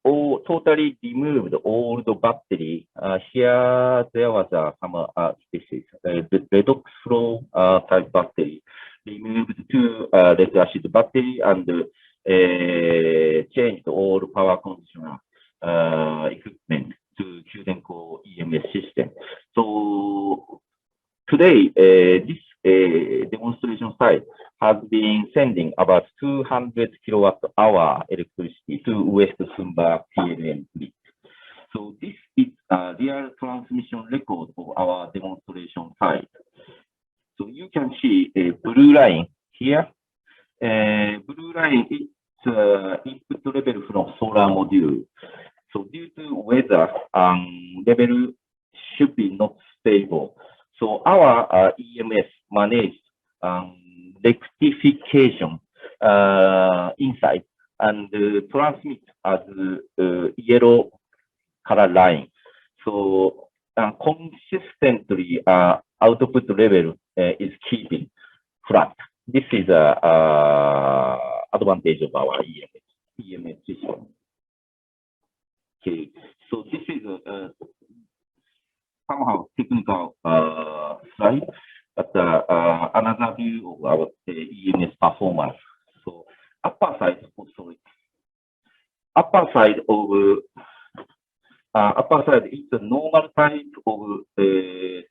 all totally removed all the battery. Here there was some species, the redox flow type battery, removed two lead acid battery and changed all power conditioner equipment to Kyudenko EMS system. So today, this demonstration site has been sending about 200 kilowatt-hour electricity to West Sumba PLN grid. So this is a real transmission record of our demonstration site. So you can see a blue line here. Blue line is input level from solar module. So due to weather, level should be not stable. So our EMS managed rectification inside and transmit as yellow color line. So consistently output level is keeping flat. This is advantage of our EMS system. Okay, so this is somehow technical slide, but another view of our EMS performance. So upper side is the normal type of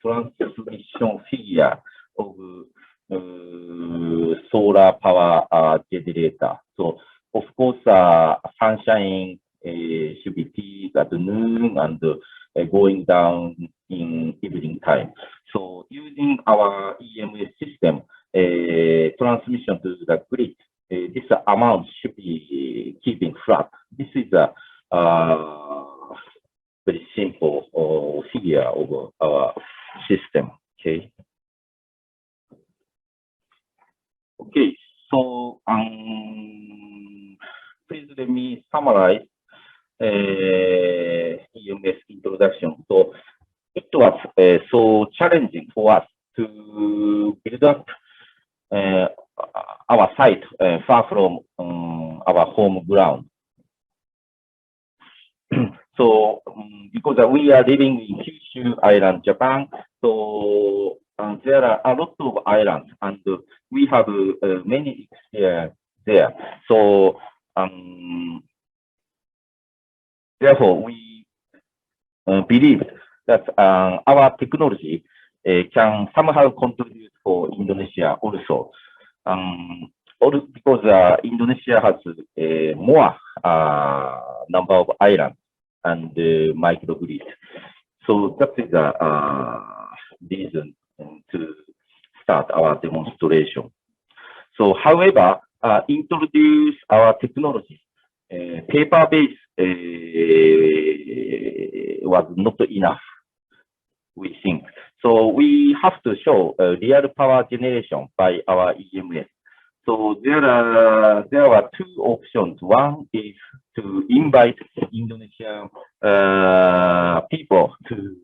transmission figure of solar power generator. So of course, sunshine should be peak at noon and going down in evening time. So using our EMS system, transmission to the grid this amount should be keeping flat. This is a very simple figure of our system. Okay. Okay. So please let me summarize EMS introduction. So it was so challenging for us to build up our site far from our home ground. So because we are living in Kyushu Island, Japan, so there are a lot of islands, and we have many experience there. So therefore, we believe that our technology can somehow contribute for Indonesia also. Because Indonesia has more number of islands and microgrids. So that is the reason to start our demonstration. So however, introduce our technology, paper-based was not enough, we think. So we have to show real power generation by our EMS. So there were two options. One is to invite Indonesian people to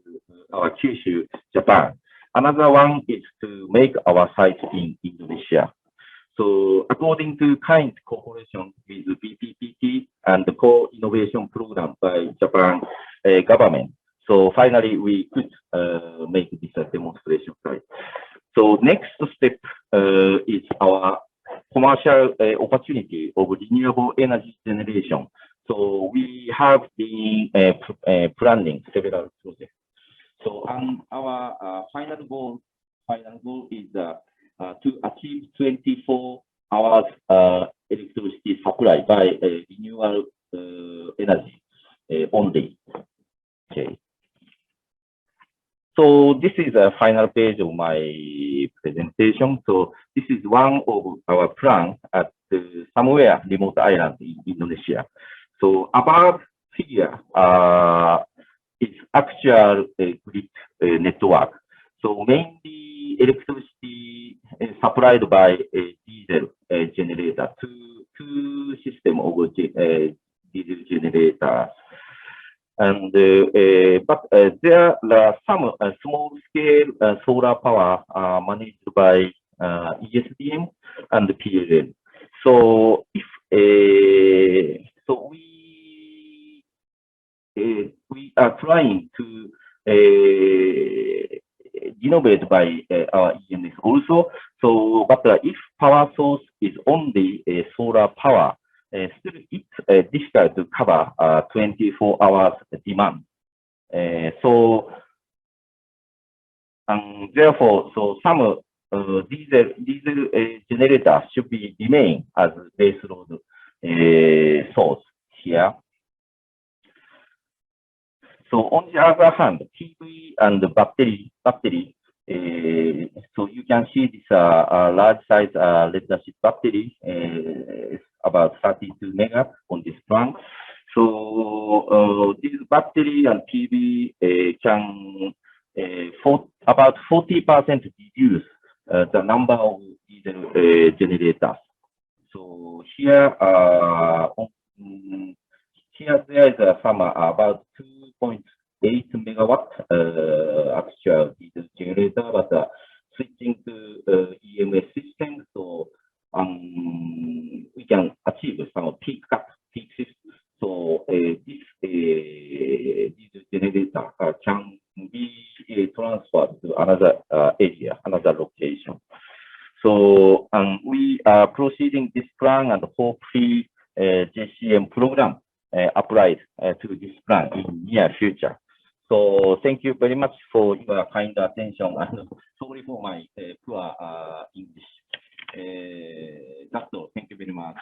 our Kyushu, Japan. Another one is to make our site in Indonesia. So according to kind cooperation with BPPT and the co-innovation program by Japan government, so finally we could make this demonstration site. So next step is our commercial opportunity of renewable energy generation. So we have been planning several projects. So our final goal is to achieve 24 hours electricity supply by renewable energy only. Okay. So this is a final page of my presentation. So this is one of our plans at somewhere remote island in Indonesia. So above figure is actual grid network. So mainly electricity supplied by a diesel generator, two system of diesel generators. And but there are some small-scale solar power managed by ESDM and PLN. So if so, we are trying to innovate by our EMS also. So, but if power source is only solar power, still it's difficult to cover 24 hours demand. So, therefore, so some diesel generators should be remain as base load source here. So on the other hand, PV and the battery, so you can see this large size lead-acid battery, about 32 mega on this plant. So this battery and PV can about 40% reduce the number of diesel generators. So here, here there is a some about 2.8 megawatt actual diesel generator, but switching to EMS system, so we can achieve some peak system. So this diesel generator can be transferred to another area, another location. So we are proceeding this plan and hopefully JCM program applied to this plan in near future. So thank you very much for your kind attention, and sorry for my poor English. That's all. Thank you very much.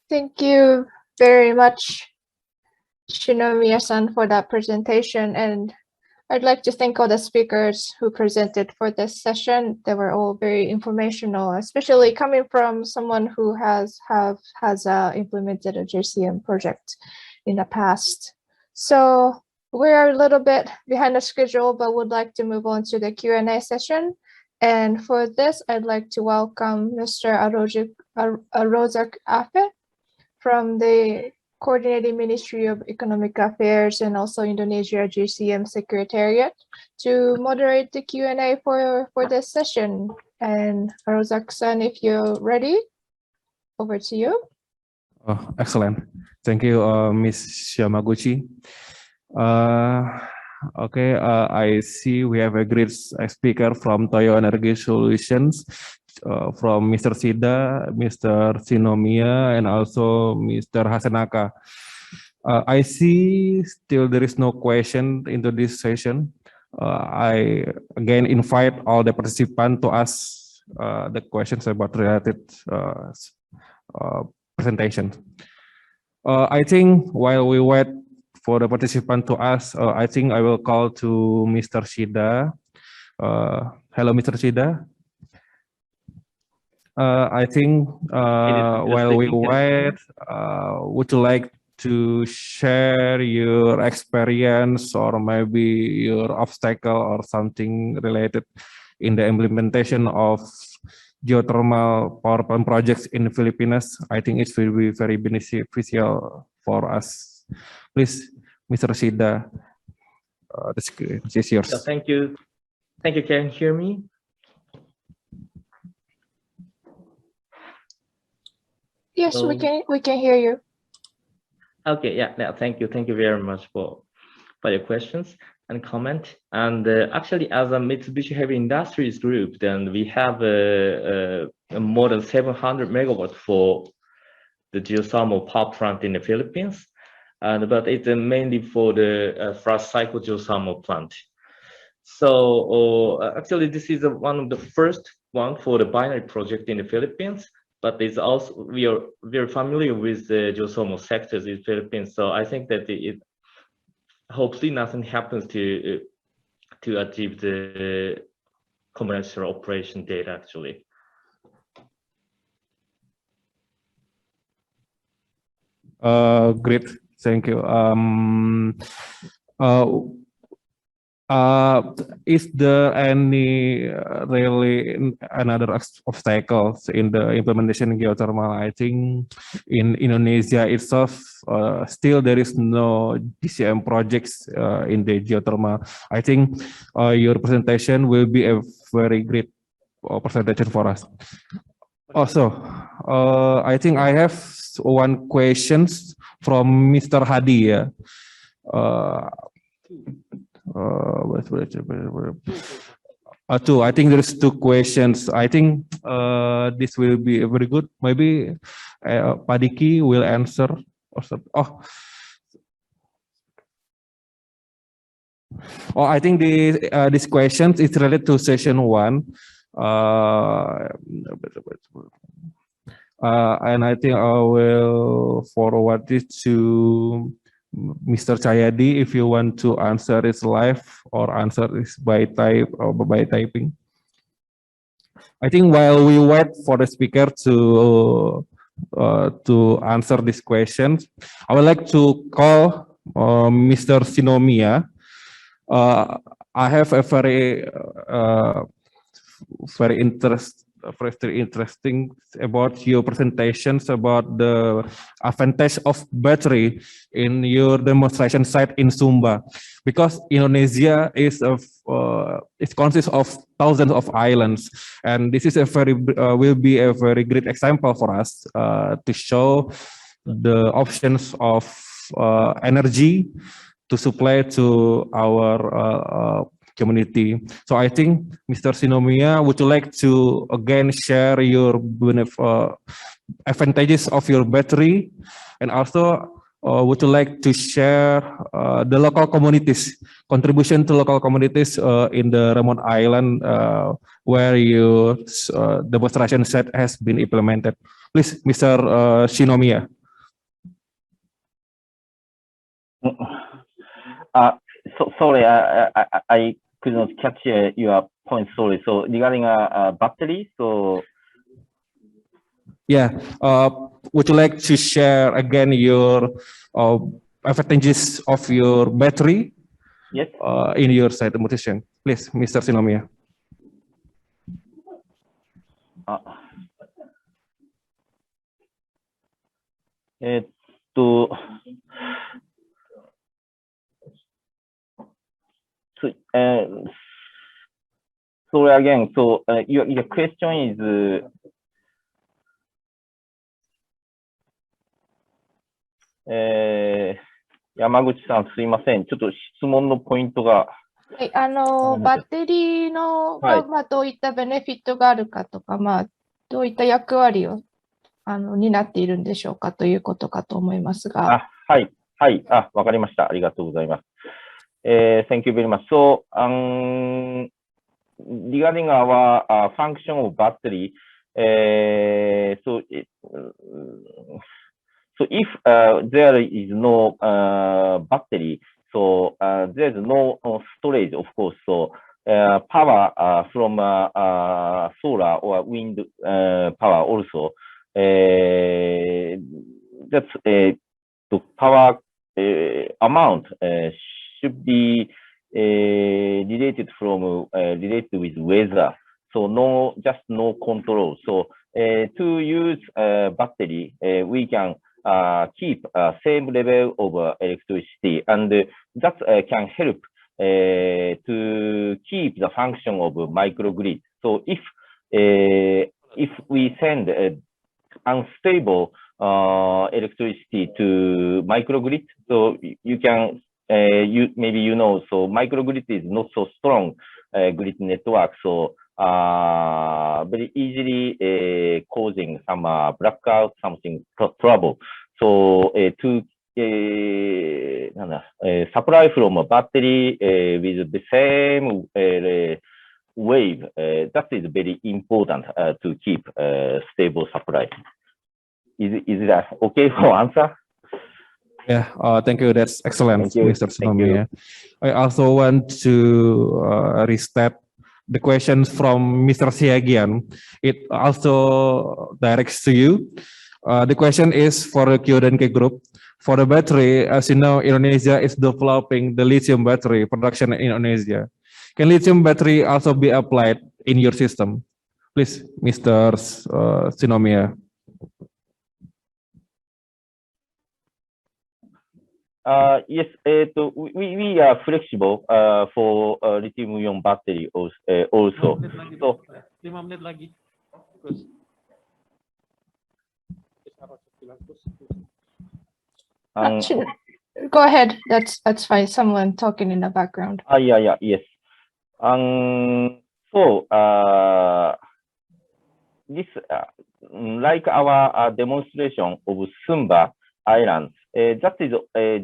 Thank you very much, Shinomiya-san, for that presentation. And I'd like to thank all the speakers who presented for this session. They were all very informational, especially coming from someone who has implemented a JCM project in the past. So we're a little bit behind the schedule, but would like to move on to the Q&A session. And for this, I'd like to welcome Mr. Arozak Afe from the Coordinating Ministry of Economic Affairs and also Indonesia JCM Secretariat to moderate the Q&A for this session. And Arozak-san, if you're ready, over to you. Oh, excellent. Thank you, Ms. Yamaguchi. Okay, I see we have a great speaker from Toyo Energy Solutions, from Mr. Sida, Mr. Shinomiya, and also Mr. Hasanaka. I see still there is no question into this session. I again invite all the participants to ask the questions about related presentation. I think while we wait for the participant to ask, I think I will call to Mr. Shida. Hello, Mr. Shida. I think while we wait, would you like to share your experience or maybe your obstacle or something related in the implementation of geothermal power plant projects in the Philippines? I think it will be very beneficial for us. Please, Mr. Shida, the screen is yours. Yeah, thank you. Thank you. Can you hear me? Yes, Hello? we can hear you. Okay, yeah, thank you. Thank you very much for your questions and comment. And actually, as a Mitsubishi Heavy Industries group, then we have more than 700 megawatts for the geothermal power plant in the Philippines. But it's mainly for the first cycle geothermal plant. So actually, this is one of the first one for the binary project in the Philippines. But it's also, we are very familiar with the geothermal sectors in the Philippines. So I think that hopefully nothing happens to achieve the commercial operation date actually. Great, thank you. Is there any really another obstacles in the implementation of geothermal? I think in Indonesia itself, still there is no JCM projects in the geothermal. I think your presentation will be a very great presentation for us. Also, I think I have one question from Mr. Hadi. Yeah. Two. I think there's two questions. I think this will be very good. Maybe Padiki will answer. I think this question is related to session 1. And I think I will forward it to Mr. Chayadi if you want to answer it live or answer it by typing. I think while we wait for the speaker to answer these questions, I would like to call Mr. Shinomiya. I have a very interesting about your presentations about the advantage of battery in your demonstration site in Sumba, because Indonesia is it consists of thousands of islands, and this is will be a very great example for us to show the options of energy to supply to our community. So I think, Mr. Shinomiya, would you like to again share your advantages of your battery, and also would you like to share the local communities, contribution to local communities in the remote island where your demonstration set has been implemented? Please, Mr. Shinomiya. sorry, I could not catch your point. Sorry. So regarding a battery, so yeah, would you like to share again your advantages of your battery? Yes. In your side demonstration, please, Mr. Shinomiya. So again, so your question is山口さん、すいません。ちょっと質問のポイントが。はい、バッテリーのが、どういったベネフィットがあるかとか、どういった役割を担っているんでしょうかということかと思いますが。はい、はい、わかりました。ありがとうございます。Thank you very much. So, regarding our function of battery, so if there is no battery, so there's no storage, of course. So power from solar or wind power also. That's the power amount should be related with weather. So just no control. So to use battery, we can keep same level of electricity, and that can help to keep the function of microgrid. So if we send unstable electricity to microgrid, so you can maybe so microgrid is not so strong grid network, so very easily causing some blackout, something trouble. So to supply from a battery with the same wave, that is very important to keep stable supply. Is that okay for answer? Yeah, thank you. That's excellent, you. Mr. Shinomiya. I also want to restate the questions from Mr. Siagian. It also directs to you. The question is for the Q&A group. For the battery, as you know, Indonesia is developing the lithium battery production in Indonesia. Can lithium battery also be applied in your system? Please, Mr. Shinomiya. Yes, we are flexible for lithium-ion battery also. So, 5 menit lagi. Go ahead. That's fine. Someone talking in the background. Yeah, yes. So this like our demonstration of Sumba Island. That is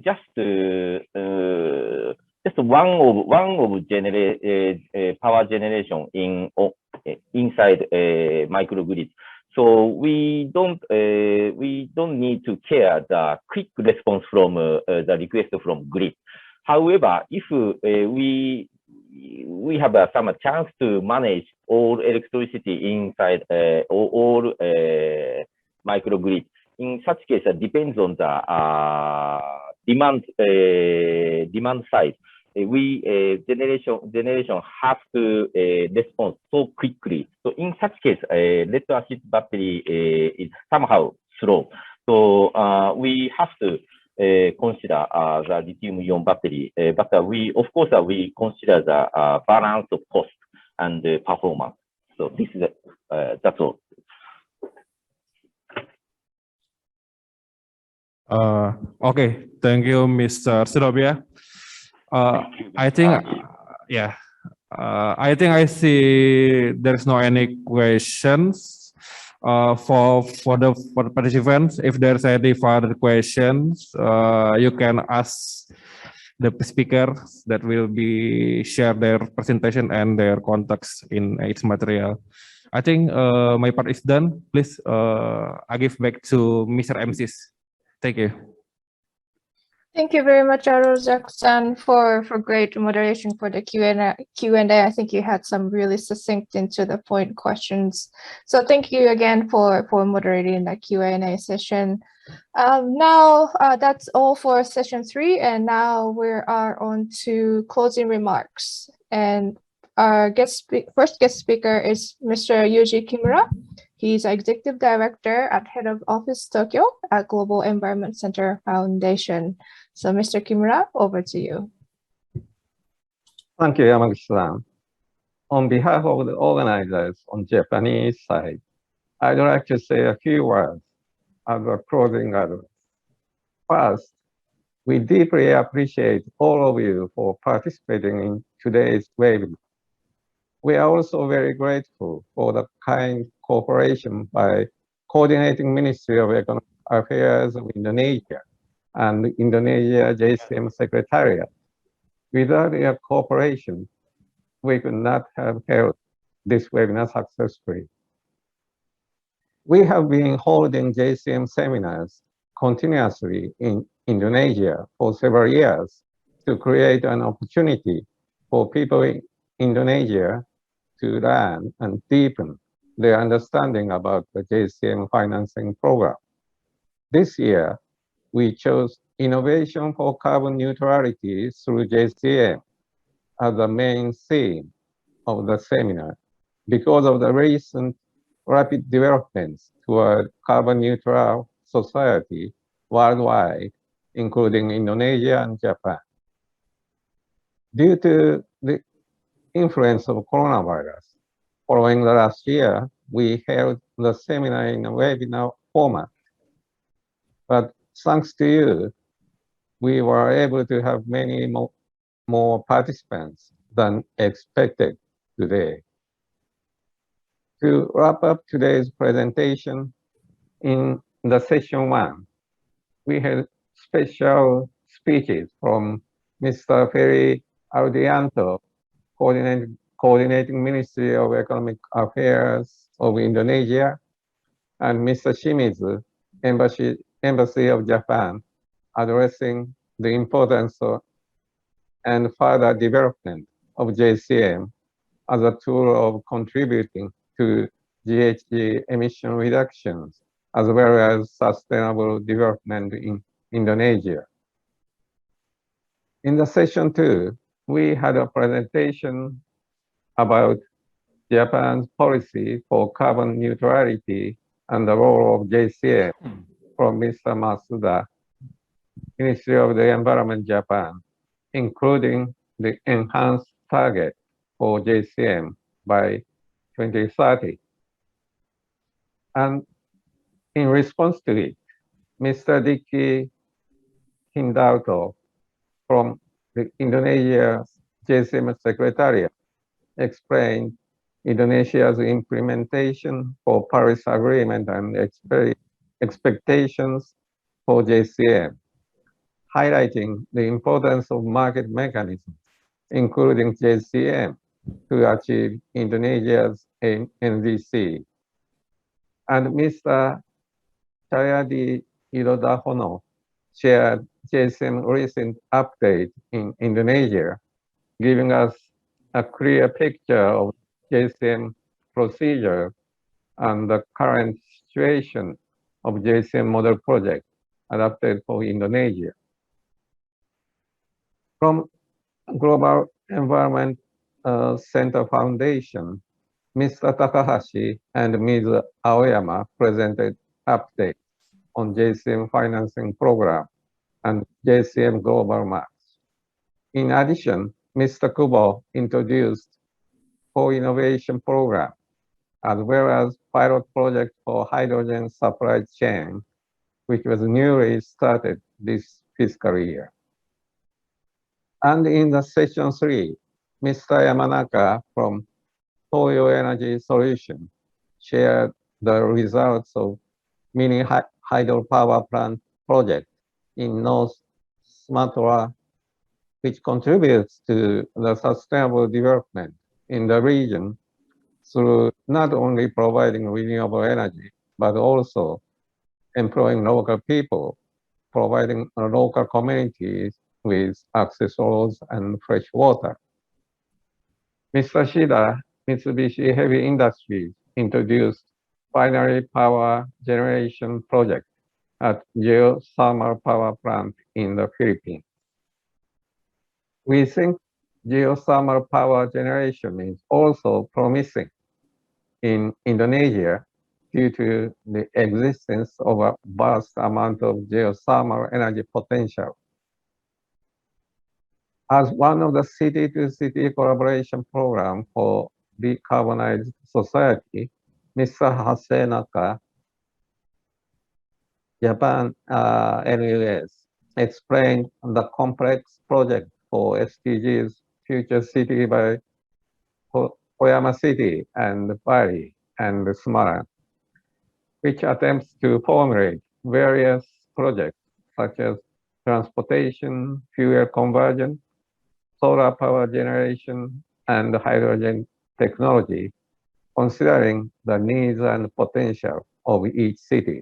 just one of power generation inside microgrid. So we don't need to care the quick response from the request from grid. However, if we have some chance to manage all electricity inside all microgrid. In such case, it depends on the demand side. We generation have to respond so quickly. So in such case, lead acid battery is somehow slow. So we have to consider the lithium-ion battery, but we consider the balance of cost and performance. So this is that's all. Okay, thank you, Mr. Shinomiya. I think, I think I see there's no any questions for the participants. If there's any further questions, you can ask the speakers that will be share their presentation and their contacts in its material. I think my part is done. Please, I give back to Mr. MCs. Thank you. Thank you very much, Arozak-san, for great moderation for the Q&A. I think you had some really succinct and to the point questions. So thank you again for moderating the Q&A session. Now that's all for session 3, and now we are on to closing remarks. And our first guest speaker is Mr. Yuji Kimura. He's Executive Director at Head of Office Tokyo at Global Environment Center Foundation. So Mr. Kimura, over to you. Thank you, Yamaguchi-san. On behalf of the organizers on Japanese side, I'd like to say a few words as a closing address. First, we deeply appreciate all of you for participating in today's webinar. We are also very grateful for the kind cooperation by Coordinating Ministry of Economic Affairs of Indonesia and Indonesia JCM Secretariat. Without your cooperation, we could not have held this webinar successfully. We have been holding JCM seminars continuously in Indonesia for several years to create an opportunity for people in Indonesia to learn and deepen their understanding about the JCM financing program. This year, we chose innovation for carbon neutrality through JCM as the main theme of the seminar because of the recent rapid developments toward carbon neutral society worldwide, including Indonesia and Japan. Due to the influence of coronavirus, following the last year, we held the seminar in a webinar format. But thanks to you, we were able to have many more participants than expected today. To wrap up today's presentation, in the session 1, we had special speeches from Mr. Ferry Ardianto, Coordinating Ministry of Economic Affairs of Indonesia, and Mr. Shimizu, Embassy of Japan, addressing the importance of and further development of JCM as a tool of contributing to GHG emission reductions, as well as sustainable development in Indonesia. In the session 2, we had a presentation about Japan's policy for carbon neutrality and the role of JCM from Mr. Masuda, Ministry of the Environment, Japan, including the enhanced target for JCM by 2030. And in response to it, Mr. Diki Hindauto from the Indonesia JCM Secretariat explained Indonesia's implementation for Paris Agreement and expectations for JCM, highlighting the importance of market mechanisms, including JCM, to achieve Indonesia's NDC. And Mr. Chayadi Irodahono shared JCM recent update in Indonesia, giving us a clear picture of JCM procedure and the current situation of JCM model project adapted for Indonesia. From Global Environment Center Foundation, Mr. Takahashi and Ms. Aoyama presented updates on JCM financing program and JCM global maps. In addition, Mr. Kubo introduced co-innovation program, as well as pilot project for hydrogen supply chain, which was newly started this fiscal year. And in the session 3, Mr. Yamanaka from Toyo Energy Solution shared the results of mini hydropower plant project in North Sumatra, which contributes to the sustainable development in the region through not only providing renewable energy, but also employing local people providing local communities with access roads and fresh water. Mr. Shida, Mitsubishi Heavy Industries introduced binary power generation project at geothermal power plant in the Philippines. We think geothermal power generation is also promising in Indonesia due to the existence of a vast amount of geothermal energy potential. As one of the city-to-city collaboration program for decarbonized society, Mr. Hasenaka, Japan NUS, explained the complex project for SDGs Future City by Oyama City and Bali and Semarang, which attempts to formulate various projects such as transportation, fuel conversion, solar power generation, and hydrogen technology, considering the needs and potential of each city.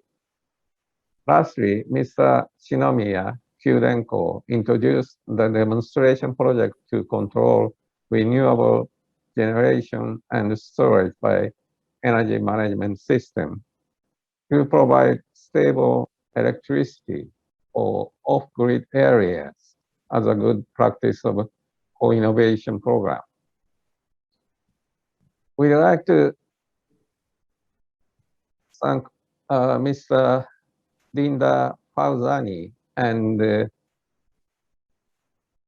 Lastly, Mr. Shinomiya Kyudenko introduced the demonstration project to control renewable generation and storage by energy management system to provide stable electricity for off-grid areas as a good practice of co-innovation program. We'd like to thank Mr. Linda Fauzani and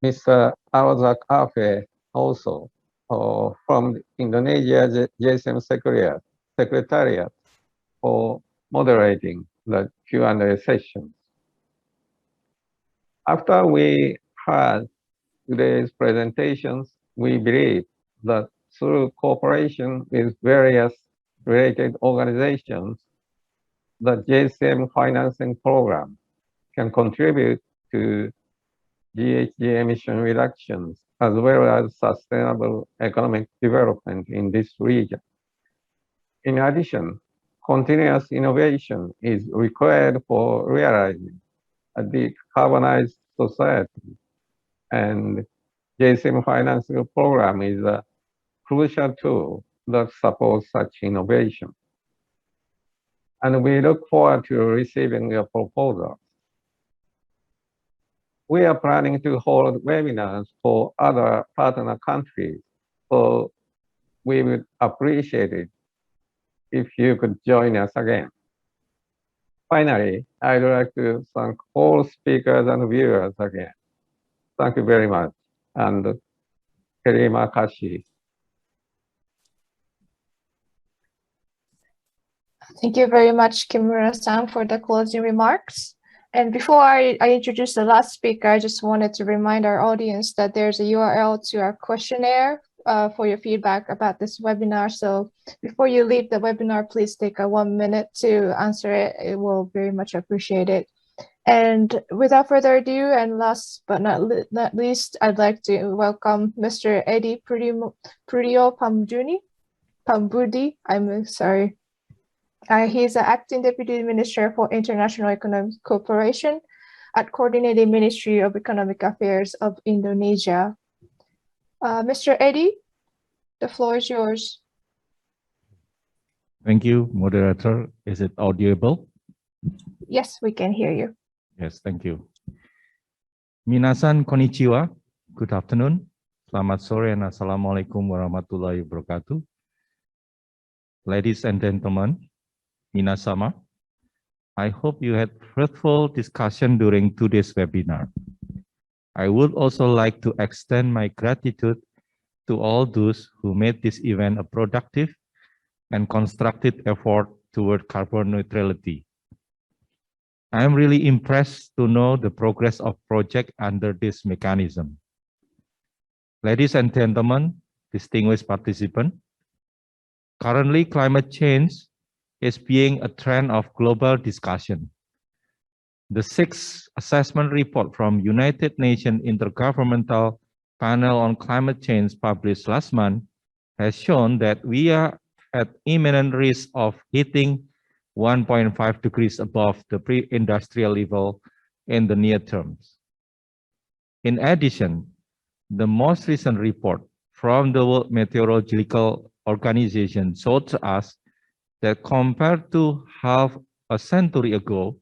Mr. Arzak Afe also from Indonesia JCM Secretariat for moderating the Q&A sessions. After we had today's presentations, we believe that through cooperation with various related organizations, the JCM financing program can contribute to GHG emission reductions as well as sustainable economic development in this region. In addition, continuous innovation is required for realizing a decarbonized society, and JCM financing program is a crucial tool that supports such innovation. And we look forward to receiving your proposals. We are planning to hold webinars for other partner countries, so we would appreciate it if you could join us again. Finally, I'd like to thank all speakers and viewers again. Thank you very much, and terima kasih. Thank you very much, Kimura-san, for the closing remarks. And before I introduce the last speaker, I just wanted to remind our audience that there's a URL to our questionnaire for your feedback about this webinar. So before you leave the webinar, please take 1 minute to answer it. It will very much appreciate it. And without further ado, and last but not least, I'd like to welcome Mr. Eddie Prudio Pambudi. I'm sorry. He's the Acting Deputy Minister for International Economic Cooperation at Coordinated Ministry of Economic Affairs of Indonesia. Mr. Eddie, the floor is yours. Thank you, moderator. Is it audible? Yes, we can hear you. Yes, thank you. Minasan konnichiwa. Good afternoon. Selamat sore and assalamualaikum warahmatullahi wabarakatuh. Ladies and gentlemen, Minasama, I hope you had fruitful discussion during today's webinar. I would also like to extend my gratitude to all those who made this event a productive and constructive effort toward carbon neutrality. I am really impressed to know the progress of project under this mechanism. Ladies and gentlemen, distinguished participants, currently climate change is being a trend of global discussion. The 6th assessment report from United Nations Intergovernmental Panel on Climate Change published last month has shown that we are at imminent risk of hitting 1.5 degrees above the pre-industrial level in the near term. In addition, the most recent report from the World Meteorological Organization showed us that compared to half a century ago,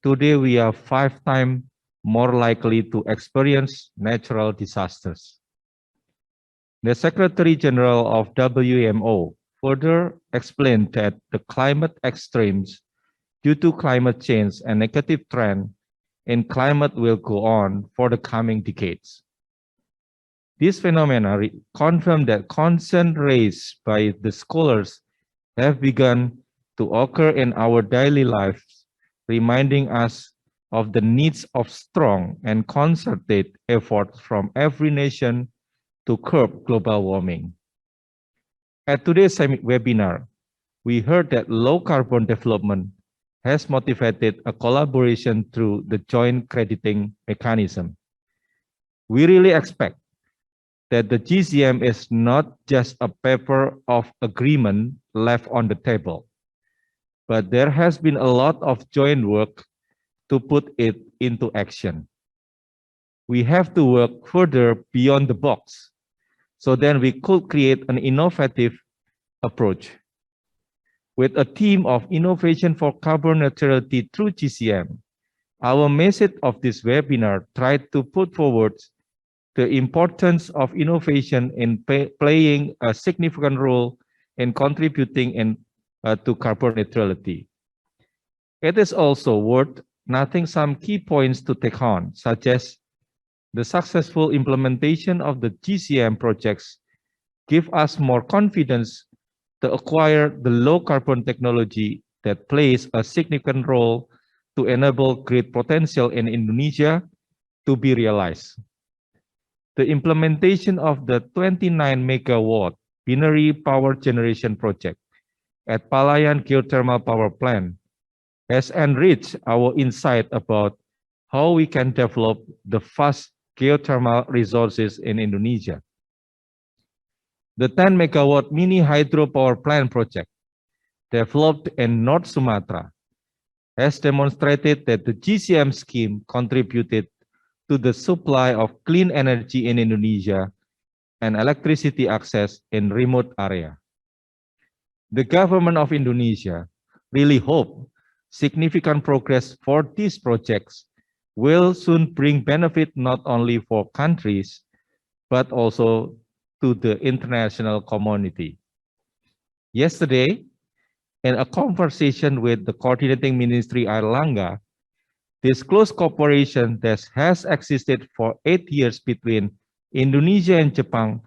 today we are 5 times more likely to experience natural disasters. The Secretary General of WMO further explained that the climate extremes due to climate change and negative trend in climate will go on for the coming decades. This phenomena confirm that concern raised by the scholars have begun to occur in our daily lives, reminding us of the needs of strong and concerted efforts from every nation to curb global warming. At today's webinar, we heard that low carbon development has motivated a collaboration through the joint crediting mechanism. We really expect that the JCM is not just a paper of agreement left on the table, but there has been a lot of joint work to put it into action. We have to work further beyond the box, so then we could create an innovative approach. With a theme of innovation for carbon neutrality through JCM, our message of this webinar tried to put forward the importance of innovation in playing a significant role in contributing to carbon neutrality. It is also worth noting some key points to take on, such as the successful implementation of the JCM projects give us more confidence to acquire the low carbon technology that plays a significant role to enable great potential in Indonesia to be realized. The implementation of the 29 megawatt binary power generation project at Palayan Geothermal Power Plant has enriched our insight about how we can develop the fast geothermal resources in Indonesia. The 10 megawatt mini hydropower plant project developed in North Sumatra has demonstrated that the JCM scheme contributed to the supply of clean energy in Indonesia and electricity access in remote area. The government of Indonesia really hope significant progress for these projects will soon bring benefit not only for countries, but also to the international community. Yesterday, in a conversation with the coordinating ministry Airlangga, this close cooperation that has existed for 8 years between Indonesia and Japan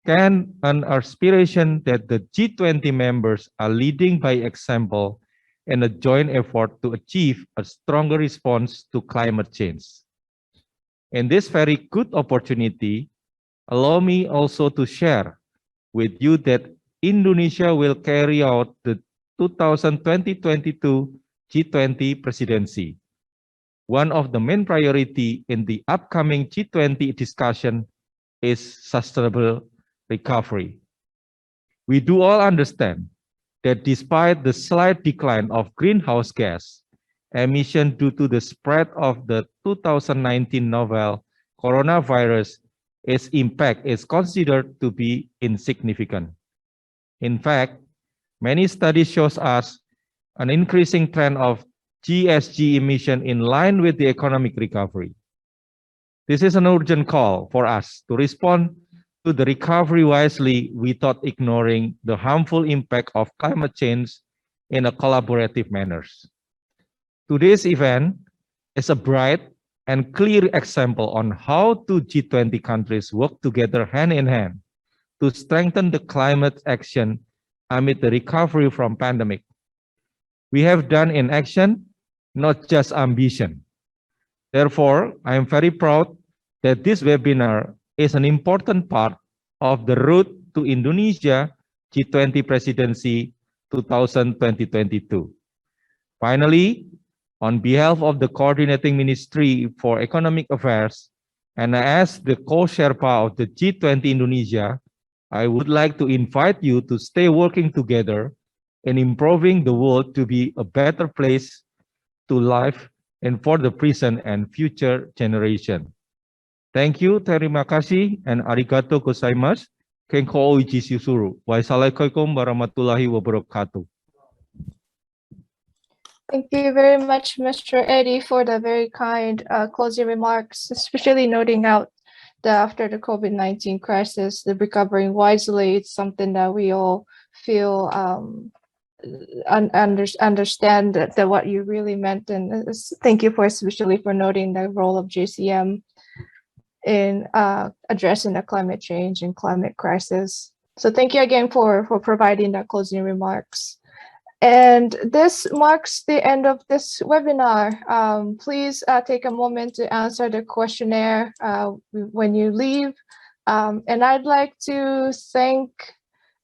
can an aspiration that the G20 members are leading by example in a joint effort to achieve a stronger response to climate change. In this very good opportunity, allow me also to share with you that Indonesia will carry out the 2022 G20 presidency. One of the main priority in the upcoming G20 discussion is sustainable recovery. We do all understand that despite the slight decline of greenhouse gas emission due to the spread of the 2019 novel coronavirus, its impact is considered to be insignificant. In fact, many studies shows us an increasing trend of GHG emission in line with the economic recovery. This is an urgent call for us to respond to the recovery wisely without ignoring the harmful impact of climate change in a collaborative manner. Today's event is a bright and clear example on how two G20 countries work together hand in hand to strengthen the climate action amid the recovery from pandemic. We have done in action, not just ambition. Therefore, I am very proud that this webinar is an important part of the road to Indonesia G20 Presidency 2022. Finally, on behalf of the Coordinating Ministry for Economic Affairs, and as the co-Sherpa of the G20 Indonesia, I would like to invite you to stay working together in improving the world to be a better place to live and for the present and future generation. Thank you, terima kasih, and arigato gozaimasu. Kenko Shinomiya. Wassalamualaikum warahmatullahi wabarakatuh. Thank you very much, Mr. Eddie, for the very kind closing remarks, especially noting out that after the COVID-19 crisis, the recovering wisely, it's something that we all feel understand that what you really meant. And thank you for especially for noting the role of JCM in addressing the climate change and climate crisis. So thank you again for providing that closing remarks. And this marks the end of this webinar. Please take a moment to answer the questionnaire when you leave. And I'd like to thank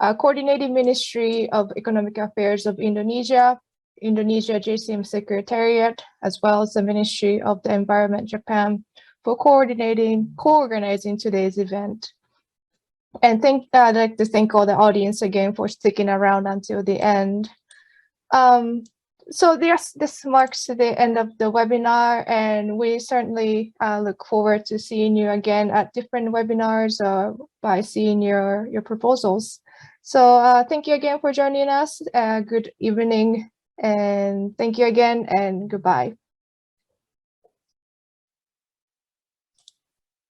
Coordinating Ministry of Economic Affairs of Indonesia, Indonesia JCM Secretariat, as well as the Ministry of the Environment Japan for co-organizing today's event. And I'd like to thank all the audience again for sticking around until the end. So this marks the end of the webinar, and we certainly look forward to seeing you again at different webinars or by seeing your proposals. So thank you again for joining us. Good evening, and thank you again, and goodbye.